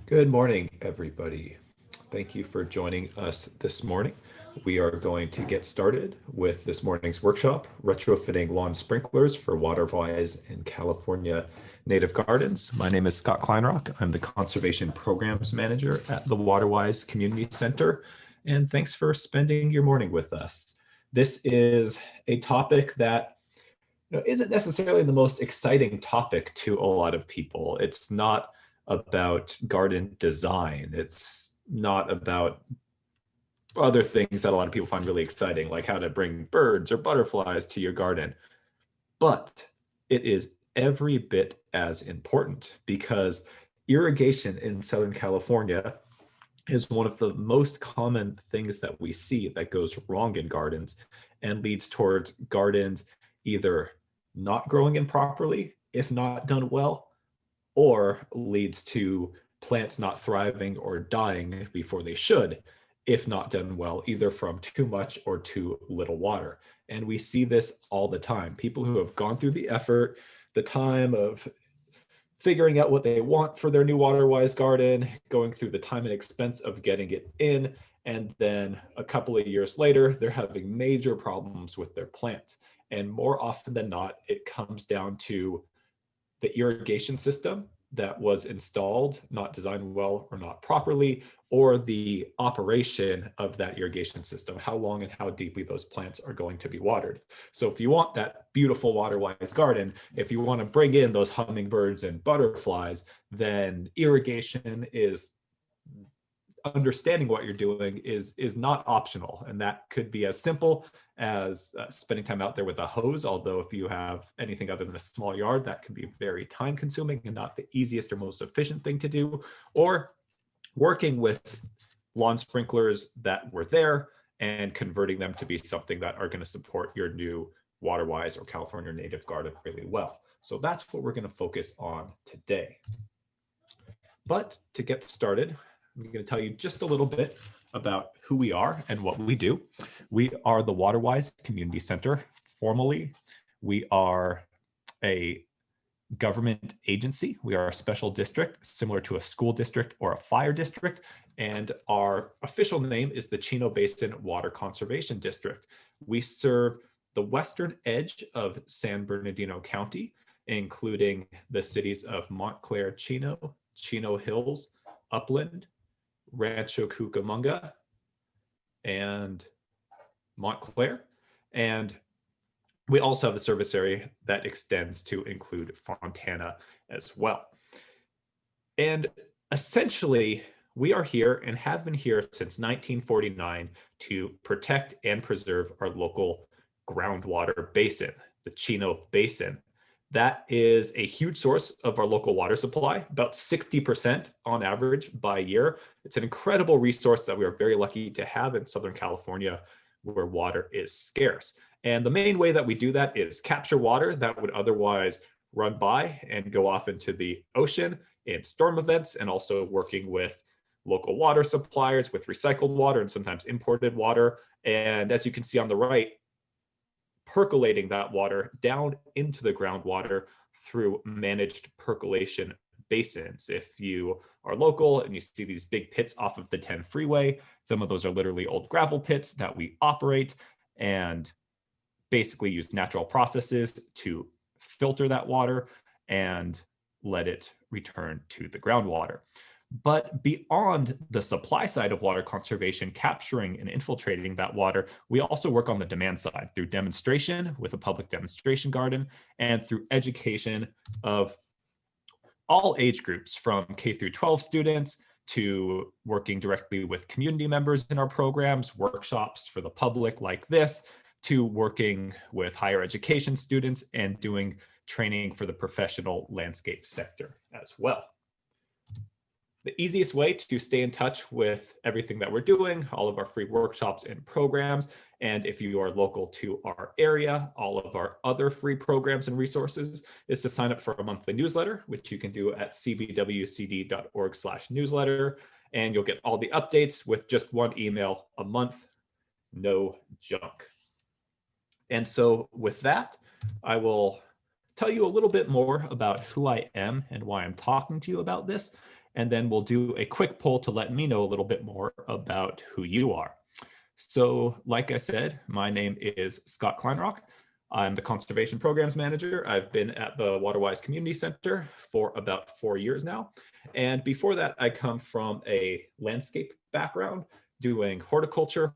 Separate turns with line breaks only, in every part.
Good morning, everybody. Thank you for joining us this morning. We are going to get started with this morning's workshop, Retrofitting Lawn Sprinklers for Waterwise in California Native Gardens. My name is Scott Kleinrock. I'm the Conservation Programs Manager at the Waterwise Community Center, and thanks for spending your morning with us. This is a topic that isn't necessarily the most exciting topic to a lot of people. It's not about garden design. It's not about other things that a lot of people find really exciting, like how to bring birds or butterflies to your garden. But it is every bit as important because irrigation in Southern California is one of the most common things that we see that goes wrong in gardens and leads towards gardens either not growing improperly, if not done well, or leads to plants not thriving or dying before they should, if not done well, either from too much or too little water. And we see this all the time. People who have gone through the effort, the time of figuring out what they want for their new Waterwise garden, going through the time and expense of getting it in, and then a couple of years later, they're having major problems with their plants. And more often than not, it comes down to the irrigation system that was installed, not designed well or not properly, or the operation of that irrigation system, how long and how deeply those plants are going to be watered. So if you want that beautiful Waterwise garden, if you want to bring in those hummingbirds and butterflies, then irrigation is understanding what you're doing is not optional. And that could be as simple as spending time out there with a hose, although if you have anything other than a small yard, that can be very time consuming and not the easiest or most efficient thing to do, or working with lawn sprinklers that were there and converting them to be something that are going to support your new Waterwise or California native garden really well. So that's what we're going to focus on today. But to get started, I'm going to tell you just a little bit about who we are and what we do. We are the Waterwise Community Center. Formally, we are a government agency. We are a special district similar to a school district or a fire district. And our official name is the Chino Basin Water Conservation District. We serve the western edge of San Bernardino County, including the cities of Montclair, Chino Hills, Upland, Rancho Cucamonga, and Montclair. And we also have a service area that extends to include Fontana as well. And essentially, we are here and have been here since 1949 to protect and preserve our local groundwater basin, the Chino Basin. That is a huge source of our local water supply, about 60% on average by year. It's an incredible resource that we are very lucky to have in Southern California, where water is scarce. And the main way that we do that is capture water that would otherwise run by and go off into the ocean in storm events, and also working with local water suppliers with recycled water and sometimes imported water. And as you can see on the right, percolating that water down into the groundwater through managed percolation basins. If you are local and you see these big pits off of the 10 freeway, some of those are literally old gravel pits that we operate and basically use natural processes to filter that water and let it return to the groundwater. But beyond the supply side of water conservation, capturing and infiltrating that water, we also work on the demand side through demonstration with a public demonstration garden and through education of all age groups, from K through 12 students to working directly with community members in our programs, workshops for the public like this, to working with higher education students and doing training for the professional landscape sector as well. The easiest way to stay in touch with everything that we're doing, all of our free workshops and programs, and if you are local to our area, all of our other free programs and resources, is to sign up for a monthly newsletter, which you can do at cbwcd.org/newsletter, and you'll get all the updates with just one email a month, no junk. And so with that, I will tell you a little bit more about who I am and why I'm talking to you about this. and then we'll do a quick poll to let me know a little bit more about who you are. So like I said, my name is Scott Kleinrock. I'm the Conservation Programs Manager. I've been at the Waterwise Community Center for about 4 years now. And before that, I come from a landscape background, doing horticulture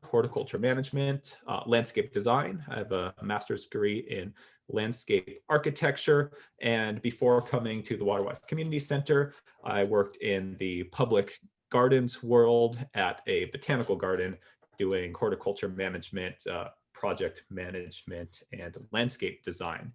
management, landscape design. I have a master's degree in landscape architecture. And before coming to the Waterwise Community Center, I worked in the public gardens world at a botanical garden, doing horticulture management, project management, and landscape design.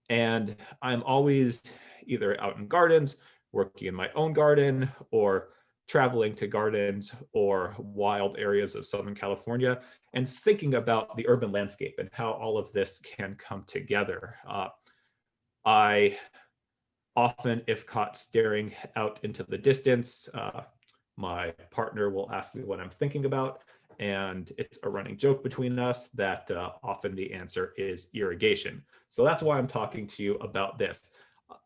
And I'm always either out in gardens, working in my own garden, or traveling to gardens or wild areas of Southern California and thinking about the urban landscape and how all of this can come together. I often, if caught staring out into the distance, my partner will ask me what I'm thinking about, and it's a running joke between us that often the answer is irrigation. So that's why I'm talking to you about this.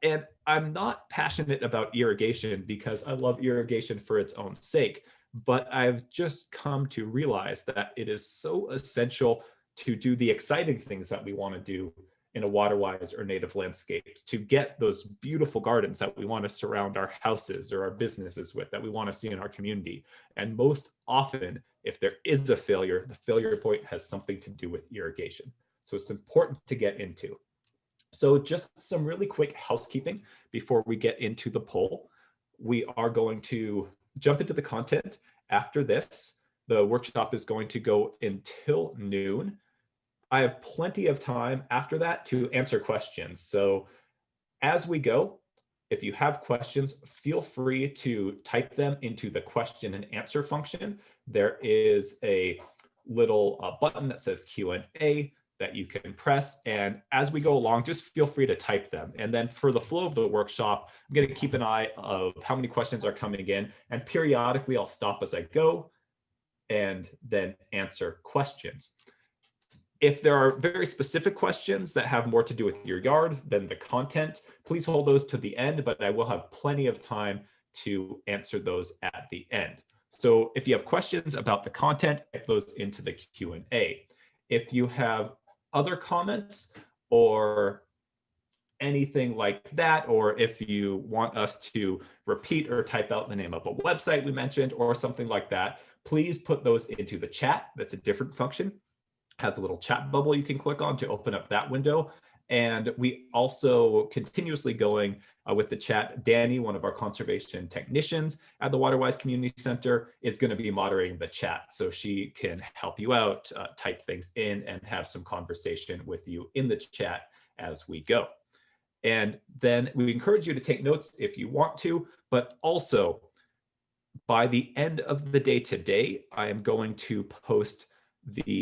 And I'm not passionate about irrigation because I love irrigation for its own sake, but I've just come to realize that it is so essential to do the exciting things that we want to do in a waterwise or native landscapes, to get those beautiful gardens that we want to surround our houses or our businesses with, that we want to see in our community. And most often, if there is a failure, the failure point has something to do with irrigation. So it's important to get into. So just some really quick housekeeping before we get into the poll. We are going to jump into the content after this. The workshop is going to go until noon. I have plenty of time after that to answer questions. So as we go, if you have questions, feel free to type them into the question and answer function. There is a little button that says Q&A that you can press. And as we go along, just feel free to type them. And then for the flow of the workshop, I'm going to keep an eye of how many questions are coming in. And periodically, I'll stop as I go and then answer questions. If there are very specific questions that have more to do with your yard than the content, please hold those to the end, but I will have plenty of time to answer those at the end. So if you have questions about the content, type those into the Q&A. If you have other comments or anything like that, or if you want us to repeat or type out the name of a website we mentioned or something like that, please put those into the chat. That's a different function. Has a little chat bubble you can click on to open up that window. And we also continuously going with the chat. Danny, one of our conservation technicians at the Waterwise Community Center, is going to be moderating the chat. So she can help you out, type things in, and have some conversation with you in the chat as we go. And then we encourage you to take notes if you want to, but also by the end of the day today, I am going to post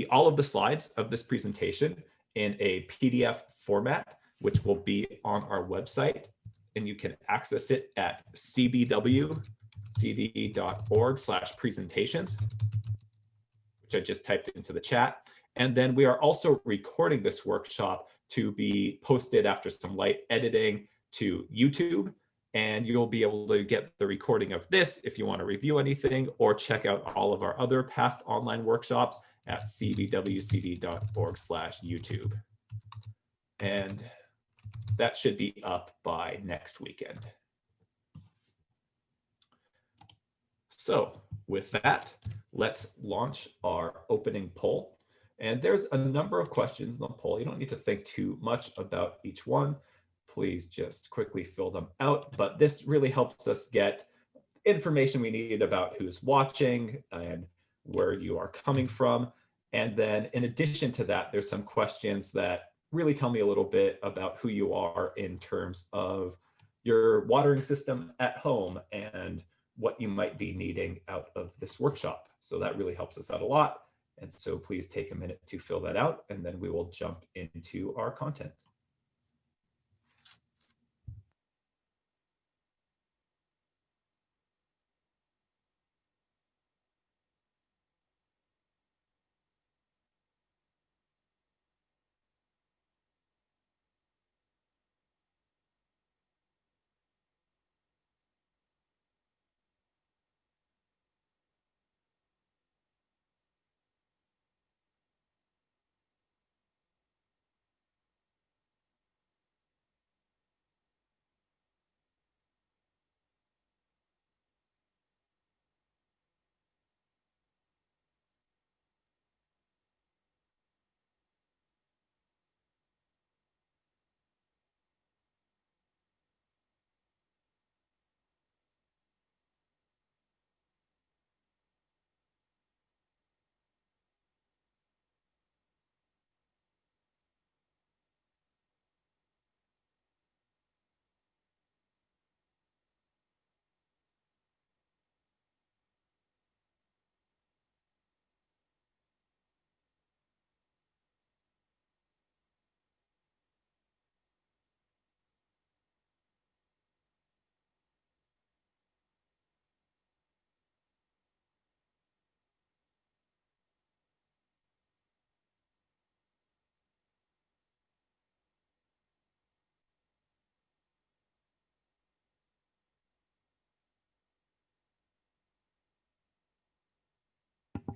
all of the slides of this presentation in a PDF format, which will be on our website, and you can access it at cbwcd.org/presentations, which I just typed into the chat. And then we are also recording this workshop to be posted after some light editing to YouTube. And you'll be able to get the recording of this if you want to review anything, or check out all of our other past online workshops at cbwcd.org/YouTube. And that should be up by next weekend. So with that, let's launch our opening poll. And there's a number of questions in the poll. You don't need to think too much about each one. Please just quickly fill them out. But this really helps us get information we need about who's watching and where you are coming from. And then in addition to that, there's some questions that really tell me a little bit about who you are in terms of your watering system at home and what you might be needing out of this workshop. So that really helps us out a lot. And so please take a minute to fill that out, and then we will jump into our content.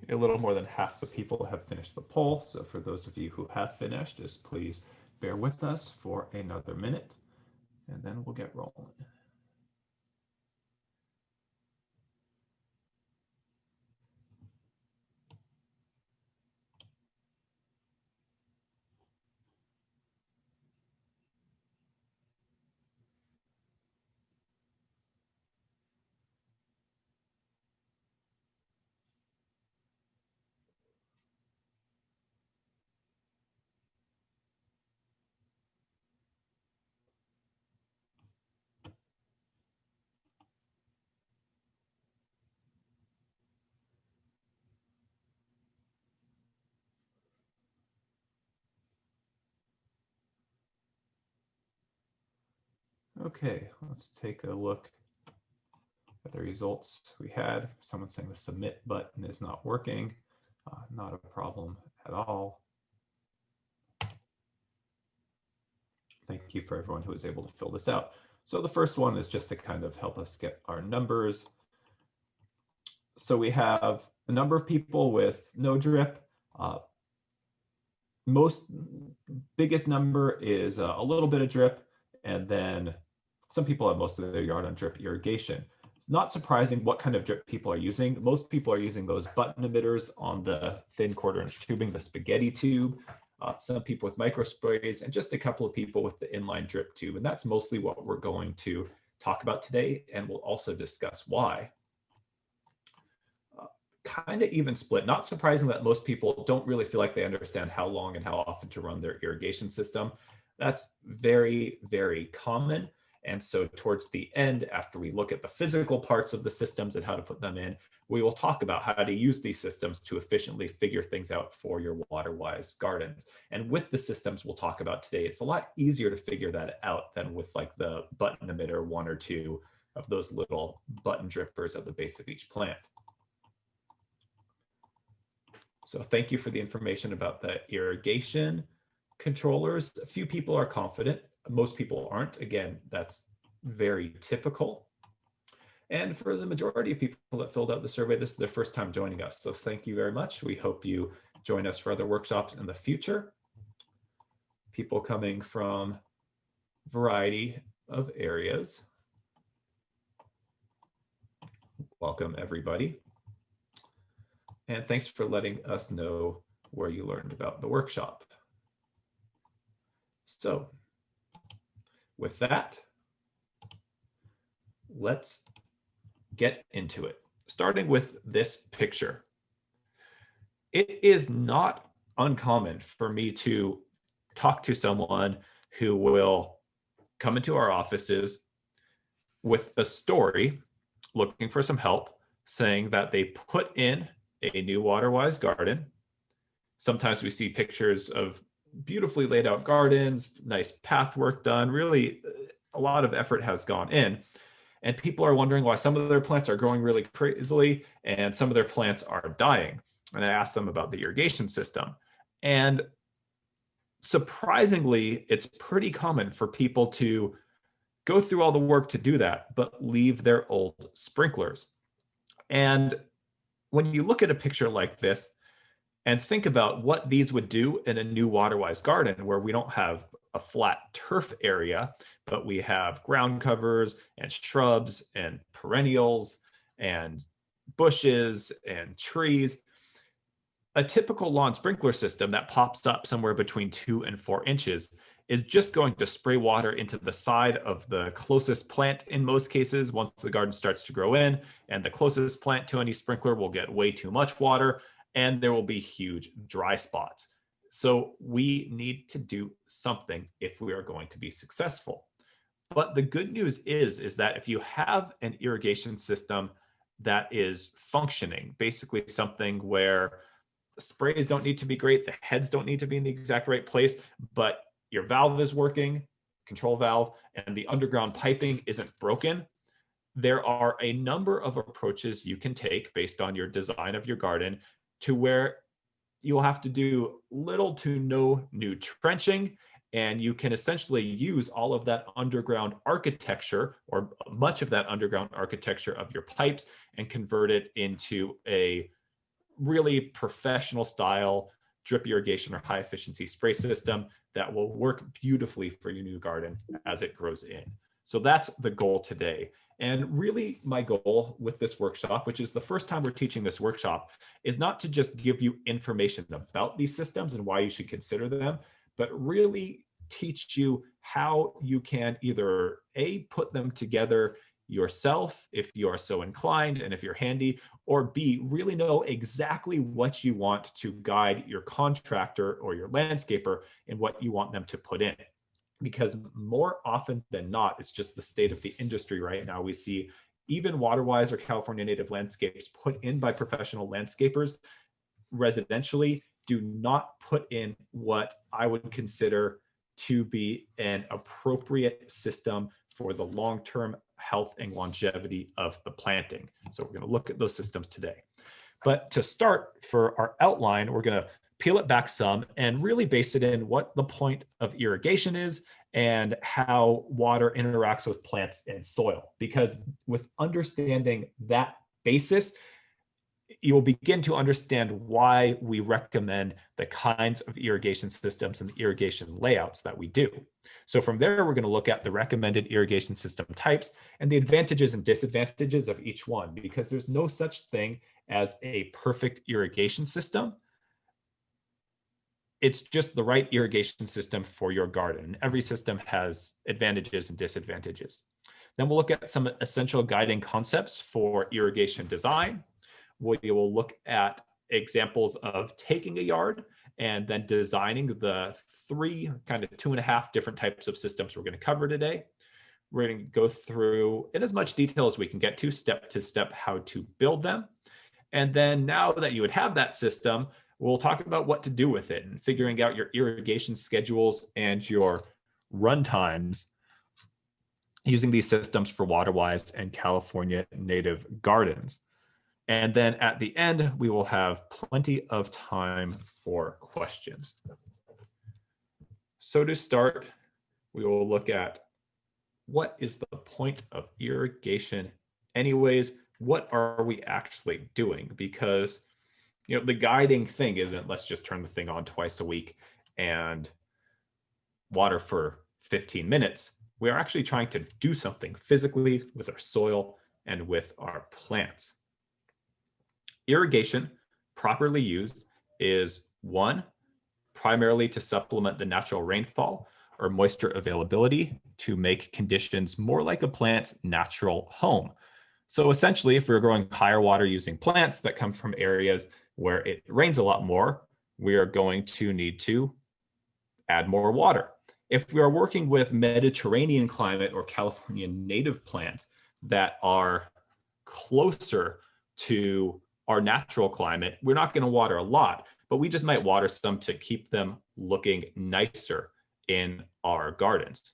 a little more than half the people have finished the poll. So for those of you who have finished, just please bear with us for another minute, and then we'll get rolling. Okay, let's take a look at the results we had. Someone saying the submit button is not working. Not a problem at all. Thank you for everyone who was able to fill this out. So the first one is just to kind of help us get our numbers. So we have a number of people with no drip. Biggest number is a little bit of drip, and then some people have most of their yard on drip irrigation. It's not surprising what kind of drip people are using. Most people are using those button emitters on the thin 1/4-inch tubing, the spaghetti tube. Some people with micro sprays, and just a couple of people with the inline drip tube. And that's mostly what we're going to talk about today, and we'll also discuss why. Kind of even split. Not surprising that most people don't really feel like they understand how long and how often to run their irrigation system. That's very, very common. And so towards the end, after we look at the physical parts of the systems and how to put them in, we will talk about how to use these systems to efficiently figure things out for your Waterwise gardens. And with the systems we'll talk about today, it's a lot easier to figure that out than with like the button emitter, 1 or 2 of those little button drippers at the base of each plant. So thank you for the information about the irrigation controllers. A few people are confident, most people aren't. Again, that's very typical. And for the majority of people that filled out the survey, this is their first time joining us. So thank you very much. We hope you join us for other workshops in the future. People coming from a variety of areas. Welcome, everybody. And thanks for letting us know where you learned about the workshop. So with that, let's get into it. Starting with this picture. It is not uncommon for me to talk to someone who will come into our offices with a story, looking for some help, saying that they put in a new Waterwise garden. Sometimes we see pictures of beautifully laid out gardens, nice path work done, really a lot of effort has gone in. And people are wondering why some of their plants are growing really crazily and some of their plants are dying. And I asked them about the irrigation system. And surprisingly, it's pretty common for people to go through all the work to do that, but leave their old sprinklers. And when you look at a picture like this and think about what these would do in a new Waterwise garden where we don't have a flat turf area, but we have ground covers and shrubs and perennials and bushes and trees, a typical lawn sprinkler system that pops up somewhere between 2 and 4 inches is just going to spray water into the side of the closest plant in most cases once the garden starts to grow in, and the closest plant to any sprinkler will get way too much water and there will be huge dry spots. So we need to do something if we are going to be successful. But the good news is that if you have an irrigation system that is functioning, basically something where sprays don't need to be great, the heads don't need to be in the exact right place, but your valve is working, control valve, and the underground piping isn't broken, there are a number of approaches you can take based on your design of your garden to where you'll have to do little to no new trenching, and you can essentially use all of that underground architecture or much of that underground architecture of your pipes and convert it into a really professional style drip irrigation or high efficiency spray system that will work beautifully for your new garden as it grows in. So that's the goal today. And really my goal with this workshop, which is the first time we're teaching this workshop, is not to just give you information about these systems and why you should consider them, but really teach you how you can either A, put them together yourself if you are so inclined and if you're handy, or B, really know exactly what you want to guide your contractor or your landscaper in what you want them to put in. Because more often than not, it's just the state of the industry right now. We see even Waterwise or California native landscapes put in by professional landscapers residentially do not put in what I would consider to be an appropriate system for the long-term health and longevity of the planting. So we're going to look at those systems today. But to start, for our outline, we're going to peel it back some and really base it in what the point of irrigation is and how water interacts with plants and soil. Because with understanding that basis, you will begin to understand why we recommend the kinds of irrigation systems and the irrigation layouts that we do. So from there, we're going to look at the recommended irrigation system types and the advantages and disadvantages of each one, because there's no such thing as a perfect irrigation system. It's just the right irrigation system for your garden. Every system has advantages and disadvantages. Then we'll look at some essential guiding concepts for irrigation design. We will look at examples of taking a yard and then designing the 2.5 different types of systems we're going to cover today. We're going to go through in as much detail as we can get to step how to build them. And then now that you would have that system, we'll talk about what to do with it and figuring out your irrigation schedules and your run times using these systems for Waterwise and California native gardens. And then at the end, we will have plenty of time for questions. So to start, we will look at what is the point of irrigation anyways? What are we actually doing? Because the guiding thing isn't let's just turn the thing on twice a week and water for 15 minutes. We are actually trying to do something physically with our soil and with our plants. Irrigation, properly used, is one, primarily to supplement the natural rainfall or moisture availability to make conditions more like a plant's natural home. So essentially, if we're growing higher water using plants that come from areas where it rains a lot more, we are going to need to add more water. If we are working with Mediterranean climate or California native plants that are closer to our natural climate, we're not going to water a lot, but we just might water some to keep them looking nicer in our gardens.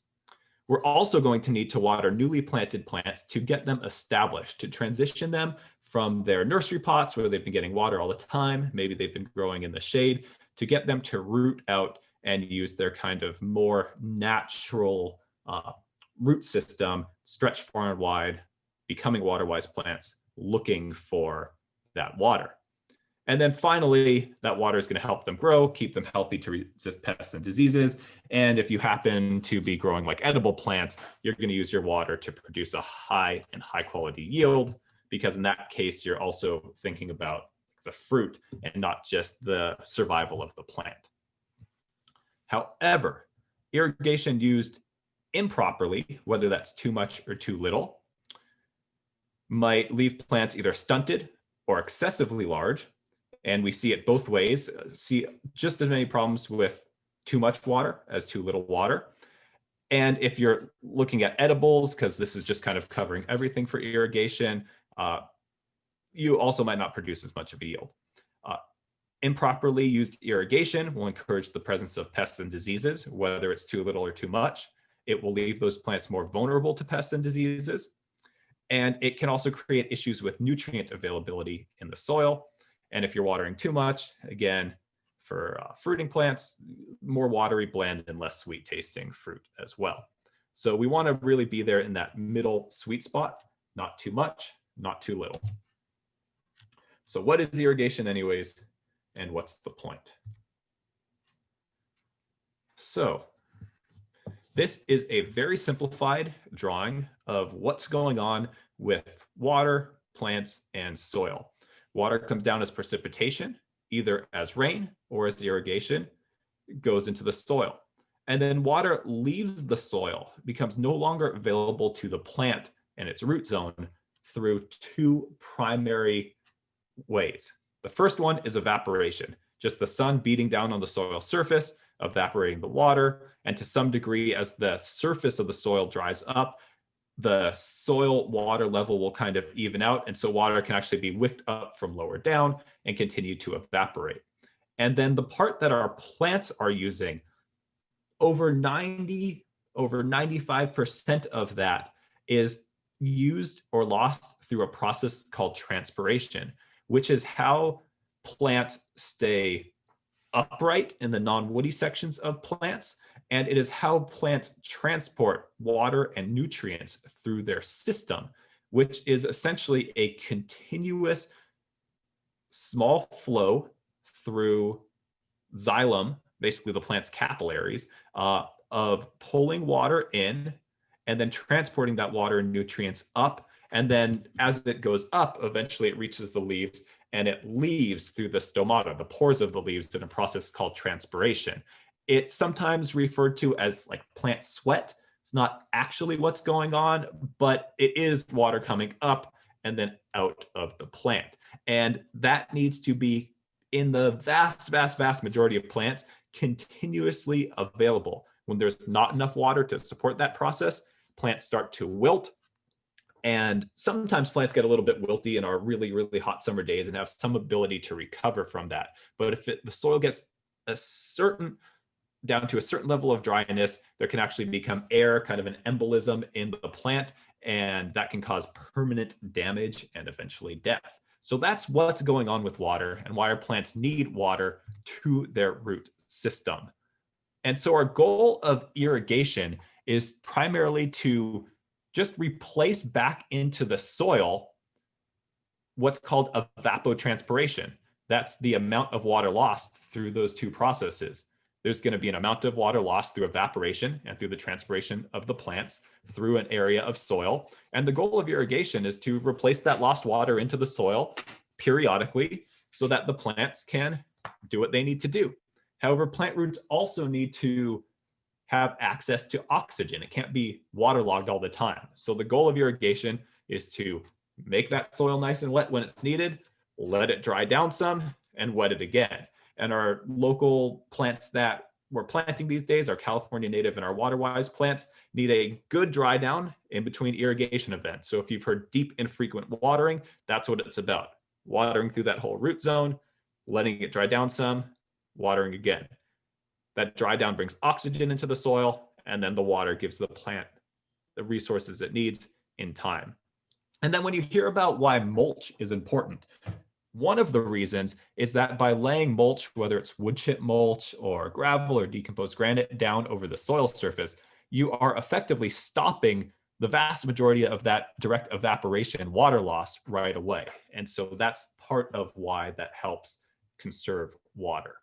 We're also going to need to water newly planted plants to get them established, to transition them from their nursery pots where they've been getting water all the time, maybe they've been growing in the shade, to get them to root out and use their kind of more natural root system, stretch far and wide, becoming water-wise plants, looking for that water. And then finally, that water is going to help them grow, keep them healthy to resist pests and diseases. And if you happen to be growing like edible plants, you're going to use your water to produce a high quality yield, because in that case, you're also thinking about the fruit and not just the survival of the plant. However, irrigation used improperly, whether that's too much or too little, might leave plants either stunted or excessively large. And we see it both ways, see just as many problems with too much water as too little water. And if you're looking at edibles, because this is just kind of covering everything for irrigation, you also might not produce as much of a yield. Improperly used irrigation will encourage the presence of pests and diseases, whether it's too little or too much. It will leave those plants more vulnerable to pests and diseases. And it can also create issues with nutrient availability in the soil. And if you're watering too much, again, for fruiting plants, more watery, bland, and less sweet tasting fruit as well. So we want to really be there in that middle sweet spot, not too much, not too little. So what is irrigation anyways, and what's the point? So this is a very simplified drawing of what's going on with water, plants, and soil. Water comes down as precipitation, either as rain or as irrigation, goes into the soil. And then water leaves the soil, becomes no longer available to the plant and its root zone through two primary ways. The first one is evaporation, just the sun beating down on the soil surface, evaporating the water, and to some degree, as the surface of the soil dries up, the soil water level will kind of even out, and so water can actually be whipped up from lower down and continue to evaporate. And then the part that our plants are using, over 95% of that is used or lost through a process called transpiration, which is how plants stay upright in the non-woody sections of plants, and it is how plants transport water and nutrients through their system, which is essentially a continuous small flow through xylem, basically the plant's capillaries, of pulling water in and then transporting that water and nutrients up. And then as it goes up, eventually it reaches the leaves and it leaves through the stomata, the pores of the leaves, in a process called transpiration. It's sometimes referred to as like plant sweat. It's not actually what's going on, but it is water coming up and then out of the plant. And that needs to be, in the vast majority of plants, continuously available. When there's not enough water to support that process, plants start to wilt. And sometimes plants get a little bit wilty in our really hot summer days and have some ability to recover from that. But if the soil gets down to a certain level of dryness, there can actually become air, kind of an embolism in the plant, and that can cause permanent damage and eventually death. So that's what's going on with water and why our plants need water to their root system. And so our goal of irrigation is primarily to just replace back into the soil what's called evapotranspiration. That's the amount of water lost through those two processes. There's going to be an amount of water lost through evaporation and through the transpiration of the plants through an area of soil. And the goal of irrigation is to replace that lost water into the soil periodically so that the plants can do what they need to do. However, plant roots also need to have access to oxygen. It can't be waterlogged all the time. So the goal of irrigation is to make that soil nice and wet when it's needed, let it dry down some, and wet it again. And our local plants that we're planting these days, our California native and our Waterwise plants, need a good dry down in between irrigation events. So if you've heard deep infrequent watering, that's what it's about. Watering through that whole root zone, letting it dry down some, watering again. That dry down brings oxygen into the soil, and then the water gives the plant the resources it needs in time. And then when you hear about why mulch is important, one of the reasons is that by laying mulch, whether it's wood chip mulch or gravel or decomposed granite down over the soil surface, you are effectively stopping the vast majority of that direct evaporation and water loss right away. And so that's part of why that helps conserve water.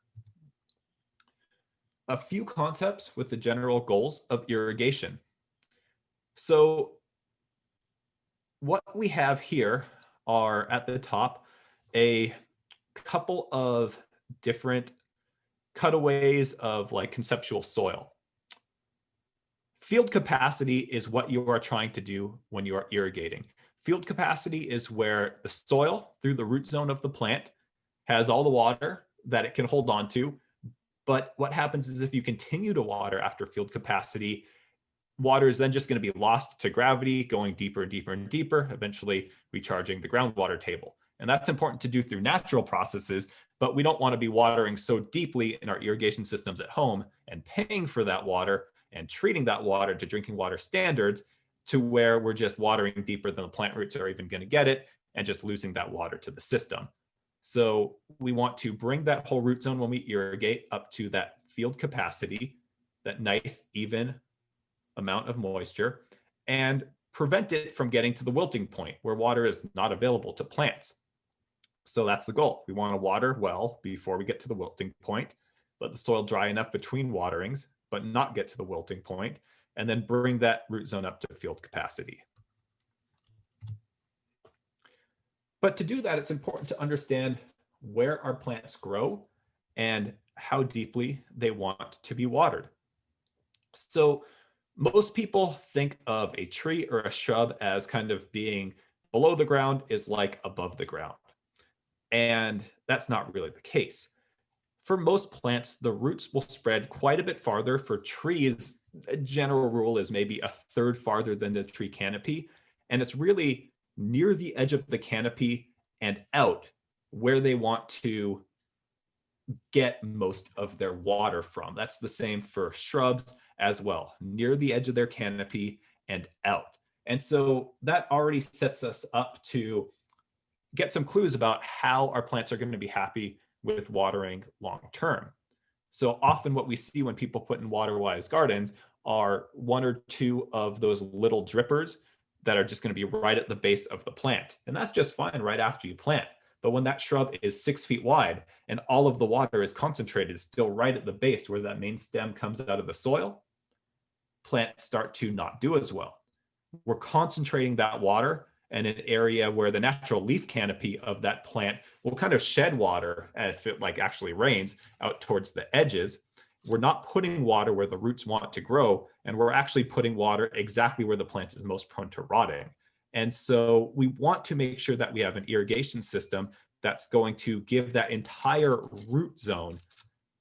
A few concepts with the general goals of irrigation. So what we have here are, at the top, a couple of different cutaways of like conceptual soil. Field capacity is what you are trying to do when you are irrigating. Field capacity is where the soil through the root zone of the plant has all the water that it can hold on to. But what happens is if you continue to water after field capacity, water is then just going to be lost to gravity, going deeper and deeper and deeper, eventually recharging the groundwater table. And that's important to do through natural processes, but we don't want to be watering so deeply in our irrigation systems at home and paying for that water and treating that water to drinking water standards to where we're just watering deeper than the plant roots are even going to get it and just losing that water to the system. So we want to bring that whole root zone when we irrigate up to that field capacity, that nice, even amount of moisture, and prevent it from getting to the wilting point where water is not available to plants.
So that's the goal. We want to water well before we get to the wilting point, let the soil dry enough between waterings, but not get to the wilting point, and then bring that root zone up to field capacity. But to do that, it's important to understand where our plants grow and how deeply they want to be watered. So most people think of a tree or a shrub as kind of being below the ground is like above the ground. And that's not really the case. For most plants, the roots will spread quite a bit farther. For trees, a general rule is maybe a third farther than the tree canopy. And it's really near the edge of the canopy and out where they want to get most of their water from. That's the same for shrubs as well, near the edge of their canopy and out. And so that already sets us up to get some clues about how our plants are going to be happy with watering long term. So often what we see when people put in Waterwise gardens are one or two of those little drippers that are just going to be right at the base of the plant. And that's just fine right after you plant. But when that shrub is 6 feet wide and all of the water is concentrated still right at the base where that main stem comes out of the soil, plants start to not do as well. We're concentrating that water in an area where the natural leaf canopy of that plant will kind of shed water if it like actually rains out towards the edges. We're not putting water where the roots want to grow, and we're actually putting water exactly where the plant is most prone to rotting. And so we want to make sure that we have an irrigation system that's going to give that entire root zone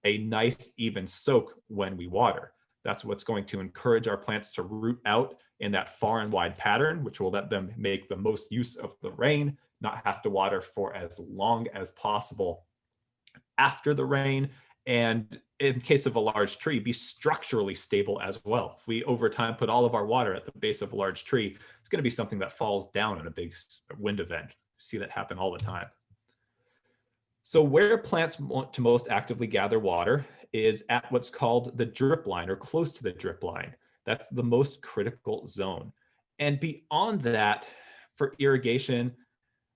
a nice even soak when we water. That's what's going to encourage our plants to root out in that far and wide pattern, which will let them make the most use of the rain, not have to water for as long as possible after the rain, and in case of a large tree, be structurally stable as well. If we over time put all of our water at the base of a large tree, it's going to be something that falls down in a big wind event. We see that happen all the time. So where plants want to most actively gather water is at what's called the drip line or close to the drip line. That's the most critical zone. And beyond that, for irrigation,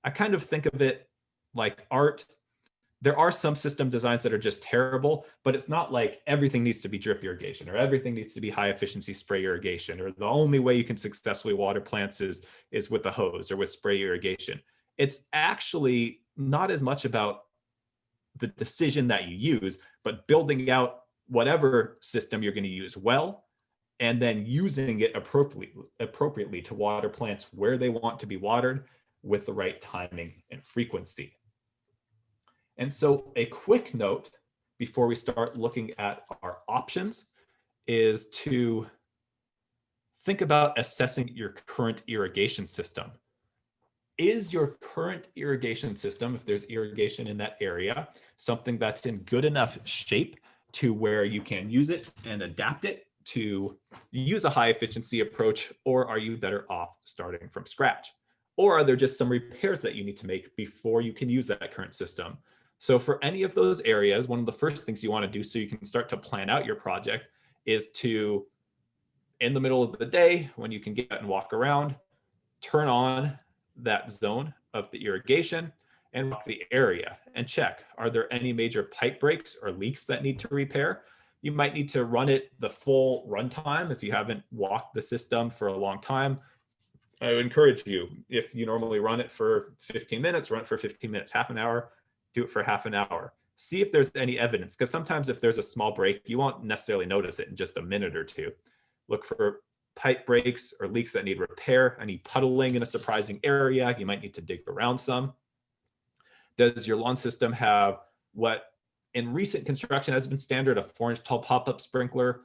I kind of think of it like art. There are some system designs that are just terrible, but it's not like everything needs to be drip irrigation or everything needs to be high efficiency spray irrigation, or the only way you can successfully water plants is with the hose or with spray irrigation. It's actually not as much about the decision that you use, but building out whatever system you're going to use well, and then using it appropriately to water plants where they want to be watered with the right timing and frequency. And so a quick note before we start looking at our options is to think about assessing your current irrigation system. Is your current irrigation system, if there's irrigation in that area, something that's in good enough shape to where you can use it and adapt it to use a high efficiency approach, or are you better off starting from scratch? Or are there just some repairs that you need to make before you can use that current system? So for any of those areas, one of the first things you want to do so you can start to plan out your project is to, in the middle of the day, when you can get out and walk around, turn on that zone of the irrigation and walk the area and check, are there any major pipe breaks or leaks that need to repair? You might need to run it the full runtime if you haven't walked the system for a long time. I would encourage you, if you normally run it for 15 minutes, run it for 15 minutes, half an hour, do it for half an hour. See if there's any evidence, because sometimes if there's a small break, you won't necessarily notice it in just a minute or two. Look for pipe breaks or leaks that need repair, any puddling in a surprising area, you might need to dig around some. Does your lawn system have what in recent construction has been standard, a 4-inch tall pop-up sprinkler,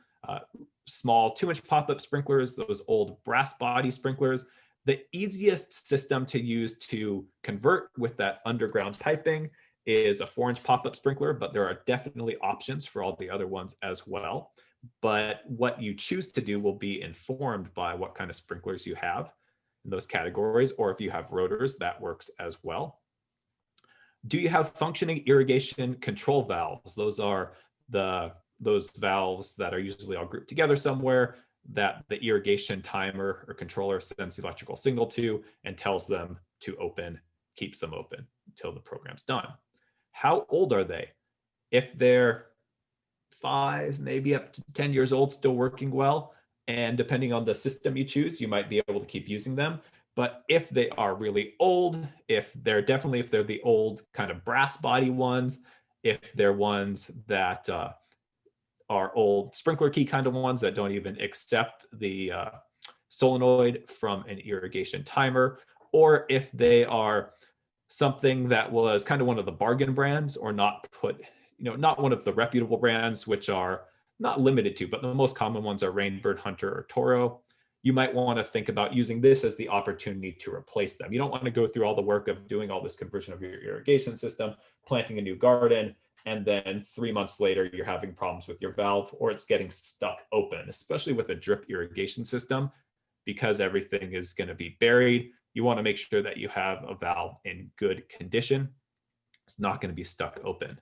small 2-inch pop-up sprinklers, those old brass body sprinklers? The easiest system to use to convert with that underground piping is a 4-inch pop-up sprinkler, but there are definitely options for all the other ones as well. But what you choose to do will be informed by what kind of sprinklers you have in those categories, or if you have rotors, that works as well. Do you have functioning irrigation control valves? Those are those valves that are usually all grouped together somewhere that the irrigation timer or controller sends the electrical signal to and tells them to open keeps them open until the program's done. How old are they? If they're 5, maybe up to 10 years old, still working well, and depending on the system you choose, you might be able to keep using them. But if they are really old, if they're the old kind of brass body ones, if they're ones that are old sprinkler key kind of ones that don't even accept the solenoid from an irrigation timer, or if they are something that was kind of one of the bargain brands, or not one of the reputable brands, which are not limited to, but the most common ones are Rainbird, Hunter, or Toro, you might want to think about using this as the opportunity to replace them. You don't want to go through all the work of doing all this conversion of your irrigation system, planting a new garden, and then 3 months later, you're having problems with your valve, or it's getting stuck open, especially with a drip irrigation system, because everything is going to be buried. You want to make sure that you have a valve in good condition. It's not going to be stuck open.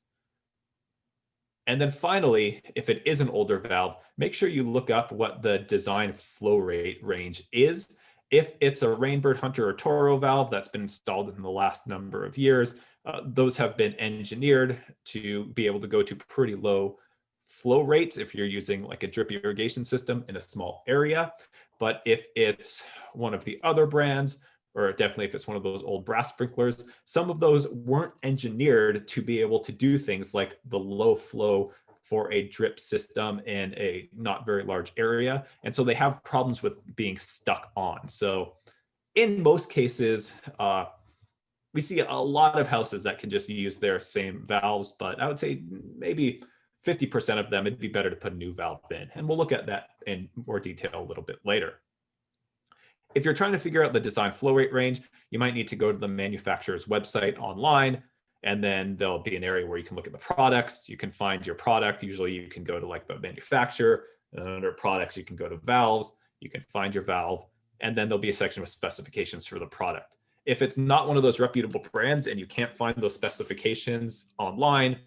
And then finally, if it is an older valve, make sure you look up what the design flow rate range is. If it's a Rainbird, Hunter, or Toro valve that's been installed in the last number of years, those have been engineered to be able to go to pretty low flow rates if you're using like a drip irrigation system in a small area. But if it's one of the other brands, or definitely if it's one of those old brass sprinklers, some of those weren't engineered to be able to do things like the low flow for a drip system in a not very large area. And so they have problems with being stuck on. So in most cases, we see a lot of houses that can just use their same valves, but I would say maybe 50% of them, it'd be better to put a new valve in. And we'll look at that in more detail a little bit later. If you're trying to figure out the design flow rate range, you might need to go to the manufacturer's website online, and then there'll be an area where you can look at the products. You can find your product. Usually you can go to like the manufacturer, and under products, you can go to valves. You can find your valve, and then there'll be a section with specifications for the product. If it's not one of those reputable brands and you can't find those specifications online,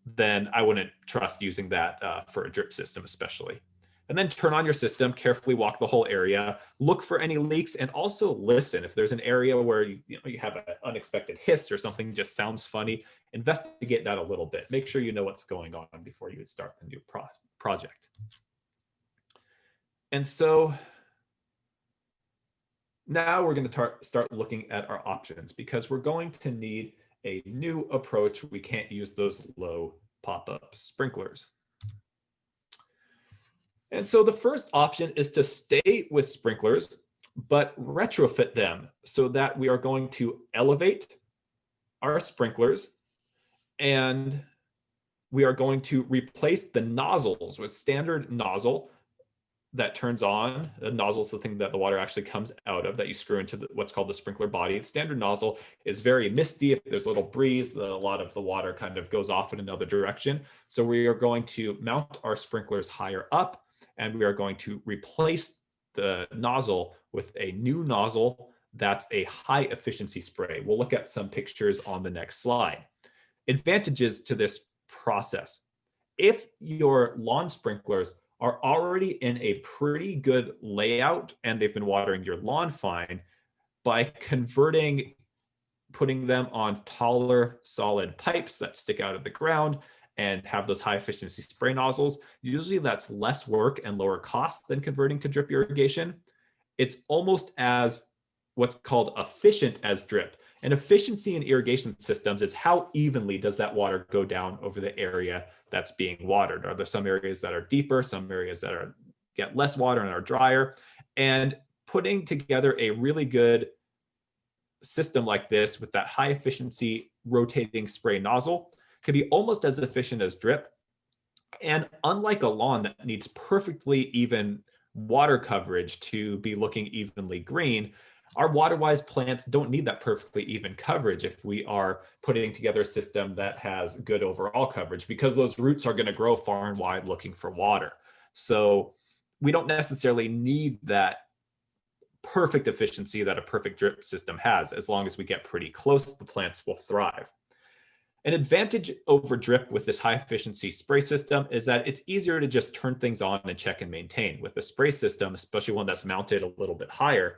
then I wouldn't trust using that for a drip system especially. And then turn on your system, carefully walk the whole area, look for any leaks, and also listen. If there's an area where you have an unexpected hiss or something just sounds funny, investigate that a little bit. Make sure you know what's going on before you would start the new project. And so now we're going to start looking at our options, because we're going to need a new approach. We can't use those low pop-up sprinklers. And so the first option is to stay with sprinklers, but retrofit them so that we are going to elevate our sprinklers, and we are going to replace the nozzles with standard nozzle that turns on. The nozzle is the thing that the water actually comes out of, that you screw into what's called the sprinkler body. The standard nozzle is very misty. If there's a little breeze, a lot of the water kind of goes off in another direction. So we are going to mount our sprinklers higher up, and we are going to replace the nozzle with a new nozzle that's a high efficiency spray. We'll look at some pictures on the next slide. Advantages to this process. If your lawn sprinklers are already in a pretty good layout and they've been watering your lawn fine, by putting them on taller solid pipes that stick out of the ground and have those high efficiency spray nozzles, usually that's less work and lower cost than converting to drip irrigation. It's almost as what's called efficient as drip. And efficiency in irrigation systems is how evenly does that water go down over the area that's being watered. Are there some areas that are deeper, some areas that get less water and are drier? And putting together a really good system like this with that high efficiency rotating spray nozzle can be almost as efficient as drip. And unlike a lawn that needs perfectly even water coverage to be looking evenly green, our Waterwise plants don't need that perfectly even coverage if we are putting together a system that has good overall coverage, because those roots are going to grow far and wide looking for water. So we don't necessarily need that perfect efficiency that a perfect drip system has. As long as we get pretty close, the plants will thrive. An advantage over drip with this high efficiency spray system is that it's easier to just turn things on and check and maintain. With a spray system, especially one that's mounted a little bit higher,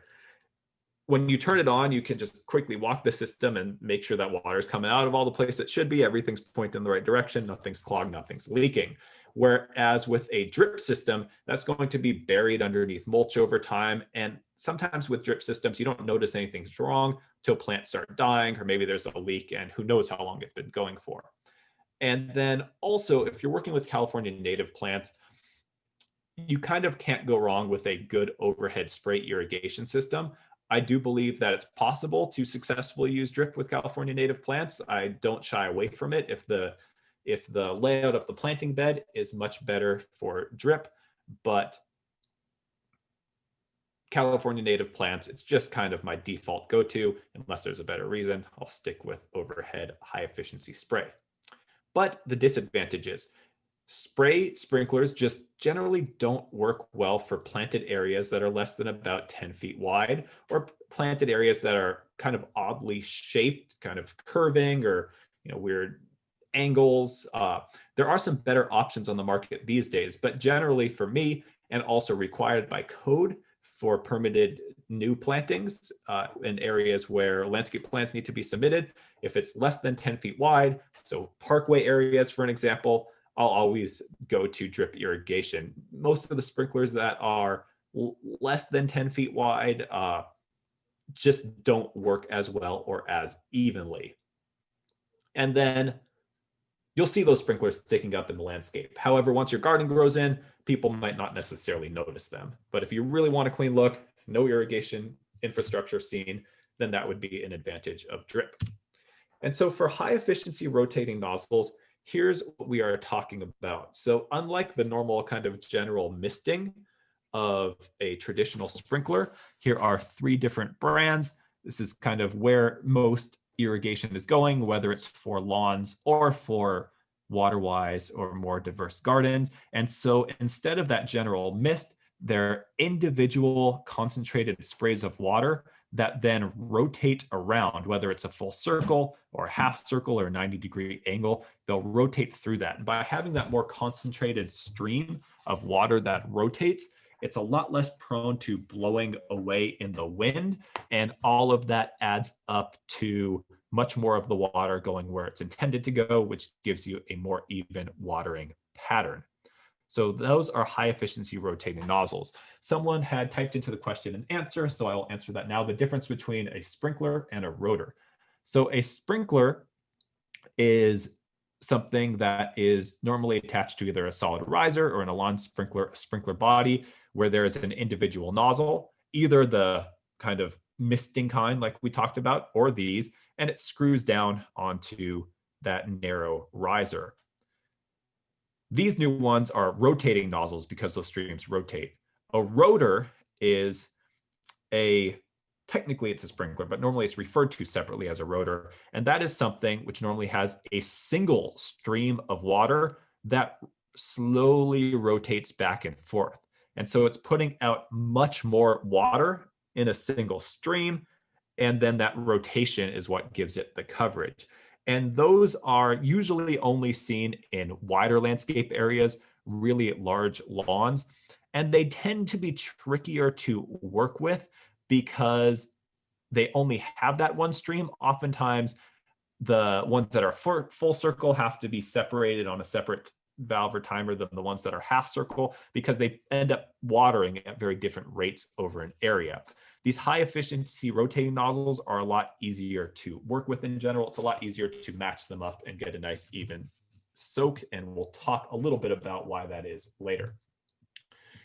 when you turn it on, you can just quickly walk the system and make sure that water is coming out of all the places it should be. Everything's pointing in the right direction. Nothing's clogged, nothing's leaking. Whereas with a drip system, that's going to be buried underneath mulch over time. And sometimes with drip systems, you don't notice anything's wrong till plants start dying, or maybe there's a leak and who knows how long it's been going for. And then also, if you're working with California native plants, you kind of can't go wrong with a good overhead spray irrigation system. I do believe that it's possible to successfully use drip with California native plants. I don't shy away from it if the layout of the planting bed is much better for drip, but California native plants, it's just kind of my default go-to. Unless there's a better reason, I'll stick with overhead high efficiency spray. But the disadvantages, spray sprinklers just generally don't work well for planted areas that are less than about 10 feet wide, or planted areas that are kind of oddly shaped, kind of curving, or weird angles. There are some better options on the market these days, but generally for me, and also required by code for permitted new plantings in areas where landscape plants need to be submitted, if it's less than 10 feet wide, so parkway areas, for an example, I'll always go to drip irrigation. Most of the sprinklers that are less than 10 feet wide just don't work as well or as evenly. And then you'll see those sprinklers sticking up in the landscape. However, once your garden grows in, people might not necessarily notice them. But if you really want a clean look, no irrigation infrastructure seen, then that would be an advantage of drip. And so for high efficiency rotating nozzles, here's what we are talking about. So unlike the normal kind of general misting of a traditional sprinkler, here are 3 different brands. This is kind of where most irrigation is going, whether it's for lawns or for Waterwise or more diverse gardens. And so instead of that general mist, they're individual concentrated sprays of water that then rotate around, whether it's a full circle or a half circle or a 90-degree angle, they'll rotate through that. And by having that more concentrated stream of water that rotates, it's a lot less prone to blowing away in the wind. And all of that adds up to much more of the water going where it's intended to go, which gives you a more even watering pattern. So those are high efficiency rotating nozzles. Someone had typed into the question and answer, so I will answer that now. The difference between a sprinkler and a rotor. So a sprinkler is something that is normally attached to either a solid riser or in a lawn sprinkler, a sprinkler body, where there is an individual nozzle, either the kind of misting kind like we talked about, or these, and it screws down onto that narrow riser. These new ones are rotating nozzles because those streams rotate. A rotor is technically it's a sprinkler, but normally it's referred to separately as a rotor. And that is something which normally has a single stream of water that slowly rotates back and forth. And so it's putting out much more water in a single stream. And then that rotation is what gives it the coverage. And those are usually only seen in wider landscape areas, really large lawns. And they tend to be trickier to work with because they only have that one stream. Oftentimes, the ones that are full circle have to be separated on a separate valve or timer than the ones that are half circle, because they end up watering at very different rates over an area. These high efficiency rotating nozzles are a lot easier to work with in general. It's a lot easier to match them up and get a nice even soak. And we'll talk a little bit about why that is later.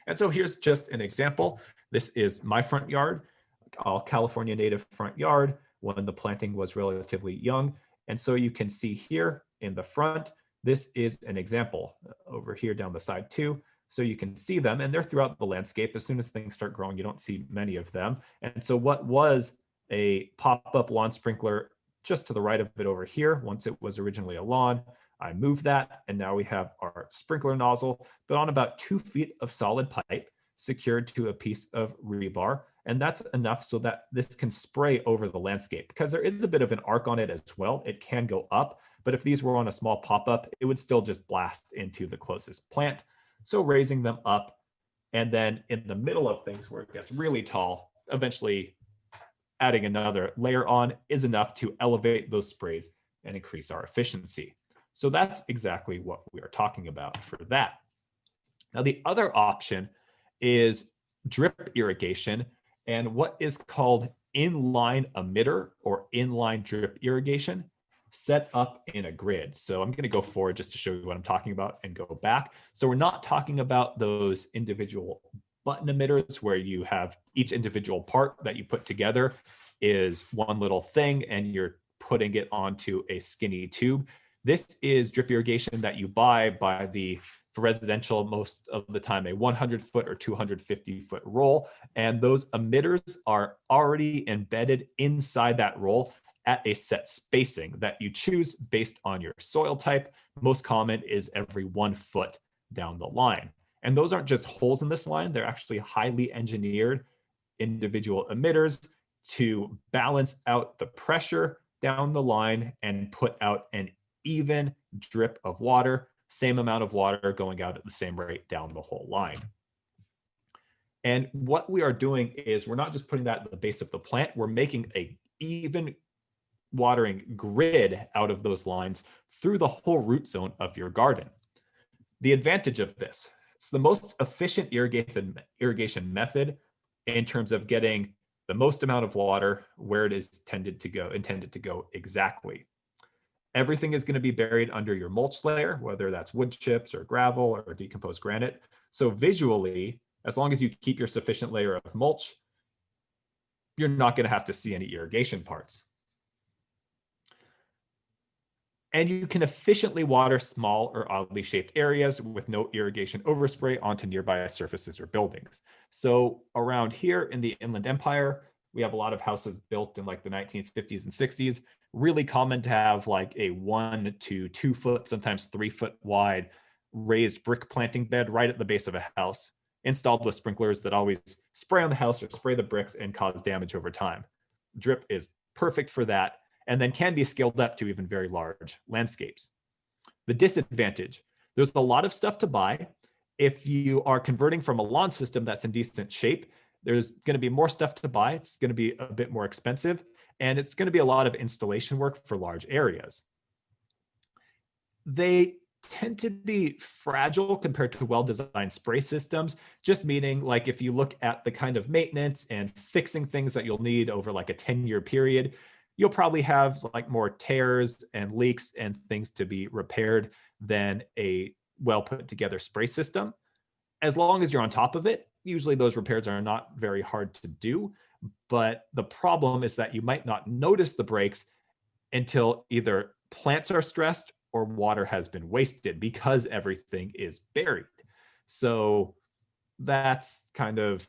And so here's just an example. This is my front yard, all California native front yard when the planting was relatively young. And so you can see here in the front, this is an example over here down the side too. So you can see them, and they're throughout the landscape. As soon as things start growing, you don't see many of them. And so what was a pop-up lawn sprinkler just to the right of it over here, once it was originally a lawn, I moved that, and now we have our sprinkler nozzle, but on about 2 feet of solid pipe secured to a piece of rebar. And that's enough so that this can spray over the landscape, because there is a bit of an arc on it as well. It can go up, but if these were on a small pop-up, it would still just blast into the closest plant. So raising them up, and then in the middle of things where it gets really tall, eventually adding another layer on is enough to elevate those sprays and increase our efficiency. So that's exactly what we are talking about for that. Now, the other option is drip irrigation and what is called inline emitter or inline drip irrigation set up in a grid. So I'm going to go forward just to show you what I'm talking about and go back. So we're not talking about those individual button emitters where you have each individual part that you put together is one little thing and you're putting it onto a skinny tube. This is drip irrigation that you buy by the, for residential, most of the time, a 100-foot or 250-foot roll. And those emitters are already embedded inside that roll at a set spacing that you choose based on your soil type. Most common is every 1 foot down the line. And those aren't just holes in this line, they're actually highly engineered individual emitters to balance out the pressure down the line and put out an even drip of water, same amount of water going out at the same rate down the whole line. And what we are doing is we're not just putting that at the base of the plant, we're making a even watering grid out of those lines through the whole root zone of your garden. The advantage of this, it's the most efficient irrigation method in terms of getting the most amount of water where it is intended to go exactly. Everything is going to be buried under your mulch layer, whether that's wood chips or gravel or decomposed granite. So visually, as long as you keep your sufficient layer of mulch, you're not going to have to see any irrigation parts. And you can efficiently water small or oddly shaped areas with no irrigation overspray onto nearby surfaces or buildings. So around here in the Inland Empire, we have a lot of houses built in like the 1950s and 60s. Really common to have like a 1 to 2 foot, sometimes 3 foot wide raised brick planting bed right at the base of a house, installed with sprinklers that always spray on the house or spray the bricks and cause damage over time. Drip is perfect for that, and then can be scaled up to even very large landscapes. The disadvantage, there's a lot of stuff to buy. If you are converting from a lawn system that's in decent shape, there's going to be more stuff to buy. It's going to be a bit more expensive, and it's going to be a lot of installation work for large areas. They tend to be fragile compared to well-designed spray systems, just meaning like if you look at the kind of maintenance and fixing things that you'll need over like a 10-year period, you'll probably have like more tears and leaks and things to be repaired than a well put together spray system. As long as you're on top of it, usually those repairs are not very hard to do. But the problem is that you might not notice the breaks until either plants are stressed or water has been wasted because everything is buried. So that's kind of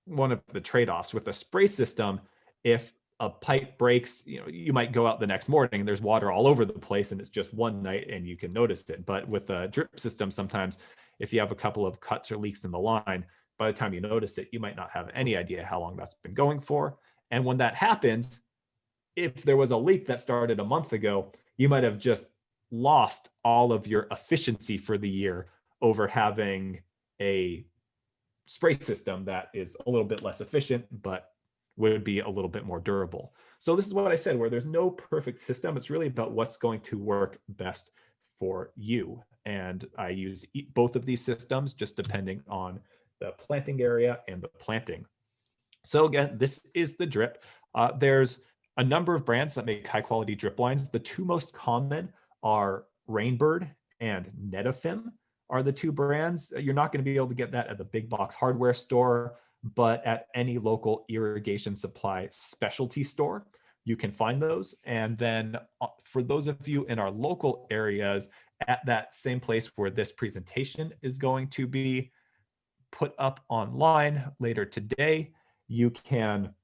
one of the trade-offs with a spray system. If a pipe breaks, you might go out the next morning and there's water all over the place and it's just one night and you can notice it. But with a drip system, sometimes if you have a couple of cuts or leaks in the line, by the time you notice it, you might not have any idea how long that's been going for. And when that happens, if there was a leak that started a month ago, you might have just lost all of your efficiency for the year over having a spray system that is a little bit less efficient, but would be a little bit more durable. So this is what I said, where there's no perfect system. It's really about what's going to work best for you. And I use both of these systems just depending on the planting area and the planting. So again, this is the drip. There's a number of brands that make high quality drip lines. The two most common are Rainbird and Netafim are the two brands. You're not going to be able to get that at the big box hardware store, but at any local irrigation supply specialty store, you can find those. And then for those of you in our local areas, at that same place where this presentation is going to be put up online later today, you can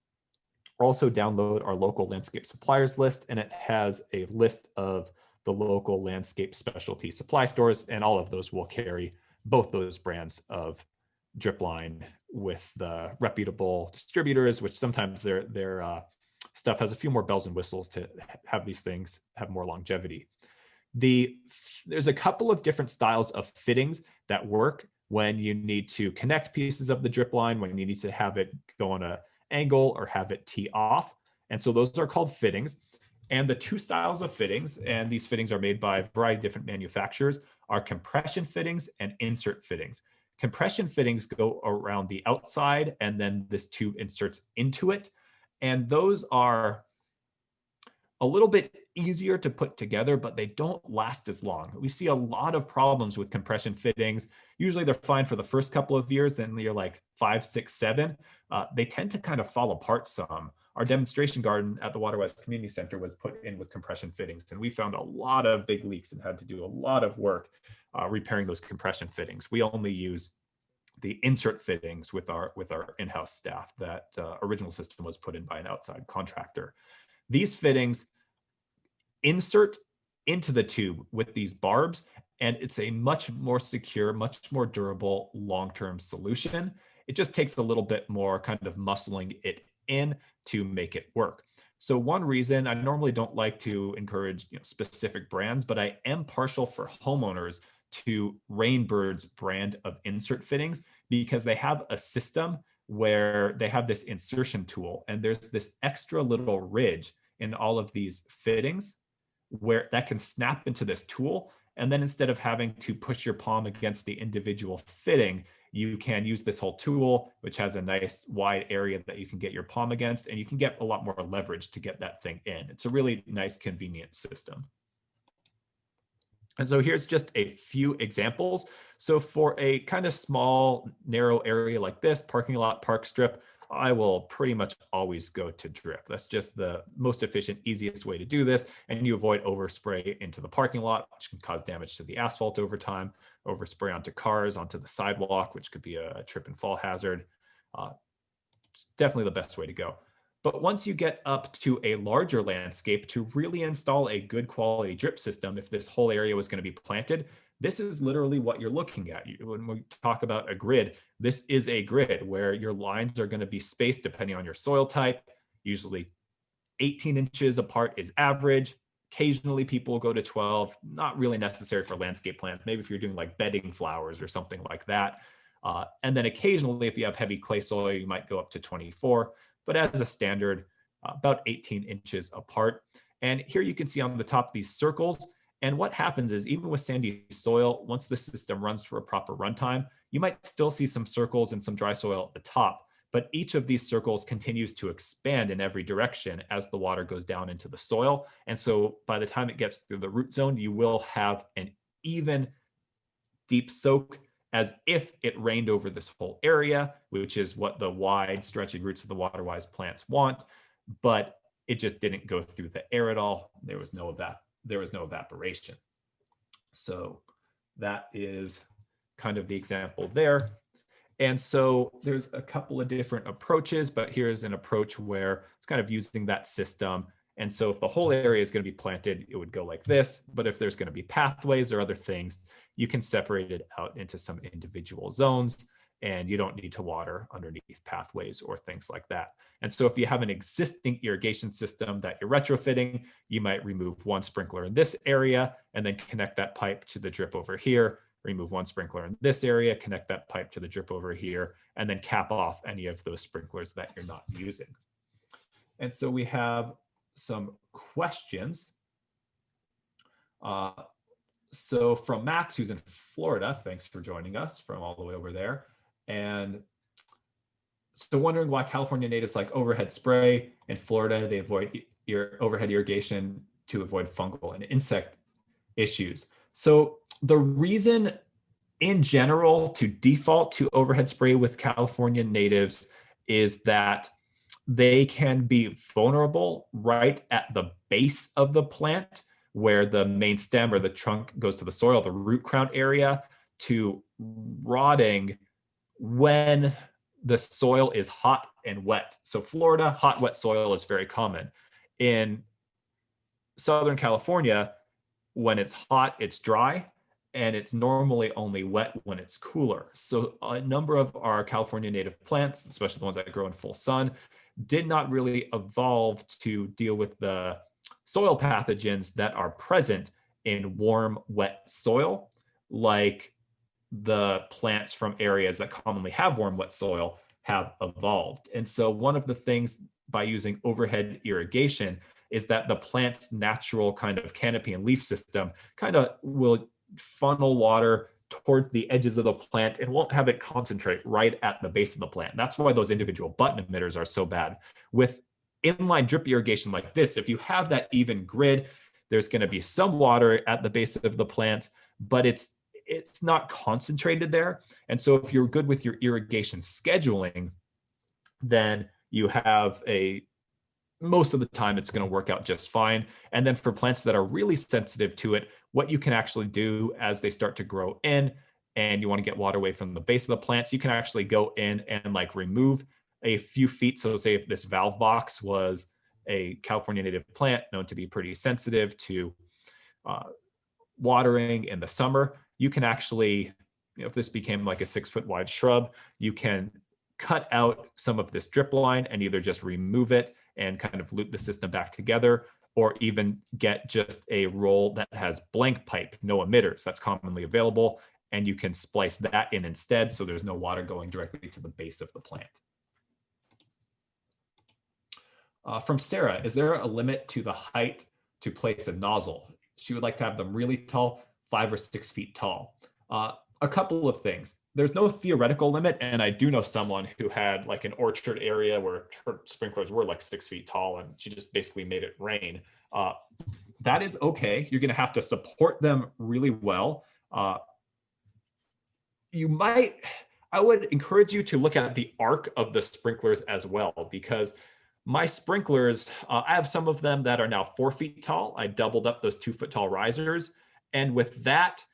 also download our local landscape suppliers list, and it has a list of the local landscape specialty supply stores, and all of those will carry both those brands of drip line with the reputable distributors, which sometimes their stuff has a few more bells and whistles to have these things have more longevity. There's a couple of different styles of fittings that work when you need to connect pieces of the drip line, when you need to have it go on angle or have it tee off. And so those are called fittings. And the two styles of fittings, and these fittings are made by a variety of different manufacturers, are compression fittings and insert fittings. Compression fittings go around the outside, and then this tube inserts into it. And those are a little bit easier to put together, but they don't last as long. We see a lot of problems with compression fittings. Usually they're fine for the first couple of years, then you're like 5, 6, 7. They tend to kind of fall apart some. Our demonstration garden at the Waterwise Community Center was put in with compression fittings, and we found a lot of big leaks and had to do a lot of work repairing those compression fittings. We only use the insert fittings with our in-house staff. That original system was put in by an outside contractor. These fittings insert into the tube with these barbs, and it's a much more secure, much more durable long-term solution. It just takes a little bit more kind of muscling it in to make it work. So one reason I normally don't like to encourage specific brands, but I am partial for homeowners to Rainbird's brand of insert fittings, because they have a system where they have this insertion tool, and there's this extra little ridge in all of these fittings where that can snap into this tool. And then instead of having to push your palm against the individual fitting, you can use this whole tool, which has a nice wide area that you can get your palm against, and you can get a lot more leverage to get that thing in. It's a really nice, convenient system. And so here's just a few examples. So for a kind of small, narrow area like this, parking lot, park strip, I will pretty much always go to drip. That's just the most efficient, easiest way to do this. And you avoid overspray into the parking lot, which can cause damage to the asphalt over time, overspray onto cars, onto the sidewalk, which could be a trip and fall hazard. It's definitely the best way to go. But once you get up to a larger landscape, to really install a good quality drip system, if this whole area was going to be planted, this is literally what you're looking at. When we talk about a grid, this is a grid where your lines are going to be spaced depending on your soil type. Usually 18 inches apart is average. Occasionally people go to 12, not really necessary for landscape plants. Maybe if you're doing like bedding flowers or something like that. And then occasionally, if you have heavy clay soil, you might go up to 24. But as a standard, about 18 inches apart. And here you can see on the top these circles. And what happens is, even with sandy soil, once the system runs for a proper runtime, you might still see some circles and some dry soil at the top. But each of these circles continues to expand in every direction as the water goes down into the soil. And so by the time it gets through the root zone, you will have an even deep soak, as if it rained over this whole area, which is what the wide stretching roots of the Waterwise plants want, but it just didn't go through the air at all. There was no evaporation. So that is kind of the example there. And so there's a couple of different approaches, but here's an approach where it's kind of using that system. And so if the whole area is going to be planted, it would go like this. But if there's going to be pathways or other things, you can separate it out into some individual zones, and you don't need to water underneath pathways or things like that. And so if you have an existing irrigation system that you're retrofitting, you might remove one sprinkler in this area and then connect that pipe to the drip over here, remove one sprinkler in this area, connect that pipe to the drip over here, and then cap off any of those sprinklers that you're not using. And so we have some questions. So from Max, who's in Florida, thanks for joining us from all the way over there. And so wondering why California natives like overhead spray. In Florida, they avoid overhead irrigation to avoid fungal and insect issues. So the reason in general to default to overhead spray with California natives is that they can be vulnerable right at the base of the plant, where the main stem or the trunk goes to the soil, the root crown area, to rotting when the soil is hot and wet. So Florida, hot, wet soil is very common. In Southern California, when it's hot, it's dry, and it's normally only wet when it's cooler. So a number of our California native plants, especially the ones that grow in full sun, did not really evolve to deal with the soil pathogens that are present in warm, wet soil, like the plants from areas that commonly have warm, wet soil, have evolved. And so one of the things by using overhead irrigation is that the plant's natural kind of canopy and leaf system kind of will funnel water towards the edges of the plant and won't have it concentrate right at the base of the plant. And that's why those individual button emitters are so bad. With inline drip irrigation like this, if you have that even grid, there's going to be some water at the base of the plant, but it's not concentrated there. And so if you're good with your irrigation scheduling, then you have most of the time it's going to work out just fine. And then for plants that are really sensitive to it, what you can actually do as they start to grow in and you want to get water away from the base of the plants, you can actually go in and like remove a few feet. So say if this valve box was a California native plant known to be pretty sensitive to watering in the summer, you can actually, if this became like a 6-foot wide shrub, you can cut out some of this drip line and either just remove it and kind of loop the system back together, or even get just a roll that has blank pipe, no emitters. That's commonly available. And you can splice that in instead, so there's no water going directly to the base of the plant. From Sarah, is there a limit to the height to place a nozzle? She would like to have them really tall, 5 or 6 feet tall. A couple of things. There's no theoretical limit, and I do know someone who had like an orchard area where her sprinklers were like 6 feet tall, and she just basically made it rain. That is okay. You're going to have to support them really well. I would encourage you to look at the arc of the sprinklers as well, because my sprinklers, I have some of them that are now 4 feet tall. I doubled up those 2-foot tall risers. And with that,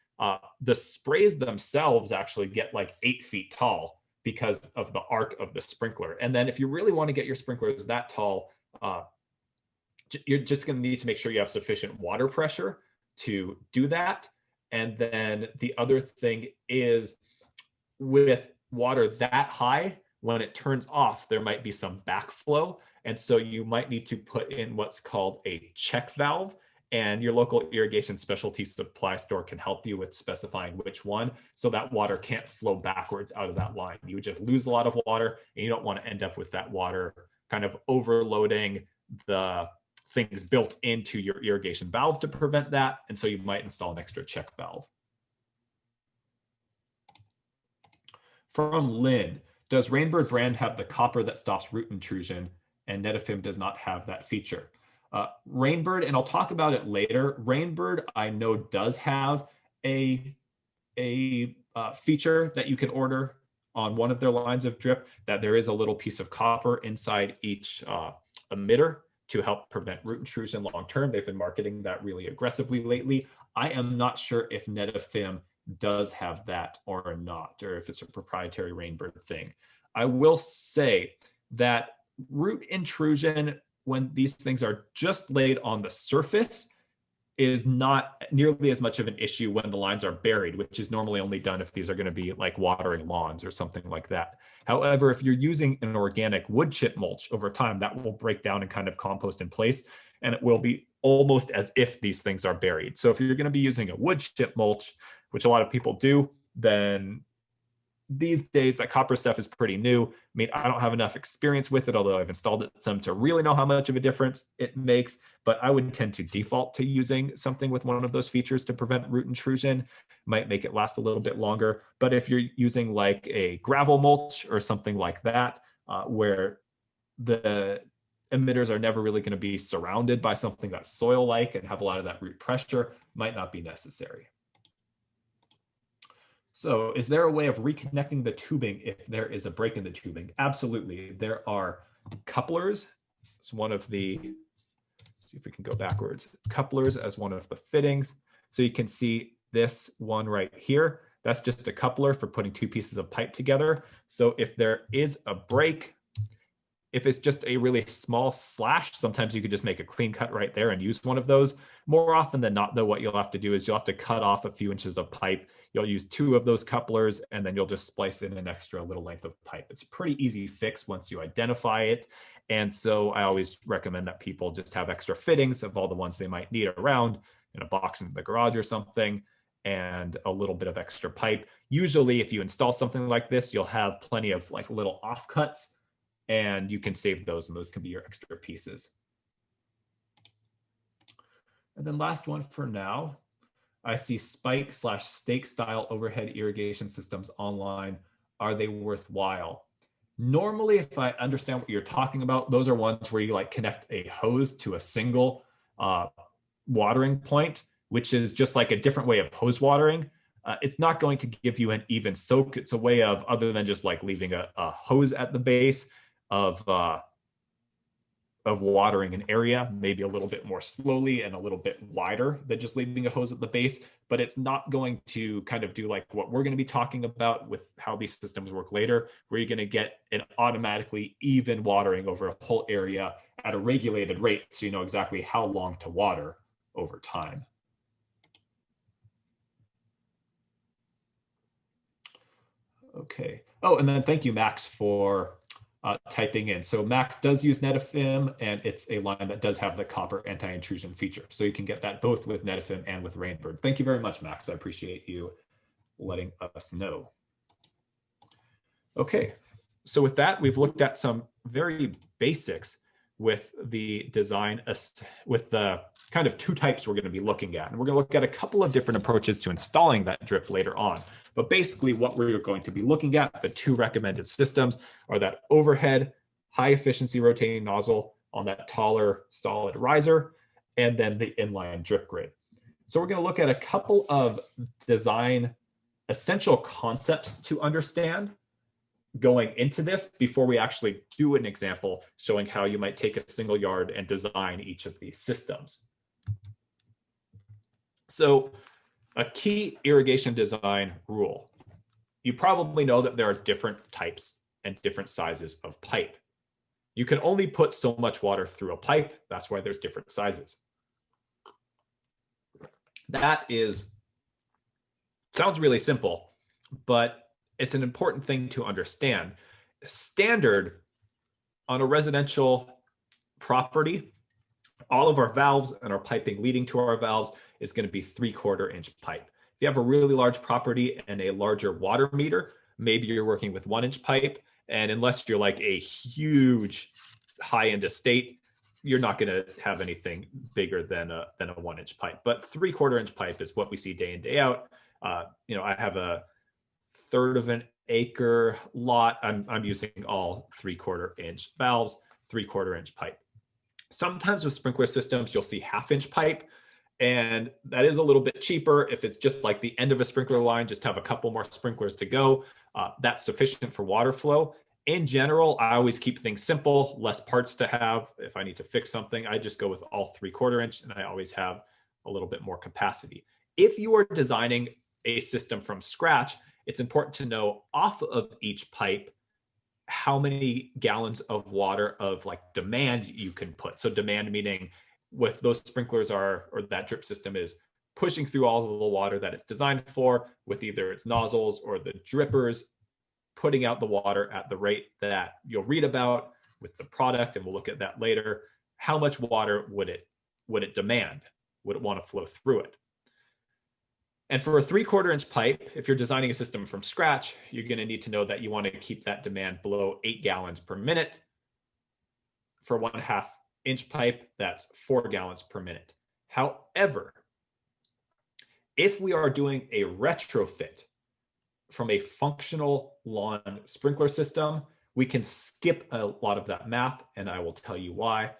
the sprays themselves actually get like 8 feet tall because of the arc of the sprinkler. And then if you really want to get your sprinklers that tall, you're just going to need to make sure you have sufficient water pressure to do that. And then the other thing is, with water that high, when it turns off, there might be some backflow. And so you might need to put in what's called a check valve. And your local irrigation specialty supply store can help you with specifying which one, so that water can't flow backwards out of that line. You would just lose a lot of water, and you don't want to end up with that water kind of overloading the things built into your irrigation valve to prevent that. And so you might install an extra check valve. From Lynn, does Rainbird brand have the copper that stops root intrusion, and Netafim does not have that feature? Rainbird, and I'll talk about it later, Rainbird I know does have a feature that you can order on one of their lines of drip, that there is a little piece of copper inside each emitter to help prevent root intrusion long term. They've been marketing that really aggressively lately. I am not sure if Netafim does have that or not, or if it's a proprietary Rainbird thing. I will say that root intrusion, when these things are just laid on the surface, is not nearly as much of an issue when the lines are buried, which is normally only done if these are going to be like watering lawns or something like that. However, if you're using an organic wood chip mulch over time, that will break down and kind of compost in place, and it will be almost as if these things are buried. So if you're going to be using a wood chip mulch, which a lot of people do, then these days that copper stuff is pretty new. I mean, I don't have enough experience with it, although I've installed it some to really know how much of a difference it makes, but I would tend to default to using something with one of those features to prevent root intrusion. Might make it last a little bit longer. But if you're using like a gravel mulch or something like that, where the emitters are never really going to be surrounded by something that's soil-like and have a lot of that root pressure, might not be necessary. So is there a way of reconnecting the tubing if there is a break in the tubing? Absolutely. There are couplers. It's one of the, see if we can go backwards, couplers as one of the fittings. So you can see this one right here. That's just a coupler for putting two pieces of pipe together. So if there is a break, if it's just a really small slash, sometimes you could just make a clean cut right there and use one of those. More often than not, though, what you'll have to do is you'll have to cut off a few inches of pipe. You'll use two of those couplers, and then you'll just splice in an extra little length of pipe. It's a pretty easy fix once you identify it. And so I always recommend that people just have extra fittings of all the ones they might need around in a box in the garage or something. and a little bit of extra pipe. Usually if you install something like this, you'll have plenty of like little offcuts, and you can save those, and those can be your extra pieces. And then last one for now, I see spike/stake style overhead irrigation systems online. Are they worthwhile? Normally, if I understand what you're talking about, those are ones where you like connect a hose to a single watering point, which is just like a different way of hose watering. It's not going to give you an even soak. It's a way of, other than just like leaving a hose at the base of watering an area, maybe a little bit more slowly and a little bit wider than just leaving a hose at the base. But it's not going to kind of do like what we're going to be talking about with how these systems work later, where you're going to get an automatically even watering over a whole area at a regulated rate, so you know exactly how long to water over time. Okay. Oh, and then thank you, Max, for typing in. So Max does use Netafim, and it's a line that does have the copper anti-intrusion feature. So you can get that both with Netafim and with Rainbird. Thank you very much, Max. I appreciate you letting us know. Okay, so with that, we've looked at some very basics with the design, with the kind of two types we're going to be looking at. And we're going to look at a couple of different approaches to installing that drip later on. But basically what we're going to be looking at, the two recommended systems, are that overhead high efficiency rotating nozzle on that taller solid riser, and then the inline drip grid. So we're going to look at a couple of design essential concepts to understand going into this before we actually do an example showing how you might take a single yard and design each of these systems. So a key irrigation design rule. You probably know that there are different types and different sizes of pipe. You can only put so much water through a pipe. That's why there's different sizes. That sounds really simple, but it's an important thing to understand. Standard on a residential property, all of our valves and our piping leading to our valves is going to be 3/4 inch pipe. If you have a really large property and a larger water meter, maybe you're working with 1-inch pipe. And unless you're like a huge high-end estate, you're not going to have anything bigger than a 1-inch pipe. But 3/4 inch pipe is what we see day in, day out. I have a 1/3 of an acre lot. I'm using all 3/4 inch valves, 3/4 inch pipe. Sometimes with sprinkler systems, you'll see 1/2-inch pipe, and that is a little bit cheaper. If it's just like the end of a sprinkler line, just have a couple more sprinklers to go. That's sufficient for water flow. In general, I always keep things simple, less parts to have. If I need to fix something, I just go with all 3/4 inch, and I always have a little bit more capacity. If you are designing a system from scratch, it's important to know off of each pipe how many gallons of water of like demand you can put. So demand meaning with those sprinklers or that drip system is pushing through all of the water that it's designed for, with either its nozzles or the drippers putting out the water at the rate that you'll read about with the product, and we'll look at that later. How much water would it demand? Would it want to flow through it? And for a 3/4 inch pipe, if you're designing a system from scratch, you're going to need to know that you want to keep that demand below 8 gallons per minute. For 1/2 inch pipe, that's 4 gallons per minute. However, if we are doing a retrofit from a functional lawn sprinkler system, we can skip a lot of that math, and I will tell you why.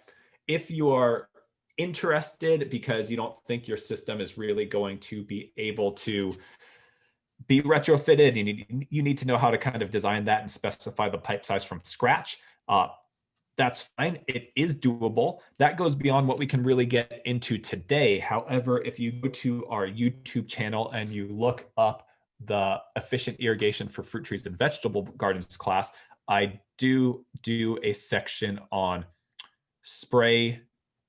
If you are interested because you don't think your system is really going to be able to be retrofitted, you need to know how to kind of design that and specify the pipe size from scratch. That's fine. It is doable. That goes beyond what we can really get into today. However, if you go to our YouTube channel and you look up the efficient irrigation for fruit trees and vegetable gardens class, I do a section on spray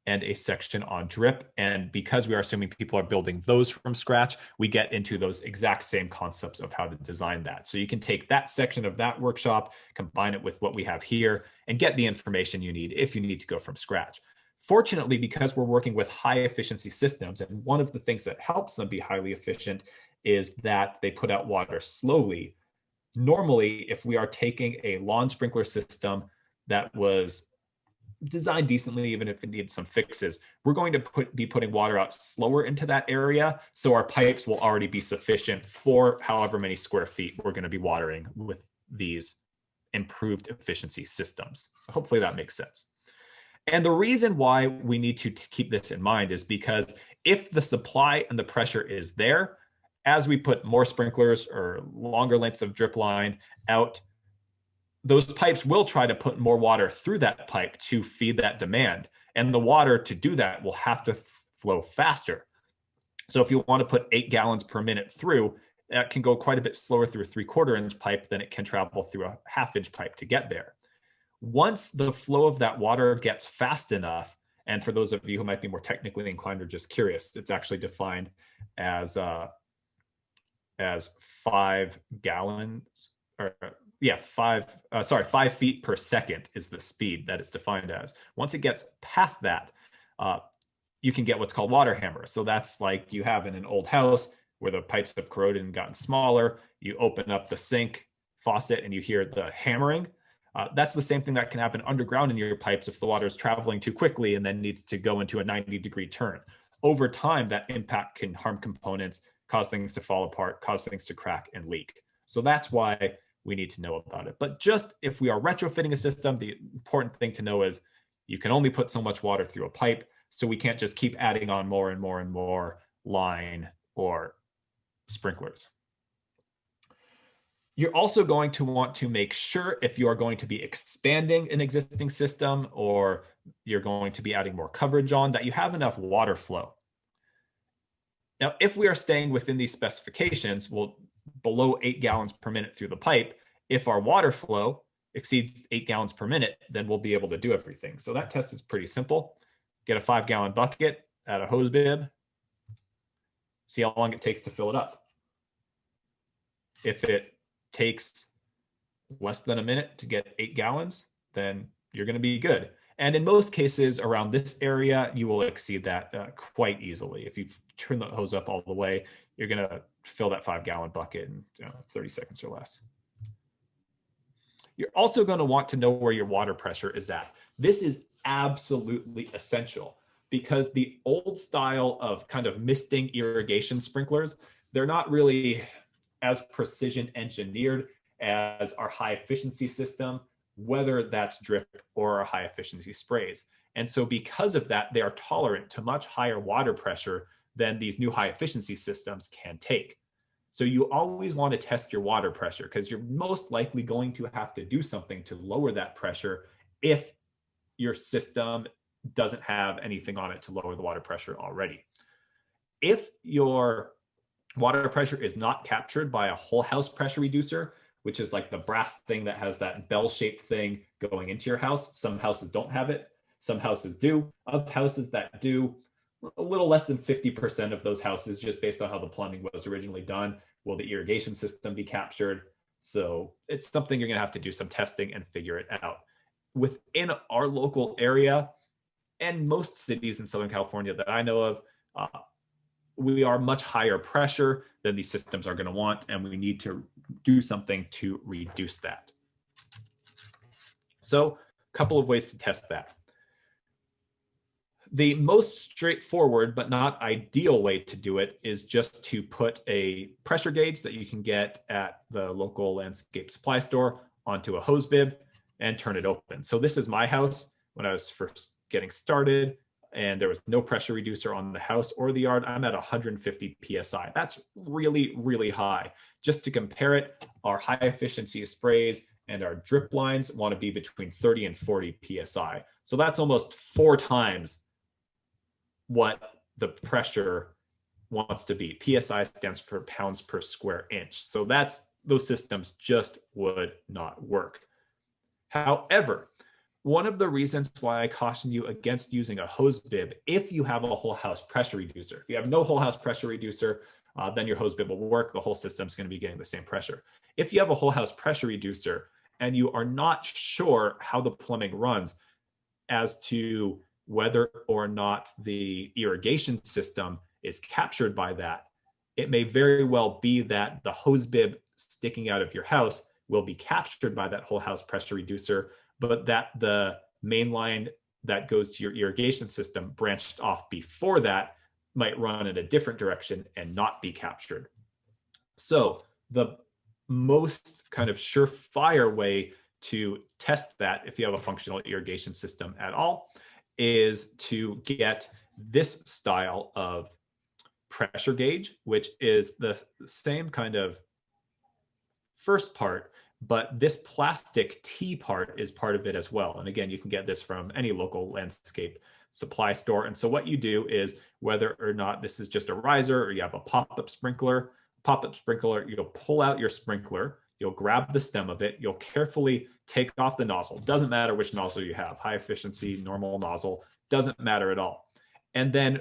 and a section on drip. And because we are assuming people are building those from scratch, we get into those exact same concepts of how to design that. So you can take that section of that workshop, combine it with what we have here, and get the information you need if you need to go from scratch. Fortunately, because we're working with high efficiency systems, and one of the things that helps them be highly efficient is that they put out water slowly. Normally, if we are taking a lawn sprinkler system that was designed decently, even if it needs some fixes, we're going to be putting water out slower into that area. So our pipes will already be sufficient for however many square feet we're going to be watering with these improved efficiency systems. So hopefully that makes sense. And the reason why we need to keep this in mind is because if the supply and the pressure is there, as we put more sprinklers or longer lengths of drip line out, those pipes will try to put more water through that pipe to feed that demand. And the water to do that will have to flow faster. So if you want to put 8 gallons per minute through, that can go quite a bit slower through a 3/4 inch pipe than it can travel through a 1/2 inch pipe to get there. Once the flow of that water gets fast enough, and for those of you who might be more technically inclined or just curious, it's actually defined as 5 gallons, or 5 feet per second is the speed that it's defined as. Once it gets past that, you can get what's called water hammer. So that's like you have in an old house where the pipes have corroded and gotten smaller. You open up the sink faucet and you hear the hammering. That's the same thing that can happen underground in your pipes if the water is traveling too quickly and then needs to go into a 90-degree turn. Over time, that impact can harm components, cause things to fall apart, cause things to crack and leak. So that's why we need to know about it. But just if we are retrofitting a system, the important thing to know is you can only put so much water through a pipe. So we can't just keep adding on more and more and more line or sprinklers. You're also going to want to make sure if you are going to be expanding an existing system or you're going to be adding more coverage on, that you have enough water flow. Now, if we are staying within these specifications, well, below 8 gallons per minute through the pipe, if our water flow exceeds 8 gallons per minute, then we'll be able to do everything. So that test is pretty simple. Get a 5-gallon bucket, add a hose bib, see how long it takes to fill it up. If it takes less than a minute to get 8 gallons, then you're going to be good. And in most cases around this area, you will exceed that quite easily. If you turn the hose up all the way, you're going to fill that 5-gallon bucket in 30 seconds or less. You're also going to want to know where your water pressure is at. This is absolutely essential because the old style of kind of misting irrigation sprinklers, they're not really as precision engineered as our high efficiency system, whether that's drip or our high efficiency sprays. And so because of that, they are tolerant to much higher water pressure than these new high efficiency systems can take. So you always want to test your water pressure because you're most likely going to have to do something to lower that pressure if your system doesn't have anything on it to lower the water pressure already. If your water pressure is not captured by a whole house pressure reducer, which is like the brass thing that has that bell-shaped thing going into your house. Some houses don't have it. Some houses do. Of houses that do, a little less than 50% of those houses, just based on how the plumbing was originally done, will the irrigation system be captured. So it's something you're going to have to do some testing and figure it out. Within our local area and most cities in Southern California that I know of, we are much higher pressure than these systems are going to want, and we need to do something to reduce that. So a couple of ways to test that. The most straightforward but not ideal way to do it is just to put a pressure gauge that you can get at the local landscape supply store onto a hose bib and turn it open. So this is my house when I was first getting started, and there was no pressure reducer on the house or the yard. I'm at 150 PSI. That's really, really high. Just to compare it, our high efficiency sprays and our drip lines want to be between 30 and 40 PSI. So that's almost 4 times what the pressure wants to be. PSI stands for pounds per square inch. So those systems just would not work. However, one of the reasons why I caution you against using a hose bib if you have a whole house pressure reducer. If you have no whole house pressure reducer, then your hose bib will work. The whole system's going to be getting the same pressure. If you have a whole house pressure reducer and you are not sure how the plumbing runs as to whether or not the irrigation system is captured by that. It may very well be that the hose bib sticking out of your house will be captured by that whole house pressure reducer, but that the main line that goes to your irrigation system branched off before that might run in a different direction and not be captured. So the most kind of surefire way to test that, if you have a functional irrigation system at all, is to get this style of pressure gauge, which is the same kind of first part, but this plastic T part is part of it as well. And again, you can get this from any local landscape supply store. And so what you do is, whether or not this is just a riser or you have a pop-up sprinkler, you'll pull out your sprinkler, you'll grab the stem of it, you'll carefully take off the nozzle. Doesn't matter which nozzle you have, high efficiency, normal nozzle, doesn't matter at all. And then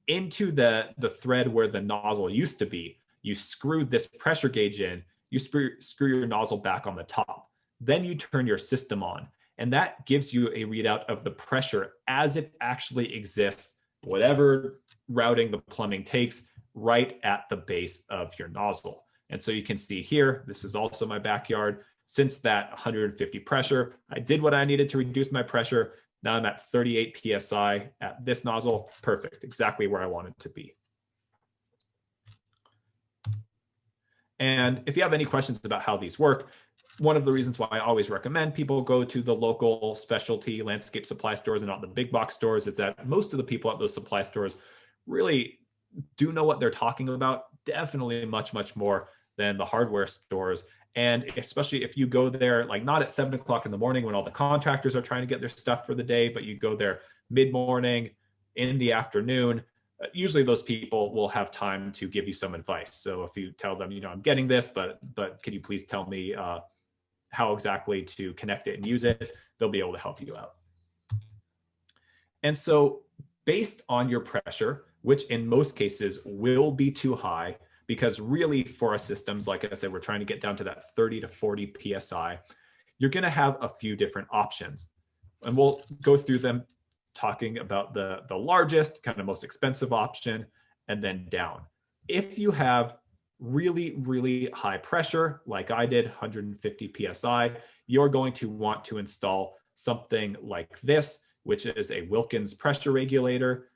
into the thread where the nozzle used to be, you screw this pressure gauge in, you screw your nozzle back on the top. Then you turn your system on, and that gives you a readout of the pressure as it actually exists, whatever routing the plumbing takes, right at the base of your nozzle. And so you can see here, this is also my backyard. Since that 150 pressure, I did what I needed to reduce my pressure. Now I'm at 38 PSI at this nozzle. Perfect, exactly where I wanted to be. And if you have any questions about how these work, one of the reasons why I always recommend people go to the local specialty landscape supply stores and not the big box stores is that most of the people at those supply stores really do know what they're talking about, definitely much, much more than the hardware stores. And especially if you go there, like not at 7 o'clock in the morning when all the contractors are trying to get their stuff for the day, but you go there mid-morning, in the afternoon, usually those people will have time to give you some advice. So if you tell them, I'm getting this, but could you please tell me how exactly to connect it and use it, they'll be able to help you out. And so based on your pressure, which in most cases will be too high, because really for our systems, like I said, we're trying to get down to that 30 to 40 PSI, you're gonna have a few different options. And we'll go through them, talking about the largest, kind of most expensive option, and then down. If you have really, really high pressure, like I did, 150 PSI, you're going to want to install something like this, which is a Wilkins pressure regulator.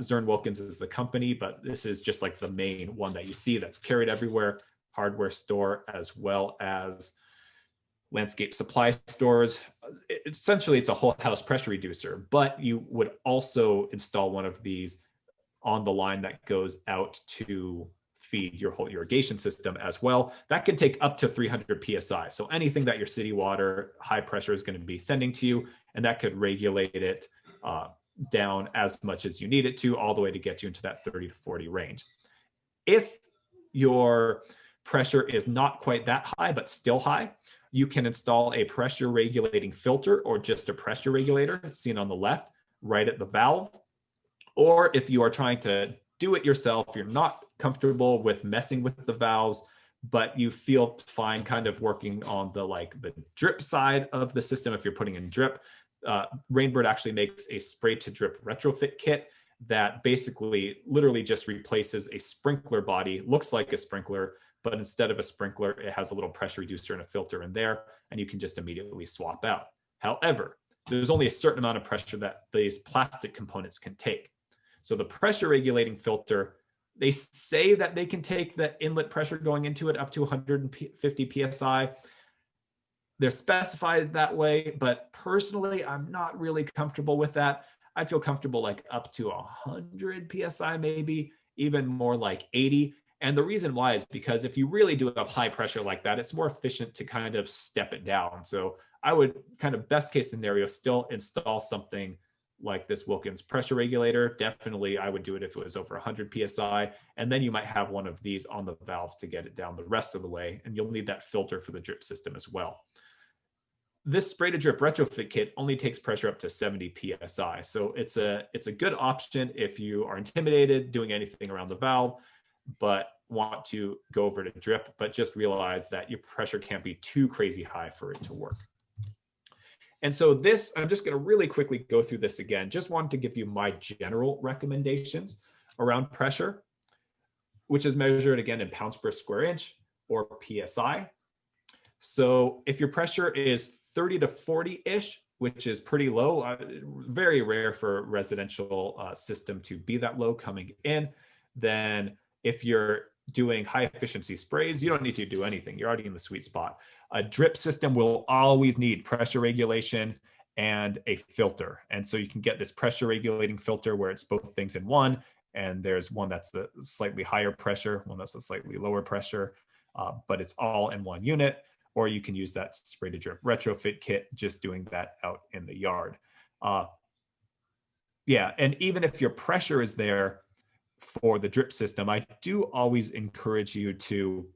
Zurn Wilkins is the company, but this is just like the main one that you see that's carried everywhere, hardware store, as well as landscape supply stores. Essentially, it's a whole house pressure reducer, but you would also install one of these on the line that goes out to feed your whole irrigation system as well. That can take up to 300 PSI. So anything that your city water high pressure is going to be sending to you, and that could regulate it down as much as you need it to, all the way to get you into that 30 to 40 range. If your pressure is not quite that high, but still high, you can install a pressure regulating filter or just a pressure regulator seen on the left, right at the valve. Or if you are trying to do it yourself, you're not comfortable with messing with the valves, but you feel fine kind of working on the drip side of the system. If you're putting in drip, Rainbird actually makes a spray to drip retrofit kit that basically literally just replaces a sprinkler body, looks like a sprinkler, but instead of a sprinkler, it has a little pressure reducer and a filter in there, and you can just immediately swap out. However, there's only a certain amount of pressure that these plastic components can take. So the pressure regulating filter, they say that they can take the inlet pressure going into it up to 150 PSI. They're specified that way, but personally, I'm not really comfortable with that. I feel comfortable like up to 100 PSI, maybe even more like 80. And the reason why is because if you really do have high pressure like that, it's more efficient to kind of step it down. So I would kind of best case scenario still install something like this Wilkins pressure regulator. Definitely I would do it if it was over 100 PSI. And then you might have one of these on the valve to get it down the rest of the way. And you'll need that filter for the drip system as well. This spray to drip retrofit kit only takes pressure up to 70 PSI. So it's a good option if you are intimidated doing anything around the valve, but want to go over to drip, but just realize that your pressure can't be too crazy high for it to work. And so this, I'm just going to really quickly go through this again. Just wanted to give you my general recommendations around pressure, which is measured again in pounds per square inch or PSI. So if your pressure is 30 to 40-ish, which is pretty low, very rare for a residential system to be that low coming in, then if you're doing high efficiency sprays, you don't need to do anything. You're already in the sweet spot. A drip system will always need pressure regulation and a filter. And so you can get this pressure regulating filter where it's both things in one. And there's one that's the slightly higher pressure, one that's a slightly lower pressure, but it's all in one unit. Or you can use that spray to drip retrofit kit, just doing that out in the yard. Yeah, and even if your pressure is there for the drip system, I do always encourage you to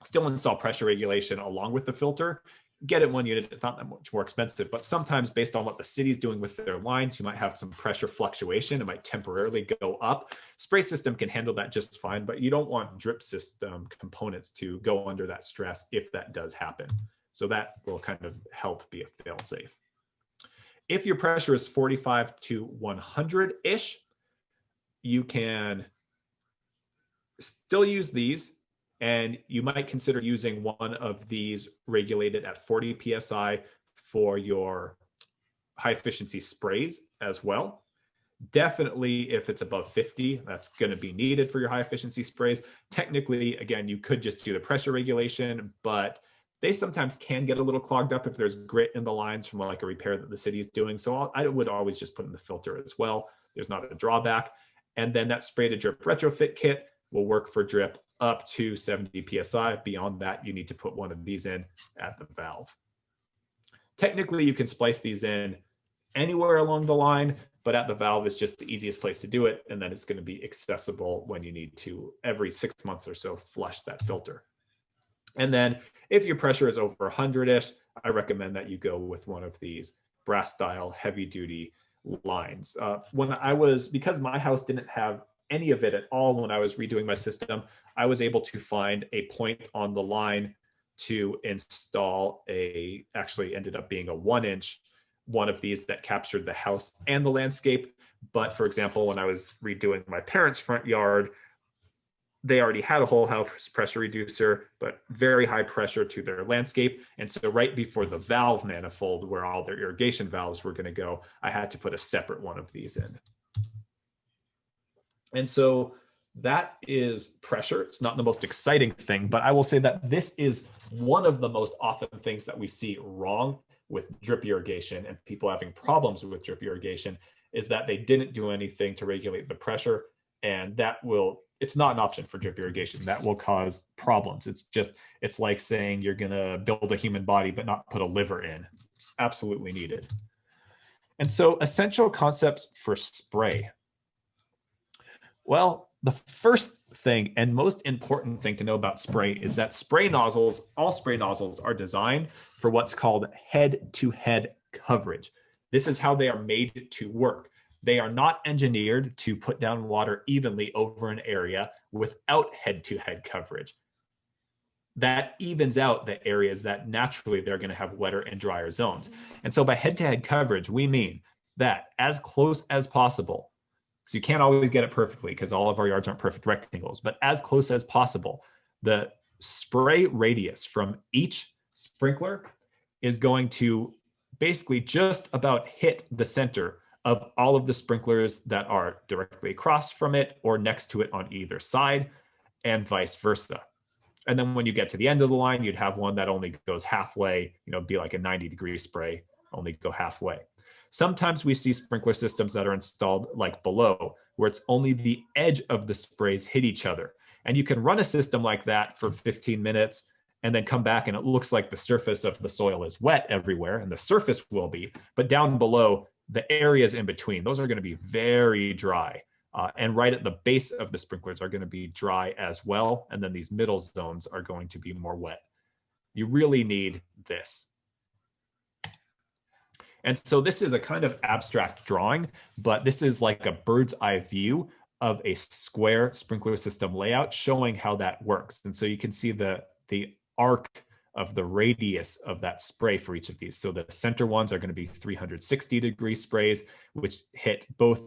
still install pressure regulation along with the filter. Get it one unit, it's not that much more expensive, but sometimes based on what the city's doing with their lines, you might have some pressure fluctuation. It might temporarily go up. Spray system can handle that just fine, but you don't want drip system components to go under that stress if that does happen. So that will kind of help be a fail-safe. If your pressure is 45 to 100-ish, you can still use these. And you might consider using one of these regulated at 40 PSI for your high efficiency sprays as well. Definitely if it's above 50, that's going to be needed for your high efficiency sprays. Technically, again, you could just do the pressure regulation, but they sometimes can get a little clogged up if there's grit in the lines from like a repair that the city is doing. So I would always just put in the filter as well. There's not a drawback. And then that spray to drip retrofit kit will work for drip up to 70 PSI. Beyond that, you need to put one of these in at the valve. Technically, you can splice these in anywhere along the line, but at the valve is just the easiest place to do it. And then it's going to be accessible when you need to, every 6 months or so, flush that filter. And then if your pressure is over 100-ish, I recommend that you go with one of these brass style heavy duty lines. Because my house didn't have any of it at all when I was redoing my system, I was able to find a point on the line to install actually ended up being a 1-inch one of these that captured the house and the landscape. But for example, when I was redoing my parents' front yard, they already had a whole house pressure reducer, but very high pressure to their landscape. And so right before the valve manifold, where all their irrigation valves were going to go, I had to put a separate one of these in. And so that is pressure. It's not the most exciting thing, but I will say that this is one of the most often things that we see wrong with drip irrigation and people having problems with drip irrigation is that they didn't do anything to regulate the pressure. And it's not an option for drip irrigation. That will cause problems. It's like saying you're going to build a human body, but not put a liver in. It's absolutely needed. And so essential concepts for spray. Well, the first thing and most important thing to know about spray is that all spray nozzles are designed for what's called head-to-head coverage. This is how they are made to work. They are not engineered to put down water evenly over an area without head-to-head coverage. That evens out the areas that naturally they're going to have wetter and drier zones. And so by head-to-head coverage, we mean that as close as possible, so you can't always get it perfectly because all of our yards aren't perfect rectangles, but as close as possible, the spray radius from each sprinkler is going to basically just about hit the center of all of the sprinklers that are directly across from it or next to it on either side, and vice versa. And then when you get to the end of the line, you'd have one that only goes halfway, be like a 90-degree spray, only go halfway. Sometimes we see sprinkler systems that are installed like below, where it's only the edge of the sprays hit each other. And you can run a system like that for 15 minutes and then come back and it looks like the surface of the soil is wet everywhere, and the surface will be, but down below, the areas in between, those are going to be very dry. And right at the base of the sprinklers are going to be dry as well. And then these middle zones are going to be more wet. You really need this. And so this is a kind of abstract drawing, but this is like a bird's eye view of a square sprinkler system layout showing how that works. And so you can see the arc of the radius of that spray for each of these. So the center ones are going to be 360-degree sprays, which hit both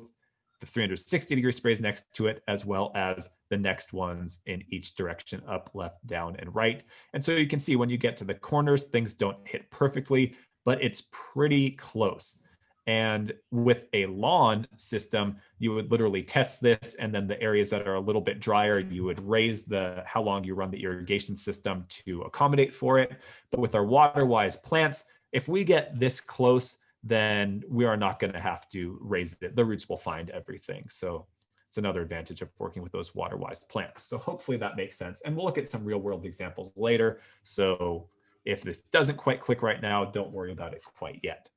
the 360-degree sprays next to it, as well as the next ones in each direction, up, left, down, and right. And so you can see when you get to the corners, things don't hit perfectly, but it's pretty close. And with a lawn system, you would literally test this, and then the areas that are a little bit drier, you would raise how long you run the irrigation system to accommodate for it. But with our Waterwise plants, if we get this close, then we are not going to have to raise it. The roots will find everything. So it's another advantage of working with those Waterwise plants. So hopefully that makes sense. And we'll look at some real world examples later. So if this doesn't quite click right now, don't worry about it quite yet.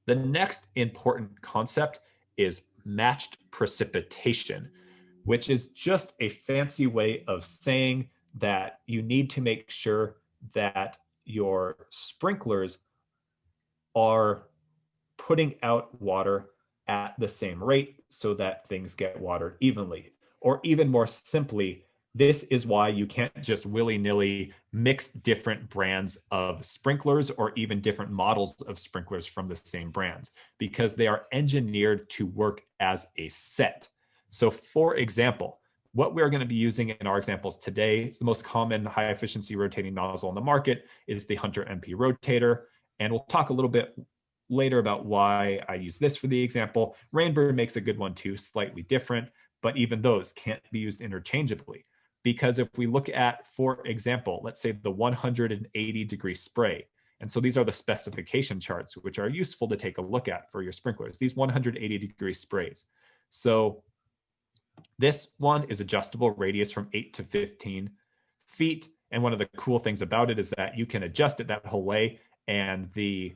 The next important concept is matched precipitation, which is just a fancy way of saying that you need to make sure that your sprinklers are putting out water at the same rate so that things get watered evenly. Or even more simply, this is why you can't just willy-nilly mix different brands of sprinklers or even different models of sprinklers from the same brands, because they are engineered to work as a set. So for example, what we're going to be using in our examples today, the most common high efficiency rotating nozzle on the market is the Hunter MP rotator. And we'll talk a little bit later about why I use this for the example. Rainbird makes a good one too, slightly different, but even those can't be used interchangeably. Because if we look at, for example, let's say the 180-degree spray, and so these are the specification charts, which are useful to take a look at for your sprinklers, these 180-degree sprays. So this one is adjustable, radius from 8 to 15 feet. And one of the cool things about it is that you can adjust it that whole way, and the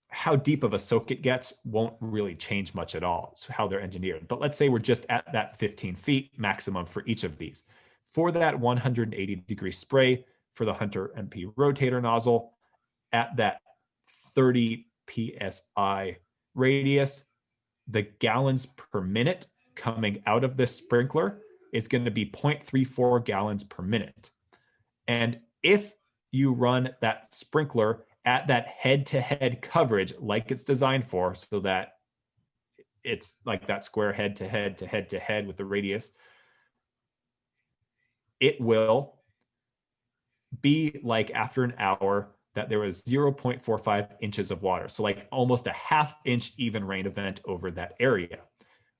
how deep of a soak it gets won't really change much at all. So how they're engineered. But let's say we're just at that 15 feet maximum for each of these. For that 180-degree spray for the Hunter MP rotator nozzle at that 30 psi radius, the gallons per minute coming out of this sprinkler is going to be 0.34 gallons per minute. And if you run that sprinkler at that head-to-head coverage like it's designed for, so that it's like that square head-to-head to head-to-head with the radius, it will be like after an hour that there was 0.45 inches of water. So like almost a half-inch even rain event over that area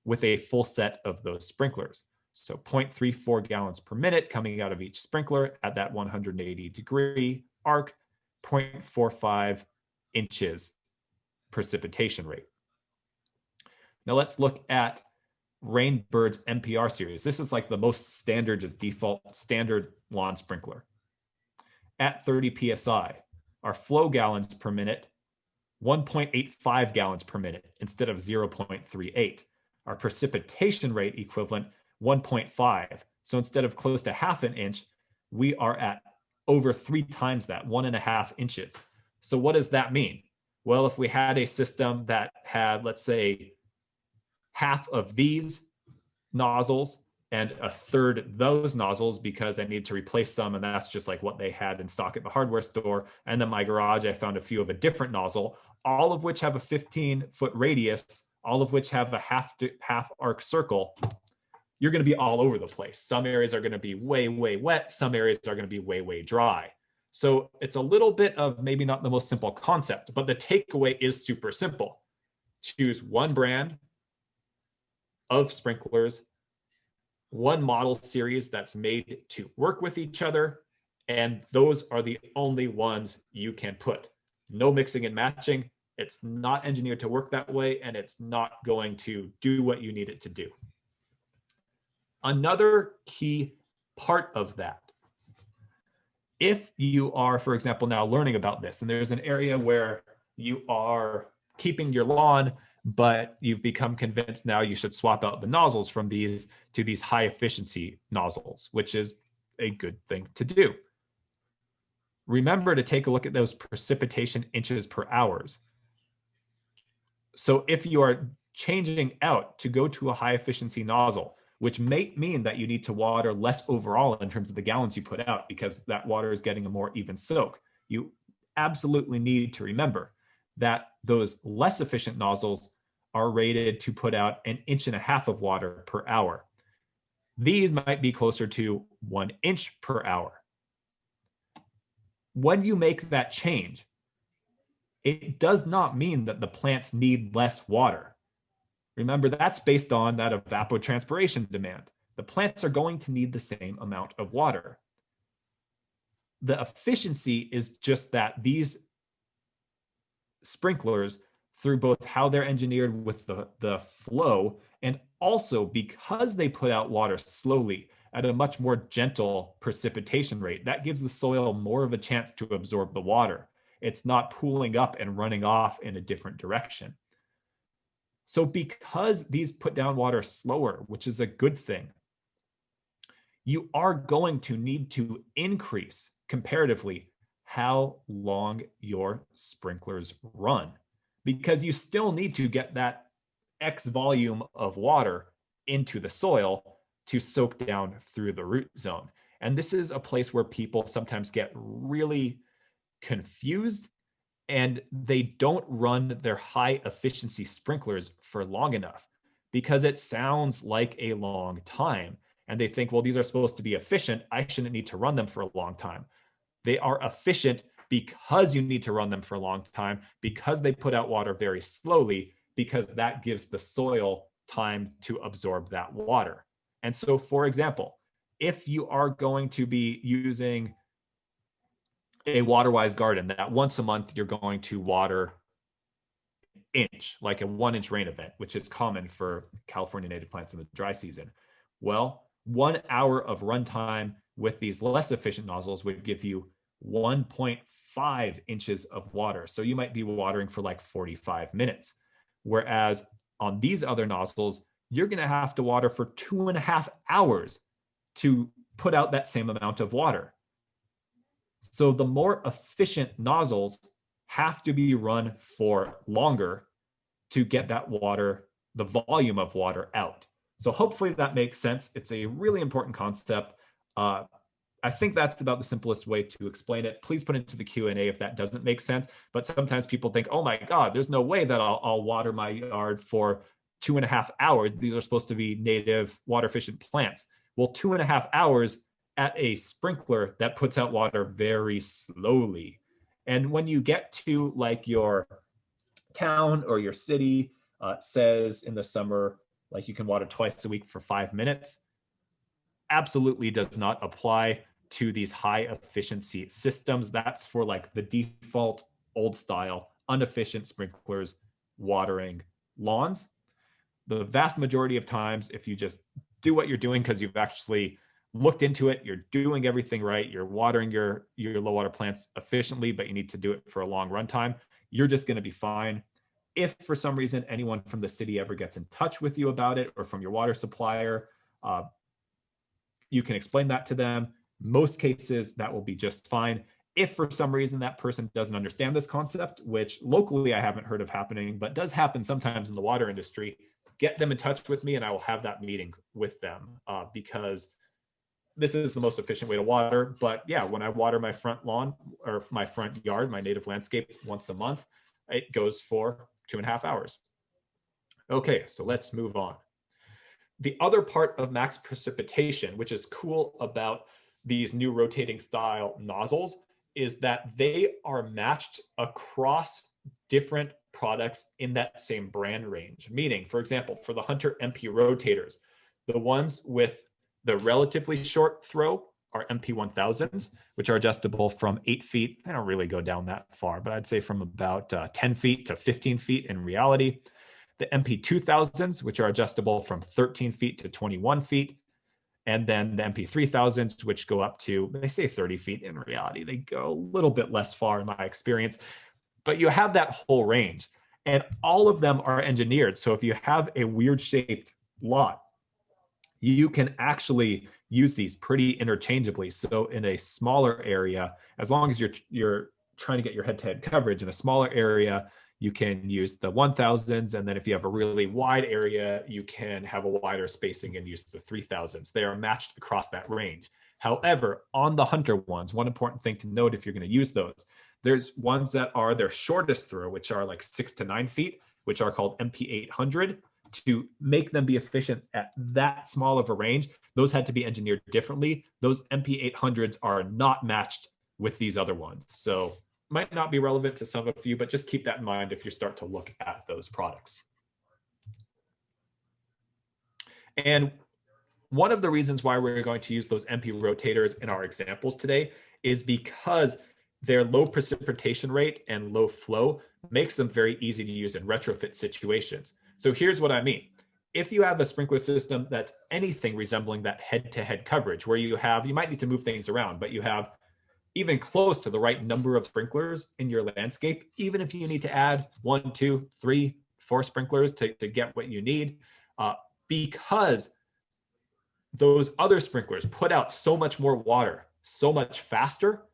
with a full set of those sprinklers. So 0.34 gallons per minute coming out of each sprinkler at that 180-degree arc, 0.45 inches precipitation rate. Now let's look at Rainbird's MPR series. This is like the most standard, just default standard lawn sprinkler. At 30 psi, our flow gallons per minute, 1.85 gallons per minute instead of 0.38. Our precipitation rate equivalent, 1.5. So instead of close to half an inch, we are at over 3 times that, 1.5 inches. So what does that mean? Well, if we had a system that had, let's say, half of these nozzles and a third those nozzles because I need to replace some, and that's just like what they had in stock at the hardware store. And then my garage, I found a few of a different nozzle, all of which have a 15-foot radius, all of which have a half arc circle. You're going to be all over the place. Some areas are going to be way, way wet. Some areas are going to be way, way dry. So it's a little bit of maybe not the most simple concept, but the takeaway is super simple. Choose one brand of sprinklers, one model series that's made to work with each other, and those are the only ones you can put. No mixing and matching. It's not engineered to work that way, and it's not going to do what you need it to do. Another key part of that, if you are, for example, now learning about this, and there's an area where you are keeping your lawn, but you've become convinced now you should swap out the nozzles from these to these high efficiency nozzles, which is a good thing to do. Remember to take a look at those precipitation inches per hours. So if you are changing out to go to a high efficiency nozzle, which may mean that you need to water less overall in terms of the gallons you put out because that water is getting a more even soak. You absolutely need to remember that those less efficient nozzles are rated to put out 1.5 inches of water per hour. These might be closer to 1 inch per hour. When you make that change, it does not mean that the plants need less water. Remember, that's based on that evapotranspiration demand. The plants are going to need the same amount of water. The efficiency is just that these sprinklers, through both how they're engineered with the flow and also because they put out water slowly at a much more gentle precipitation rate, that gives the soil more of a chance to absorb the water. It's not pooling up and running off in a different direction. So because these put down water slower, which is a good thing, you are going to need to increase comparatively how long your sprinklers run, because you still need to get that X volume of water into the soil to soak down through the root zone. And this is a place where people sometimes get really confused and they don't run their high efficiency sprinklers for long enough because it sounds like a long time. And they think, well, these are supposed to be efficient. I shouldn't need to run them for a long time. They are efficient because you need to run them for a long time, because they put out water very slowly, because that gives the soil time to absorb that water. And so, for example, if you are going to be using a Waterwise garden that once a month you're going to water an inch, like a 1 inch rain event, which is common for California native plants in the dry season. Well, 1 hour of runtime with these less efficient nozzles would give you 1.5 inches of water. So you might be watering for like 45 minutes. Whereas on these other nozzles, you're going to have to water for 2.5 hours to put out that same amount of water. So the more efficient nozzles have to be run for longer to get that water, the volume of water out. So hopefully that makes sense. It's a really important concept. I think that's about the simplest way to explain it. Please put it into the Q&A if that doesn't make sense. But sometimes people think, oh my God, there's no way that I'll water my yard for 2.5 hours. These are supposed to be native water efficient plants. Well, 2.5 hours at a sprinkler that puts out water very slowly. And when you get to like your town or your city, says in the summer, like you can water twice a week for 5 minutes, absolutely does not apply to these high efficiency systems. That's for like the default old style, inefficient sprinklers watering lawns. The vast majority of times, if you just do what you're doing because you've actually looked into it, you're doing everything right, you're watering your low water plants efficiently, but you need to do it for a long runtime, you're just going to be fine. If for some reason anyone from the city ever gets in touch with you about it or from your water supplier, you can explain that to them. Most cases, that will be just fine. If for some reason that person doesn't understand this concept, which locally I haven't heard of happening, but does happen sometimes in the water industry, get them in touch with me and I will have that meeting with them because this is the most efficient way to water. But yeah, when I water my front lawn or my front yard, my native landscape once a month, it goes for 2.5 hours. Okay, so let's move on. The other part of max precipitation, which is cool about these new rotating style nozzles, is that they are matched across different products in that same brand range. Meaning, for example, for the Hunter MP rotators, the ones with the relatively short throw are MP1000s, which are adjustable from 8 feet. They don't really go down that far, but I'd say from about 10 feet to 15 feet in reality. The MP2000s, which are adjustable from 13 feet to 21 feet. And then the MP3000s, which go up to, they say 30 feet. In reality, they go a little bit less far in my experience. But you have that whole range. And all of them are engineered. So if you have a weird shaped lot, you can actually use these pretty interchangeably. So in a smaller area, as long as you're trying to get your head-to-head coverage in a smaller area, you can use the 1000s. And then if you have a really wide area, you can have a wider spacing and use the 3000s. They are matched across that range. However, on the Hunter ones, one important thing to note if you're going to use those, there's ones that are their shortest throw, which are like 6 to 9 feet, which are called MP800. To make them be efficient at that small of a range, those had to be engineered differently. Those MP800s are not matched with these other ones. So might not be relevant to some of you, but just keep that in mind if you start to look at those products. And one of the reasons why we're going to use those MP rotators in our examples today is because their low precipitation rate and low flow makes them very easy to use in retrofit situations. So here's what I mean. If you have a sprinkler system that's anything resembling that head-to-head coverage, where you might need to move things around, but you have even close to the right number of sprinklers in your landscape, even if you need to add 1, 2, 3, 4 sprinklers to get what you need, because those other sprinklers put out so much more water so much faster,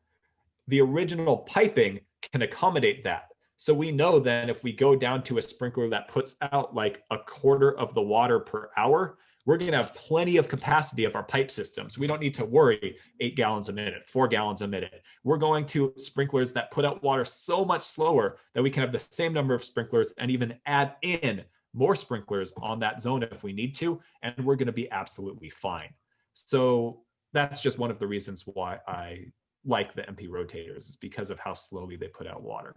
the original piping can accommodate that. So we know then if we go down to a sprinkler that puts out like a quarter of the water per hour, we're going to have plenty of capacity of our pipe systems. We don't need to worry 8 gallons a minute, 4 gallons a minute. We're going to sprinklers that put out water so much slower that we can have the same number of sprinklers and even add in more sprinklers on that zone if we need to, and we're going to be absolutely fine. So that's just one of the reasons why I like the MP rotators, is because of how slowly they put out water.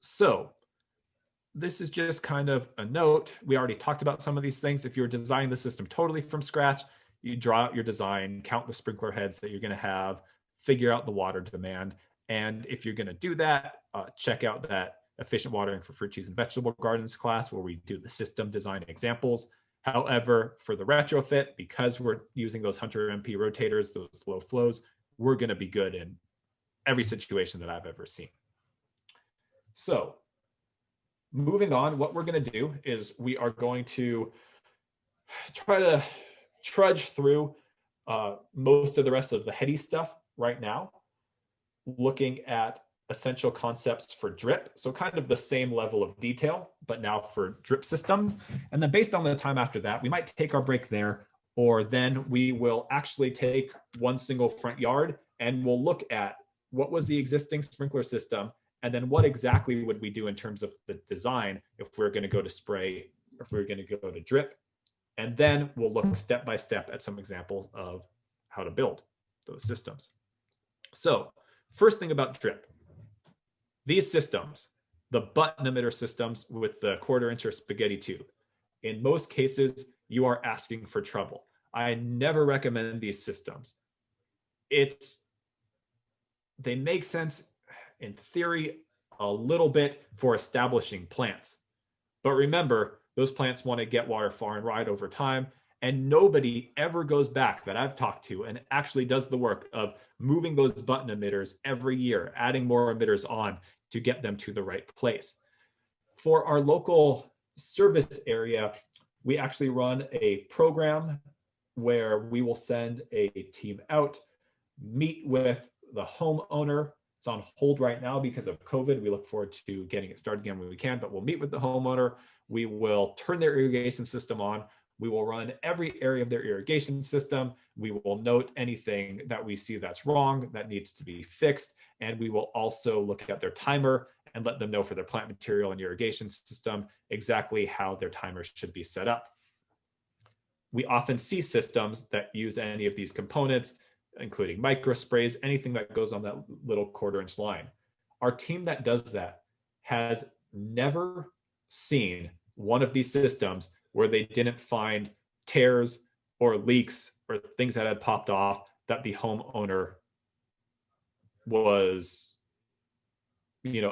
So this is just kind of a note. We already talked about some of these things. If you're designing the system totally from scratch, you draw out your design, count the sprinkler heads that you're going to have, figure out the water demand. And if you're going to do that, check out that efficient watering for fruit, cheese, and vegetable gardens class where we do the system design examples. However, for the retrofit, because we're using those Hunter MP rotators, those low flows, we're going to be good in every situation that I've ever seen. So moving on, what we're going to do is we are going to try to trudge through most of the rest of the heady stuff right now, looking at essential concepts for drip. So kind of the same level of detail, but now for drip systems. And then based on the time after that, we might take our break there, or then we will actually take one single front yard and we'll look at what was the existing sprinkler system, and then what exactly would we do in terms of the design if we're going to go to spray, if we're going to go to drip. And then we'll look step by step at some examples of how to build those systems. So first thing about drip. These systems, the button emitter systems with the 1/4 inch or spaghetti tube, in most cases, you are asking for trouble. I never recommend these systems. They make sense in theory a little bit for establishing plants. But remember, those plants want to get water far and wide over time, and nobody ever goes back that I've talked to and actually does the work of moving those button emitters every year, adding more emitters on to get them to the right place. For our local service area, we actually run a program where we will send a team out, meet with the homeowner. It's on hold right now because of COVID. We look forward to getting it started again when we can, but we'll meet with the homeowner. We will turn their irrigation system on. We will run every area of their irrigation system. We will note anything that we see that's wrong, that needs to be fixed. And we will also look at their timer and let them know for their plant material and irrigation system exactly how their timers should be set up. We often see systems that use any of these components, including micro sprays, anything that goes on that little 1/4 inch line. Our team that does that has never seen one of these systems where they didn't find tears or leaks or things that had popped off that the homeowner was,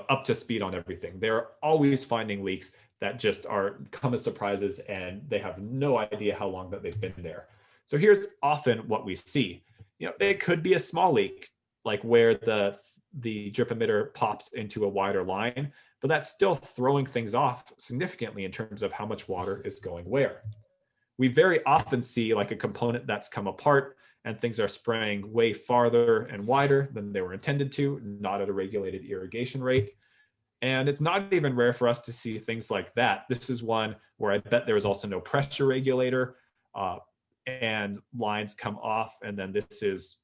up to speed on everything. They're always finding leaks that just come as surprises, and they have no idea how long that they've been there. So here's often what we see. It could be a small leak, like where the drip emitter pops into a wider line, but that's still throwing things off significantly in terms of how much water is going where. We very often see like a component that's come apart and things are spraying way farther and wider than they were intended to, not at a regulated irrigation rate. And it's not even rare for us to see things like that. This is one where I bet there was also no pressure regulator, and lines come off. And then this is,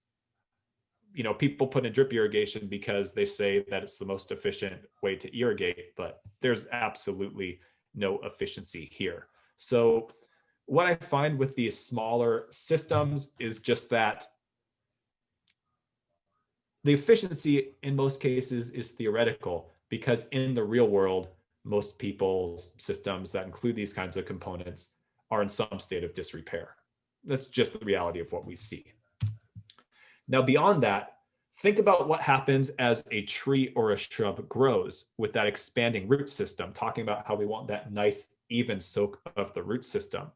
people put in drip irrigation because they say that it's the most efficient way to irrigate, but there's absolutely no efficiency here. So what I find with these smaller systems is just that the efficiency in most cases is theoretical, because in the real world, most people's systems that include these kinds of components are in some state of disrepair. That's just the reality of what we see. Now, beyond that, think about what happens as a tree or a shrub grows with that expanding root system, talking about how we want that nice, even soak of the root system.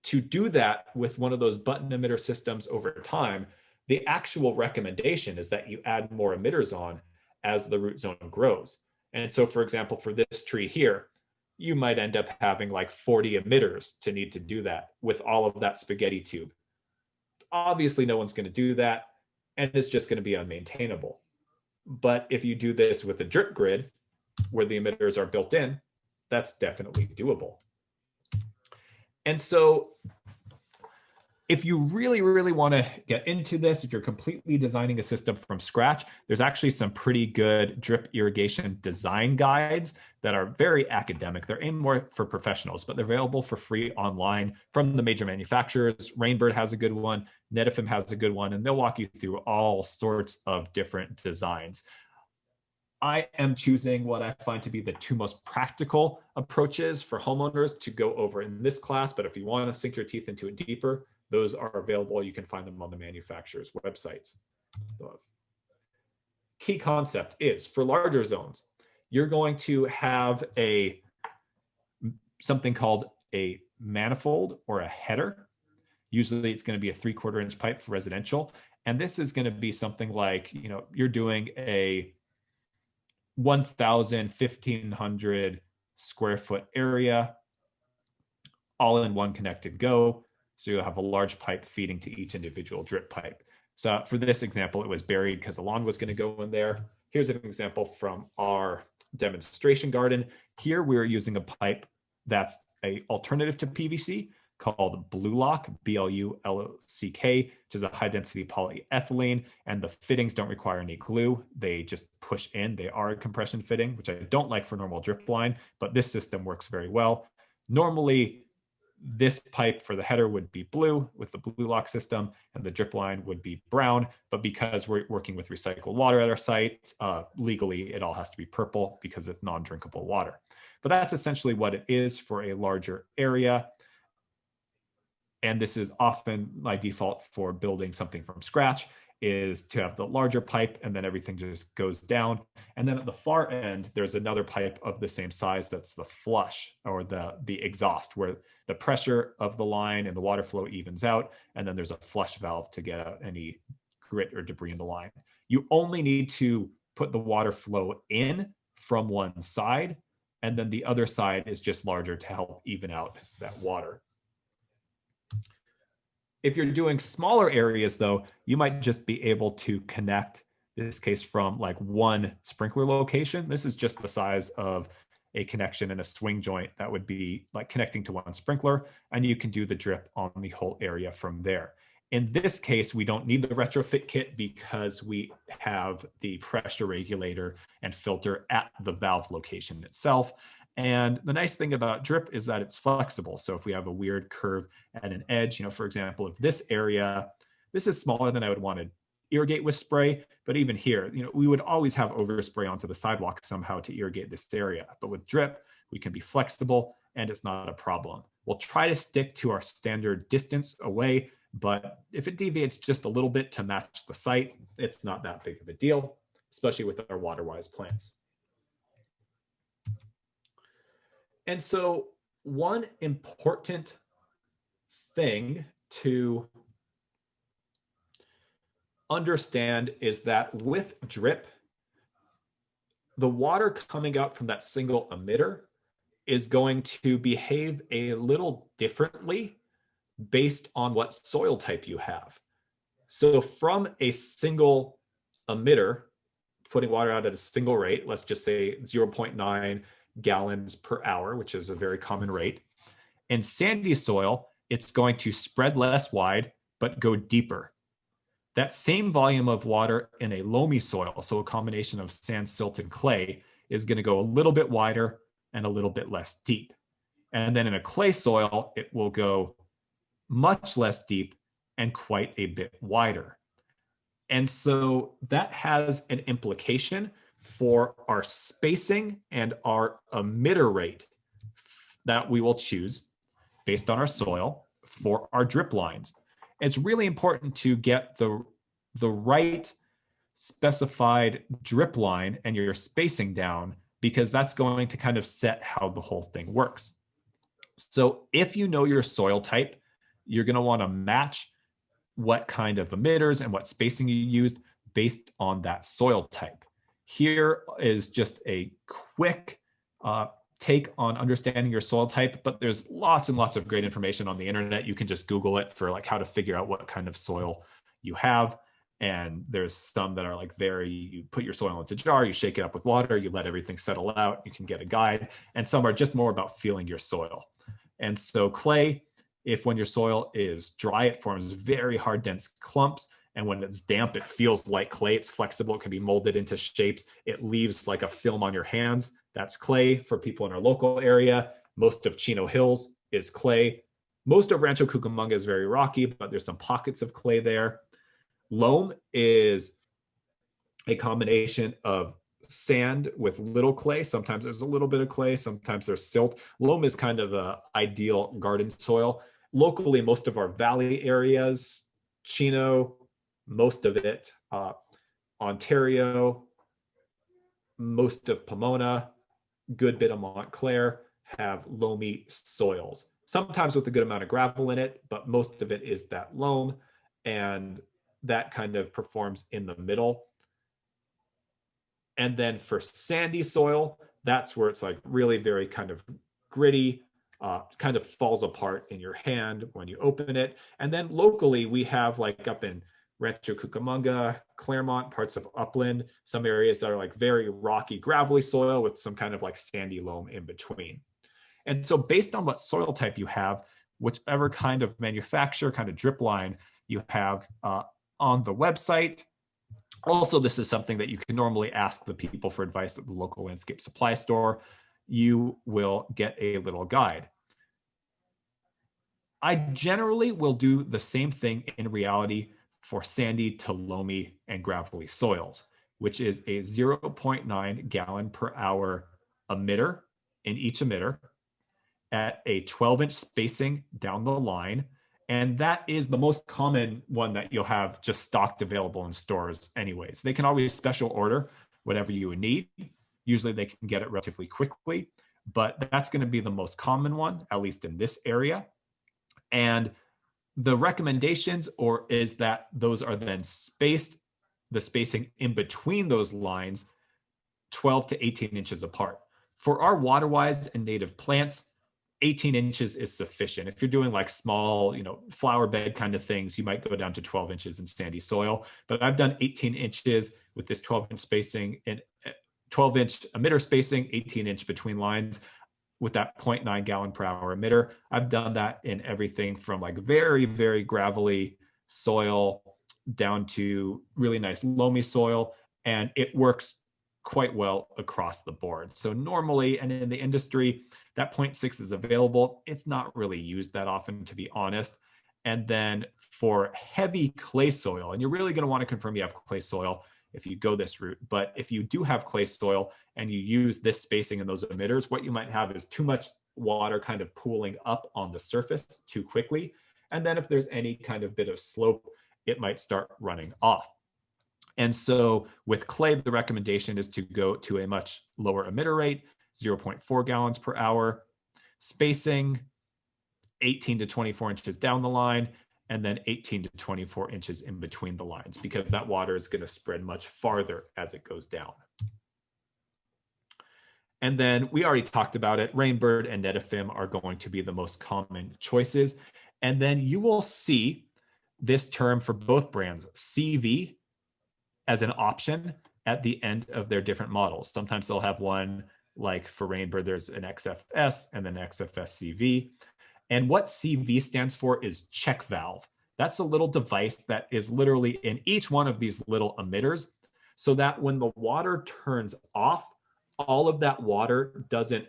To do that with one of those button emitter systems over time, the actual recommendation is that you add more emitters on as the root zone grows. And so, for example, for this tree here, you might end up having like 40 emitters to need to do that with all of that spaghetti tube. Obviously, no one's going to do that, and it's just going to be unmaintainable. But if you do this with a drip grid where the emitters are built in, that's definitely doable. And so if you really, really want to get into this, if you're completely designing a system from scratch, there's actually some pretty good drip irrigation design guides that are very academic. They're aimed more for professionals, but they're available for free online from the major manufacturers. Rainbird has a good one, Netifim has a good one, and they'll walk you through all sorts of different designs. I am choosing what I find to be the two most practical approaches for homeowners to go over in this class, but if you want to sink your teeth into it deeper, those are available. You can find them on the manufacturer's websites. The key concept is for larger zones, you're going to have something called a manifold or a header. Usually it's going to be a 3/4 inch pipe for residential. And this is going to be something like, you're doing a 1,000, 1,500 square foot area, all in one connected go. So you'll have a large pipe feeding to each individual drip pipe. So for this example, it was buried because a lawn was going to go in there. Here's an example from our demonstration garden. Here we're using a pipe that's an alternative to PVC called Blue Lock, BLULOCK, which is a high density polyethylene, and the fittings don't require any glue. They just push in. They are a compression fitting, which I don't like for normal drip line, but this system works very well. Normally, this pipe for the header would be blue with the Blue Lock system, and the drip line would be brown. But because we're working with recycled water at our site, legally it all has to be purple because it's non-drinkable water. But that's essentially what it is for a larger area. And this is often my default for building something from scratch, is to have the larger pipe and then everything just goes down. And then at the far end, there's another pipe of the same size that's the flush or the exhaust, where the pressure of the line and the water flow evens out. And then there's a flush valve to get out any grit or debris in the line. You only need to put the water flow in from one side, and then the other side is just larger to help even out that water. If you're doing smaller areas, though, you might just be able to connect, in this case, from like one sprinkler location. This is just the size of a connection in a swing joint that would be like connecting to one sprinkler, and you can do the drip on the whole area from there. In this case, we don't need the retrofit kit because we have the pressure regulator and filter at the valve location itself. And the nice thing about drip is that it's flexible. So if we have a weird curve at an edge, for example, if this area, this is smaller than I would want to irrigate with spray, but even here, we would always have overspray onto the sidewalk somehow to irrigate this area. But with drip, we can be flexible and it's not a problem. We'll try to stick to our standard distance away, but if it deviates just a little bit to match the site, it's not that big of a deal, especially with our Waterwise plants. And so one important thing to understand is that with drip, the water coming out from that single emitter is going to behave a little differently based on what soil type you have. So from a single emitter, putting water out at a single rate, let's just say 0.9 gallons per hour, which is a very common rate. In sandy soil, it's going to spread less wide, but go deeper. That same volume of water in a loamy soil, so a combination of sand, silt, and clay, is going to go a little bit wider and a little bit less deep. And then in a clay soil, it will go much less deep and quite a bit wider. And so that has an implication for our spacing and our emitter rate that we will choose based on our soil for our drip lines. It's really important to get the right specified drip line and your spacing down, because that's going to kind of set how the whole thing works. So if you know your soil type, you're going to want to match what kind of emitters and what spacing you used based on that soil type. Here is just a quick take on understanding your soil type, but there's lots and lots of great information on the internet. You can just Google it for like how to figure out what kind of soil you have. And there's some that are like you put your soil into a jar, you shake it up with water, you let everything settle out, you can get a guide. And some are just more about feeling your soil. And so clay, if when your soil is dry, it forms very hard, dense clumps. And when it's damp, it feels like clay. It's flexible. It can be molded into shapes. It leaves like a film on your hands. That's clay for people in our local area. Most of Chino Hills is clay. Most of Rancho Cucamonga is very rocky, but there's some pockets of clay there. Loam is a combination of sand with little clay. Sometimes there's a little bit of clay. Sometimes there's silt. Loam is kind of an ideal garden soil. Locally, most of our valley areas, Chino, most of it, Ontario, most of Pomona, good bit of Montclair have loamy soils. Sometimes with a good amount of gravel in it, but most of it is that loam, and that kind of performs in the middle. And then for sandy soil, that's where it's like really very kind of gritty, kind of falls apart in your hand when you open it. And then locally, we have like up in Rancho Cucamonga, Claremont, parts of Upland, some areas that are like very rocky, gravelly soil with some kind of like sandy loam in between. And so based on what soil type you have, whichever kind of manufacturer, kind of drip line you have on the website. Also, this is something that you can normally ask the people for advice at the local landscape supply store. You will get a little guide. I generally will do the same thing in reality for sandy to loamy and gravelly soils, which is a 0.9 gallon per hour emitter in each emitter at a 12-inch spacing down the line. And that is the most common one that you'll have just stocked available in stores anyways. They can always special order whatever you would need. Usually they can get it relatively quickly, but that's going to be the most common one, at least in this area. And the recommendations is that those are then spaced, the spacing in between those lines, 12 to 18 inches apart. For our Waterwise and native plants, 18 inches is sufficient. If you're doing like small, flower bed kind of things, you might go down to 12 inches in sandy soil. But I've done 18 inches with this 12-inch spacing and 12-inch emitter spacing, 18-inch between lines with that 0.9 gallon per hour emitter. I've done that in everything from like very, very gravelly soil down to really nice loamy soil. And it works quite well across the board. So normally, and in the industry, that 0.6 is available. It's not really used that often, to be honest. And then for heavy clay soil, and you're really going to want to confirm you have clay soil if you go this route. But if you do have clay soil and you use this spacing and those emitters, what you might have is too much water kind of pooling up on the surface too quickly. And then if there's any kind of bit of slope, it might start running off. And so with clay, the recommendation is to go to a much lower emitter rate, 0.4 gallons per hour, spacing 18 to 24 inches down the line, and then 18 to 24 inches in between the lines, because that water is going to spread much farther as it goes down. And then we already talked about it. Rainbird and Netafim are going to be the most common choices. And then you will see this term for both brands, CV, as an option at the end of their different models. Sometimes they'll have one, like for Rainbird, there's an XFS and then XFS CV. And what CV stands for is check valve. That's a little device that is literally in each one of these little emitters, so that when the water turns off, all of that water doesn't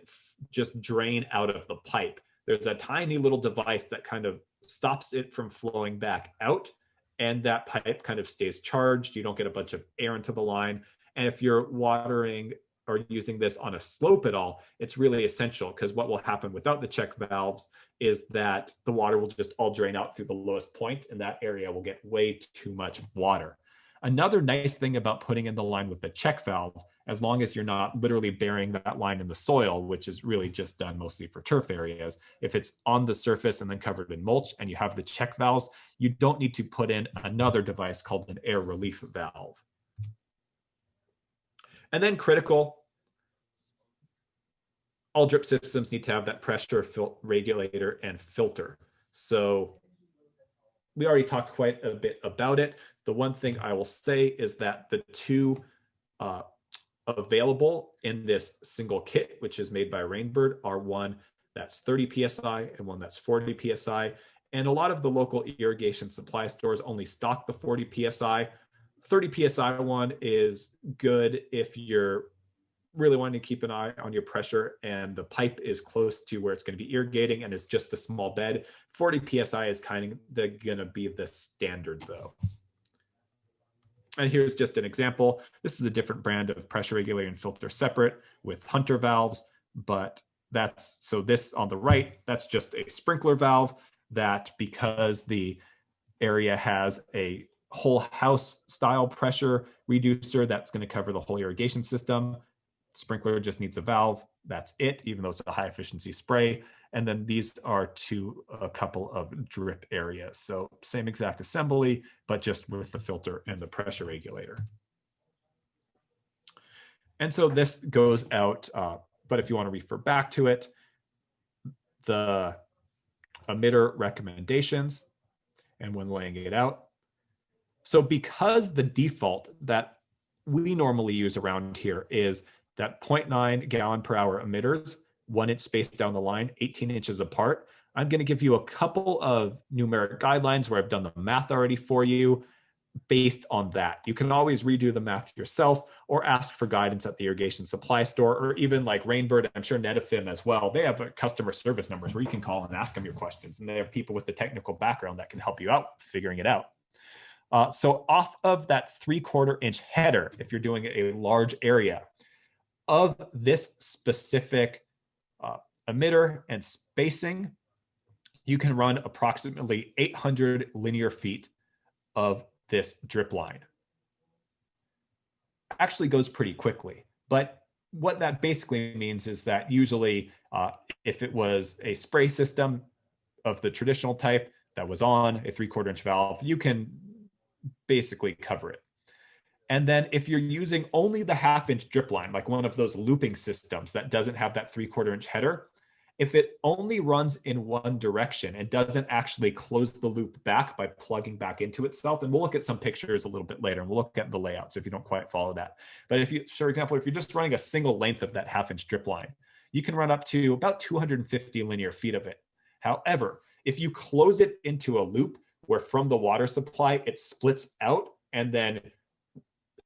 just drain out of the pipe. There's a tiny little device that kind of stops it from flowing back out, and that pipe kind of stays charged. You don't get a bunch of air into the line. And if you're watering or using this on a slope at all, it's really essential, because what will happen without the check valves is that the water will just all drain out through the lowest point, and that area will get way too much water. Another nice thing about putting in the line with the check valve, as long as you're not literally burying that line in the soil, which is really just done mostly for turf areas, if it's on the surface and then covered in mulch and you have the check valves, you don't need to put in another device called an air relief valve. And then critical, all drip systems need to have that pressure regulator and filter. So we already talked quite a bit about it. The one thing I will say is that the two available in this single kit, which is made by Rainbird, are one that's 30 PSI and one that's 40 PSI. And a lot of the local irrigation supply stores only stock the 40 PSI. 30 PSI one is good if you're really wanting to keep an eye on your pressure and the pipe is close to where it's going to be irrigating and it's just a small bed. 40 PSI is kind of going to be the standard though. And here's just an example. This is a different brand of pressure regulator and filter separate with Hunter valves, but so this on the right, that's just a sprinkler valve that, because the area has a whole house style pressure reducer that's going to cover the whole irrigation system. Sprinkler just needs a valve. That's it, even though it's a high efficiency spray. And then these are to a couple of drip areas. So same exact assembly, but just with the filter and the pressure regulator. And so this goes out, but if you want to refer back to it, the emitter recommendations and when laying it out. So because the default that we normally use around here is that 0.9 gallon per hour emitters, 1 inch spaced down the line, 18 inches apart, I'm going to give you a couple of numeric guidelines where I've done the math already for you based on that. You can always redo the math yourself or ask for guidance at the irrigation supply store, or even like Rainbird, I'm sure Netafim as well. They have customer service numbers where you can call and ask them your questions. And they have people with the technical background that can help you out figuring it out. So off of that 3/4 inch header, if you're doing a large area of this specific emitter and spacing, you can run approximately 800 linear feet of this drip line. Actually goes pretty quickly, but what that basically means is that usually if it was a spray system of the traditional type that was on a 3/4 inch valve, you can basically cover it. And then if you're using only the 1/2 inch drip line, like one of those looping systems that doesn't have that 3/4 inch header, if it only runs in one direction and doesn't actually close the loop back by plugging back into itself, and we'll look at some pictures a little bit later and we'll look at the layout, so if you don't quite follow that. But if you, for example, if you're just running a single length of that 1/2 inch drip line, you can run up to about 250 linear feet of it. However, if you close it into a loop where from the water supply, it splits out and then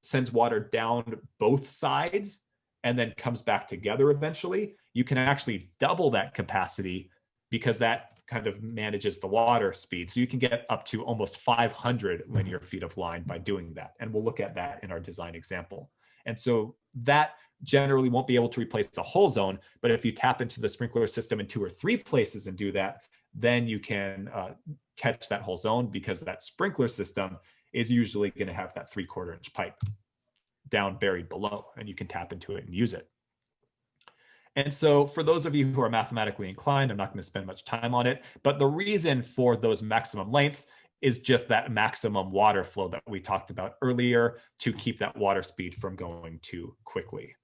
sends water down both sides and then comes back together eventually, you can actually double that capacity because that kind of manages the water speed. So you can get up to almost 500 linear feet of line by doing that. And we'll look at that in our design example. And so that generally won't be able to replace the whole zone, but if you tap into the sprinkler system in 2 or 3 places and do that, then you can catch that whole zone, because that sprinkler system is usually going to have that 3/4 inch pipe down buried below, and you can tap into it and use it. And so for those of you who are mathematically inclined, I'm not going to spend much time on it, but the reason for those maximum lengths is just that maximum water flow that we talked about earlier to keep that water speed from going too quickly.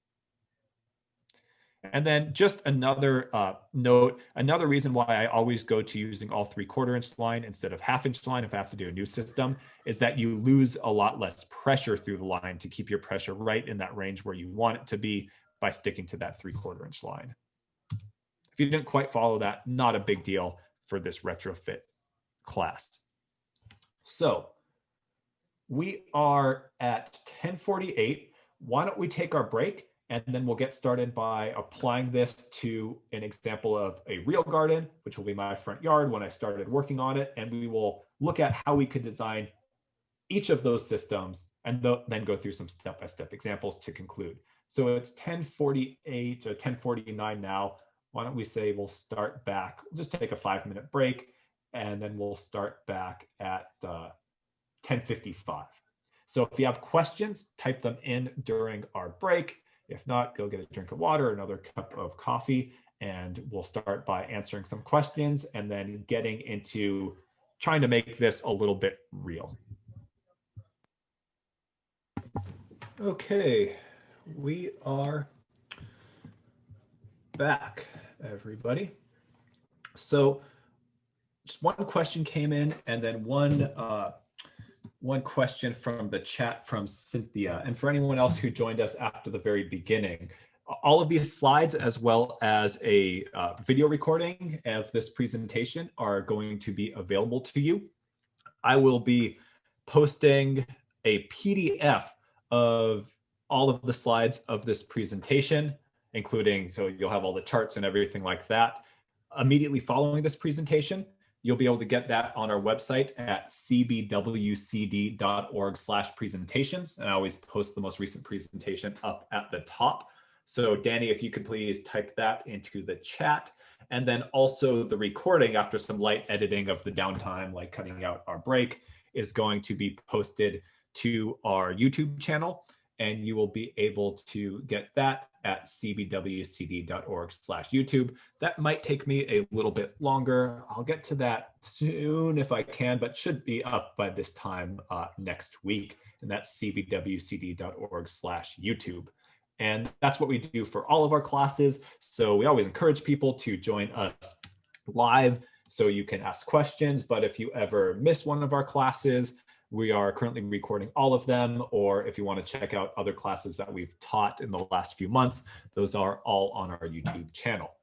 And then just another note, another reason why I always go to using all 3/4 inch line instead of 1/2 inch line if I have to do a new system is that you lose a lot less pressure through the line to keep your pressure right in that range where you want it to be by sticking to that 3/4 inch line. If you didn't quite follow that, not a big deal for this retrofit class. So we are at 10:48. Why don't we take our break? And then we'll get started by applying this to an example of a real garden, which will be my front yard when I started working on it. And we will look at how we could design each of those systems and then go through some step-by-step examples to conclude. So it's 10:48 or 10:49 now. Why don't we say we'll start back, just take a 5-minute break, and then we'll start back at 10:55. So if you have questions, type them in during our break. If not, go get a drink of water, another cup of coffee, and we'll start by answering some questions and then getting into trying to make this a little bit real. Okay, we are back, everybody. So just one question came in, and then one question from the chat from Cynthia. And for anyone else who joined us after the very beginning, all of these slides, as well as a video recording of this presentation, are going to be available to you. I will be posting a PDF of all of the slides of this presentation, including, so you'll have all the charts and everything like that. Immediately following this presentation, you'll be able to get that on our website at cbwcd.org/presentations. And I always post the most recent presentation up at the top. So Danny, if you could please type that into the chat. And then also the recording, after some light editing of the downtime, like cutting out our break, is going to be posted to our YouTube channel. And you will be able to get that at cbwcd.org/YouTube. That might take me a little bit longer. I'll get to that soon if I can, but should be up by this time next week. And that's cbwcd.org/YouTube. And that's what we do for all of our classes. So we always encourage people to join us live so you can ask questions. But if you ever miss one of our classes, we are currently recording all of them, or if you want to check out other classes that we've taught in the last few months, those are all on our YouTube channel.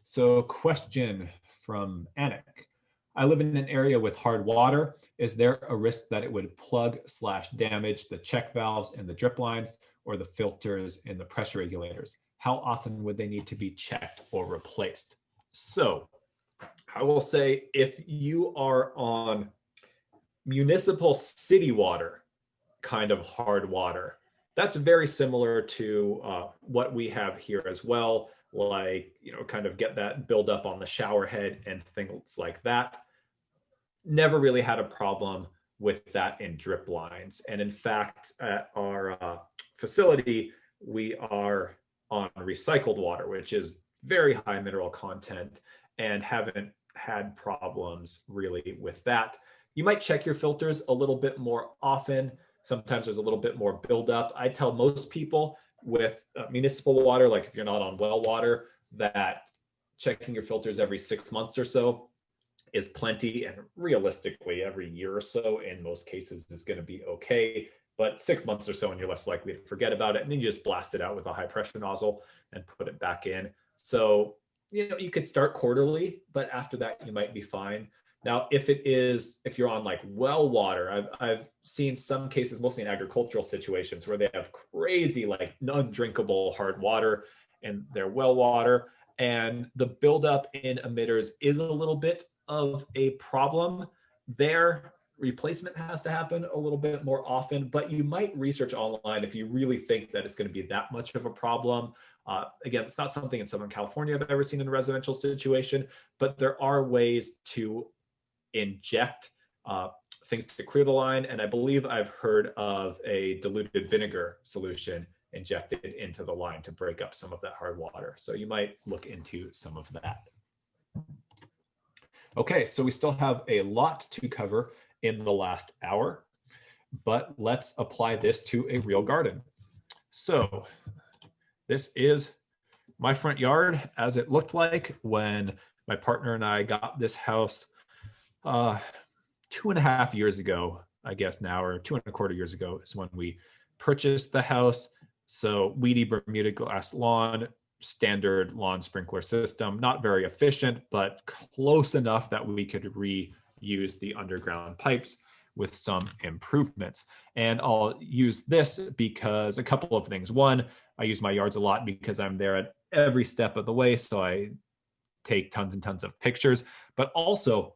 So question from Anik. I live in an area with hard water. Is there a risk that it would plug/damage the check valves and the drip lines or the filters and the pressure regulators? How often would they need to be checked or replaced? So I will say, if you are on municipal city water kind of hard water, that's very similar to what we have here as well, like, kind of get that build up on the shower head and things like that. Never really had a problem with that in drip lines. And in fact, at our facility, we are on recycled water, which is very high mineral content, and haven't had problems really with that. You might check your filters a little bit more often. Sometimes there's a little bit more buildup. I tell most people with municipal water, like if you're not on well water, that checking your filters every 6 months or so is plenty. And realistically, every year or so in most cases is going to be okay. But 6 months or so, and you're less likely to forget about it. And then you just blast it out with a high pressure nozzle and put it back in. So, you could start quarterly, but after that, you might be fine. Now, if you're on like well water, I've seen some cases, mostly in agricultural situations, where they have crazy, like undrinkable hard water in their well water, and the buildup in emitters is a little bit of a problem. Their replacement has to happen a little bit more often, but you might research online if you really think that it's going to be that much of a problem. Again, it's not something in Southern California I've ever seen in a residential situation, but there are ways to inject things to clear the line. And I believe I've heard of a diluted vinegar solution injected into the line to break up some of that hard water. So you might look into some of that. Okay, so we still have a lot to cover in the last hour, but let's apply this to a real garden. So this is my front yard as it looked like when my partner and I got this house 2.5 years ago, I guess now, or 2.25 years ago is when we purchased the house. So weedy Bermuda glass lawn, standard lawn sprinkler system, not very efficient, but close enough that we could reuse the underground pipes with some improvements. And I'll use this because a couple of things. One, I use my yards a lot because I'm there at every step of the way. So I take tons and tons of pictures, but also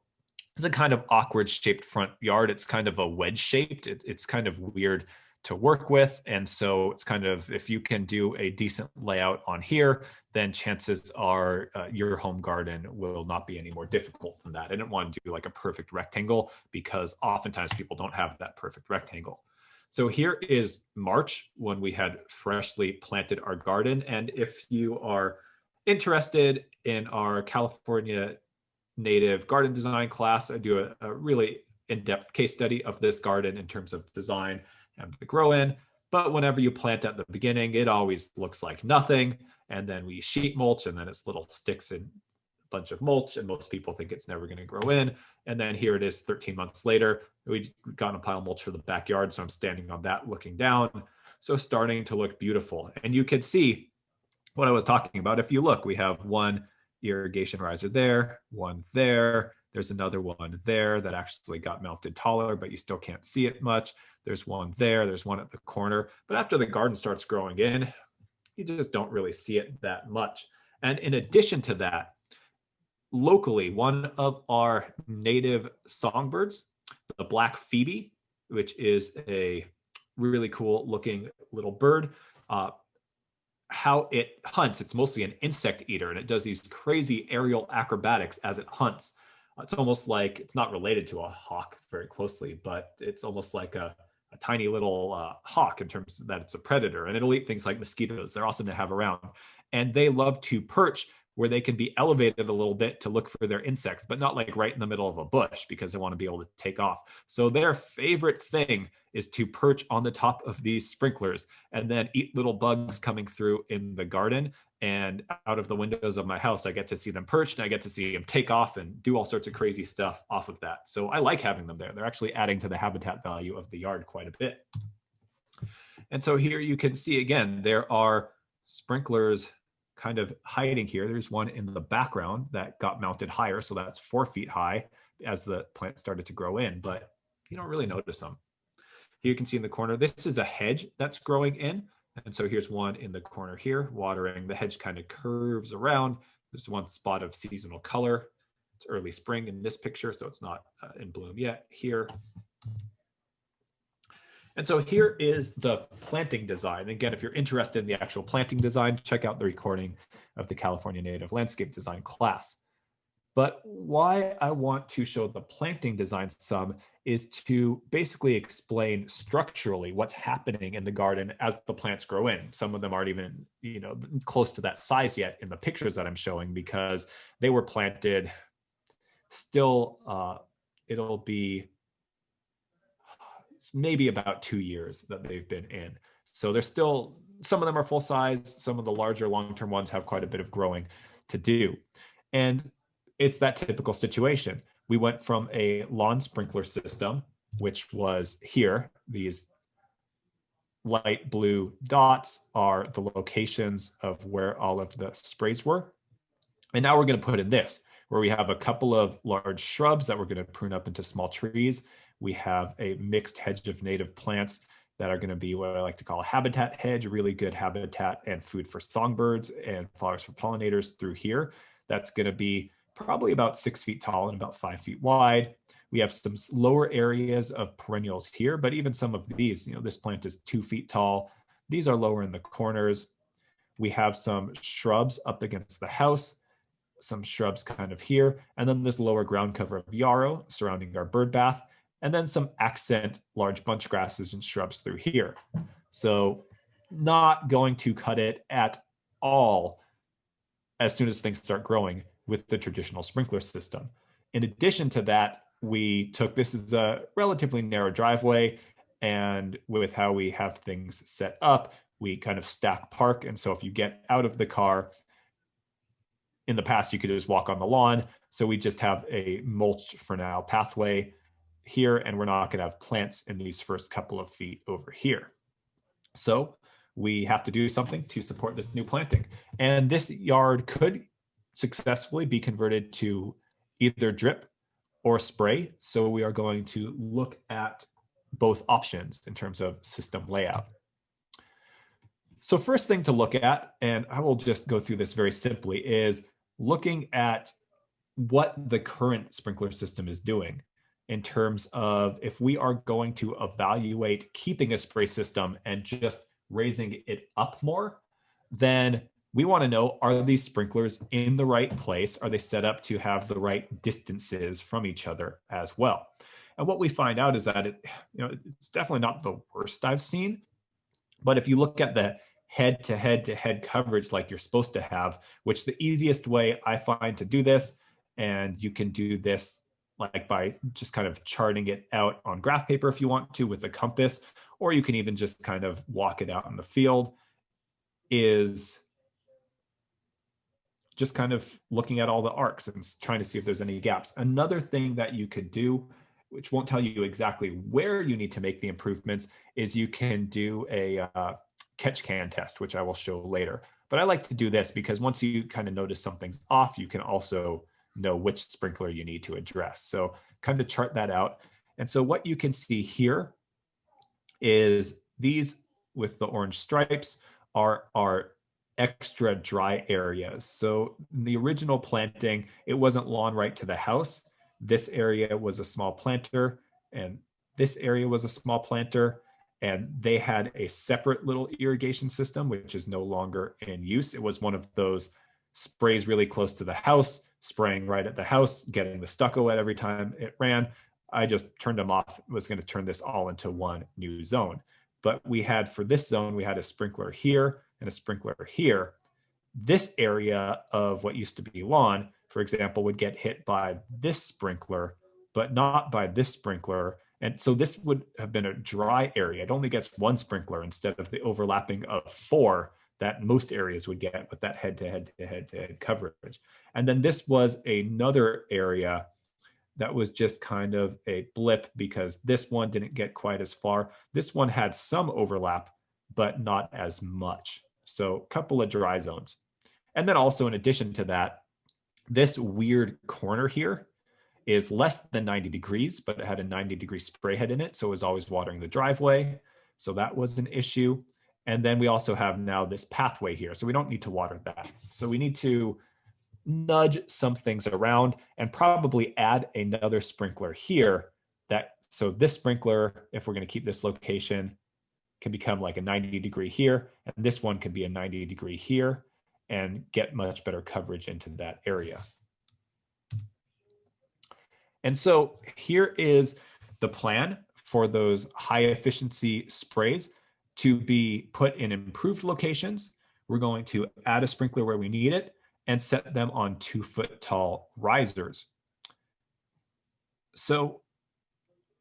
it's a kind of awkward shaped front yard. It's kind of a wedge shaped. It's kind of weird to work with. And so it's kind of, if you can do a decent layout on here, then chances are your home garden will not be any more difficult than that. I didn't want to do like a perfect rectangle because oftentimes people don't have that perfect rectangle. So here is March when we had freshly planted our garden. And if you are interested in our California native garden design class, I do a really in-depth case study of this garden in terms of design and the grow in. But whenever you plant at the beginning, it always looks like nothing. And then we sheet mulch, and then it's little sticks and a bunch of mulch. And most people think it's never going to grow in. And then here it is 13 months later. We got a pile of mulch for the backyard. So I'm standing on that looking down. So starting to look beautiful. And you can see what I was talking about. If you look, we have one irrigation riser there, one there. There's another one there that actually got mounted taller, but you still can't see it much. There's one there, there's one at the corner. But after the garden starts growing in, you just don't really see it that much. And in addition to that, locally, one of our native songbirds, the black phoebe, which is a really cool looking little bird, how it hunts, it's mostly an insect eater, and it does these crazy aerial acrobatics as it hunts. It's almost like, it's not related to a hawk very closely, but it's almost like a tiny little hawk in terms that it's a predator, and it'll eat things like mosquitoes. They're awesome to have around. And they love to perch where they can be elevated a little bit to look for their insects, but not like right in the middle of a bush because they want to be able to take off. So their favorite thing is to perch on the top of these sprinklers and then eat little bugs coming through in the garden. And out of the windows of my house, I get to see them perched, and I get to see them take off and do all sorts of crazy stuff off of that. So I like having them there. They're actually adding to the habitat value of the yard quite a bit. And so here you can see again, there are sprinklers kind of hiding here. There's one in the background that got mounted higher. So that's 4 feet high as the plant started to grow in, but you don't really notice them. Here you can see in the corner, this is a hedge that's growing in. And so here's one in the corner here, watering. The hedge kind of curves around. There's one spot of seasonal color. It's early spring in this picture, so it's not in bloom yet here. And so here is the planting design. Again, if you're interested in the actual planting design, check out the recording of the California Native Landscape Design class. But why I want to show the planting design some is to basically explain structurally what's happening in the garden as the plants grow in. Some of them aren't even, close to that size yet in the pictures that I'm showing because they were planted still, it'll be maybe about 2 years that they've been in. So they're still, some of them are full size. Some of the larger long-term ones have quite a bit of growing to do. And it's that typical situation. We went from a lawn sprinkler system, which was here. These light blue dots are the locations of where all of the sprays were. And now we're going to put in this, where we have a couple of large shrubs that we're going to prune up into small trees. We have a mixed hedge of native plants that are going to be what I like to call a habitat hedge, really good habitat and food for songbirds and flowers for pollinators through here. That's going to be probably about 6 feet tall and about 5 feet wide. We have some lower areas of perennials here, but even some of these, this plant is 2 feet tall. These are lower in the corners. We have some shrubs up against the house, some shrubs kind of here, and then this lower ground cover of yarrow surrounding our bird bath, and then some accent large bunch grasses and shrubs through here. So not going to cut it at all as soon as things start growing with the traditional sprinkler system. In addition to that, we took, this is a relatively narrow driveway, and with how we have things set up, we kind of stack park. And so if you get out of the car, in the past, you could just walk on the lawn. So we just have a mulch for now pathway here, and we're not going to have plants in these first couple of feet over here. So we have to do something to support this new planting. And this yard could successfully be converted to either drip or spray. So we are going to look at both options in terms of system layout. So first thing to look at, and I will just go through this very simply, is looking at what the current sprinkler system is doing in terms of if we are going to evaluate keeping a spray system and just raising it up more, then we want to know, are these sprinklers in the right place? Are they set up to have the right distances from each other as well? And what we find out is that it's definitely not the worst I've seen. But if you look at the head-to-head-to-head coverage like you're supposed to have, which the easiest way I find to do this, and you can do this like by just kind of charting it out on graph paper if you want to with a compass, or you can even just kind of walk it out in the field, is just kind of looking at all the arcs and trying to see if there's any gaps. Another thing that you could do, which won't tell you exactly where you need to make the improvements, is you can do a catch can test, which I will show later. But I like to do this because once you kind of notice something's off, you can also know which sprinkler you need to address. So kind of chart that out. And so what you can see here is these with the orange stripes are extra dry areas. So in the original planting, it wasn't lawn right to the house. This area was a small planter, and this area was a small planter, and they had a separate little irrigation system, which is no longer in use. It was one of those sprays really close to the house, spraying right at the house, getting the stucco wet every time it ran. I just turned them off, was going to turn this all into one new zone. But we had, for this zone, we had a sprinkler here and a sprinkler here. This area of what used to be lawn, for example, would get hit by this sprinkler, but not by this sprinkler. And so this would have been a dry area. It only gets one sprinkler instead of the overlapping of 4 that most areas would get with that head-to-head-to-head-to-head coverage. And then this was another area that was just kind of a blip because this one didn't get quite as far. This one had some overlap, but not as much. So a couple of dry zones. And then also in addition to that, this weird corner here is less than 90 degrees, but it had a 90-degree spray head in it. So it was always watering the driveway. So that was an issue. And then we also have now this pathway here. So we don't need to water that. So we need to nudge some things around and probably add another sprinkler here. So this sprinkler, if we're going to keep this location, can become like a 90-degree here. And this one can be a 90-degree here and get much better coverage into that area. And so here is the plan for those high efficiency sprays to be put in improved locations. We're going to add a sprinkler where we need it and set them on 2-foot tall risers. So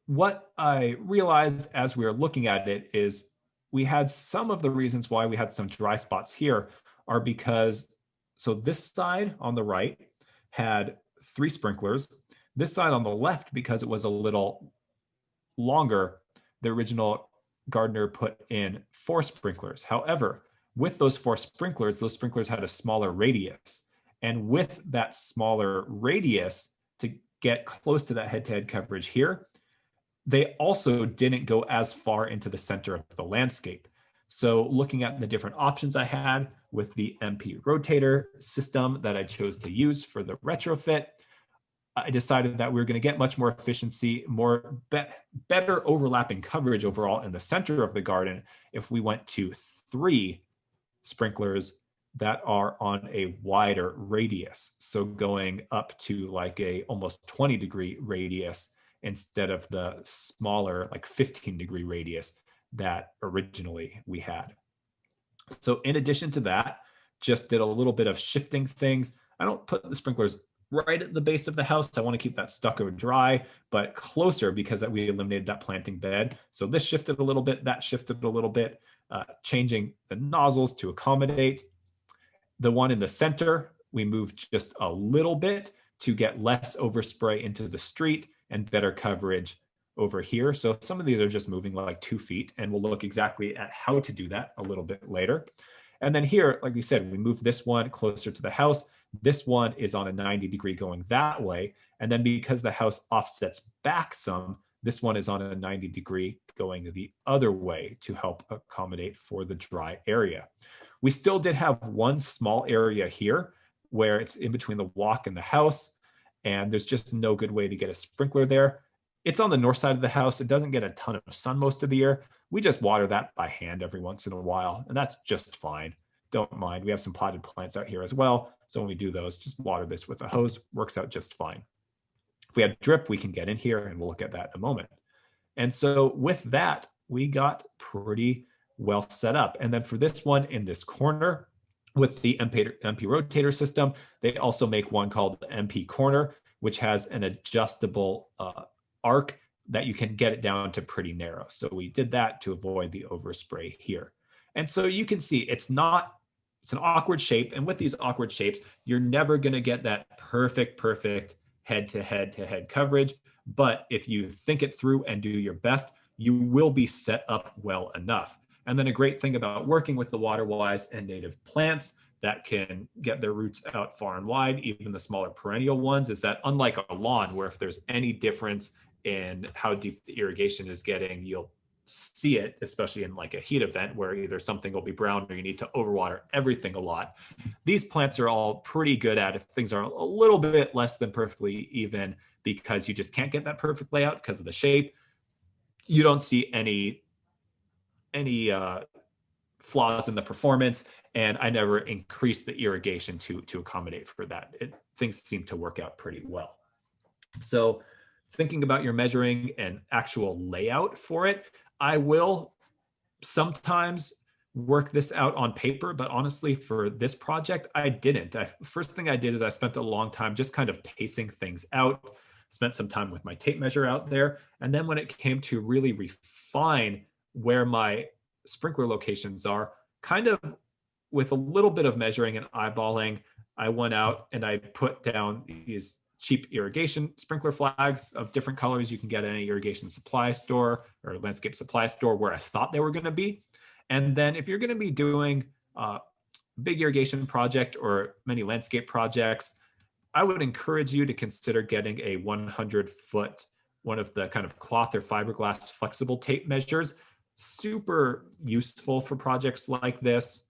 what I realized as we were looking at it is we had some of the reasons why we had some dry spots here are because, so this side on the right had 3 sprinklers. This side on the left, because it was a little longer, the original gardener put in 4 sprinklers. However, with those 4 sprinklers, those sprinklers had a smaller radius. And with that smaller radius, to get close to that head-to-head coverage here, they also didn't go as far into the center of the landscape. So looking at the different options I had with the MP rotator system that I chose to use for the retrofit, I decided that we were going to get much more efficiency, better overlapping coverage overall in the center of the garden if we went to 3 sprinklers that are on a wider radius. So going up to like a almost 20-degree radius instead of the smaller, like 15-degree radius that originally we had. So in addition to that, just did a little bit of shifting things. I don't put the sprinklers right at the base of the house. I want to keep that stucco dry, but closer because we eliminated that planting bed. So this shifted a little bit, that shifted a little bit, changing the nozzles to accommodate. The one in the center we moved just a little bit to get less overspray into the street and better coverage over here. So some of these are just moving like 2 feet, and we'll look exactly at how to do that a little bit later. And then here, like we said, we moved this one closer to the house. This one is on a 90-degree going that way. And then because the house offsets back some, this one is on a 90-degree going the other way to help accommodate for the dry area. We still did have one small area here where it's in between the walk and the house, and there's just no good way to get a sprinkler there. It's on the north side of the house. It doesn't get a ton of sun most of the year. We just water that by hand every once in a while, and that's just fine. Don't mind. We have some potted plants out here as well. So when we do those, just water this with a hose. Works out just fine. If we have drip, we can get in here, and we'll look at that in a moment. And so with that, we got pretty well set up. And then for this one in this corner, with the MP rotator system, they also make one called the MP corner, which has an adjustable arc that you can get it down to pretty narrow. So we did that to avoid the overspray here. And so you can see it's an awkward shape. And with these awkward shapes, you're never going to get that perfect head to head coverage. But if you think it through and do your best, you will be set up well enough. And then a great thing about working with the Waterwise and native plants that can get their roots out far and wide, even the smaller perennial ones, is that unlike a lawn, where if there's any difference in how deep the irrigation is getting, you'll see it, especially in like a heat event where either something will be brown or you need to overwater everything a lot. These plants are all pretty good at if things are a little bit less than perfectly even, because you just can't get that perfect layout because of the shape. You don't see any flaws in the performance, and I never increased the irrigation to accommodate for that. Things seem to work out pretty well. So thinking about your measuring and actual layout for it, I will sometimes work this out on paper, but honestly for this project, I didn't. First thing I did is I spent a long time just kind of pacing things out, spent some time with my tape measure out there. And then when it came to really refine where my sprinkler locations are, kind of with a little bit of measuring and eyeballing, I went out and I put down these cheap irrigation sprinkler flags of different colors you can get at any irrigation supply store or landscape supply store where I thought they were going to be. And then if you're going to be doing a big irrigation project or many landscape projects, I would encourage you to consider getting a 100-foot, one of the kind of cloth or fiberglass flexible tape measures. Super useful for projects like this.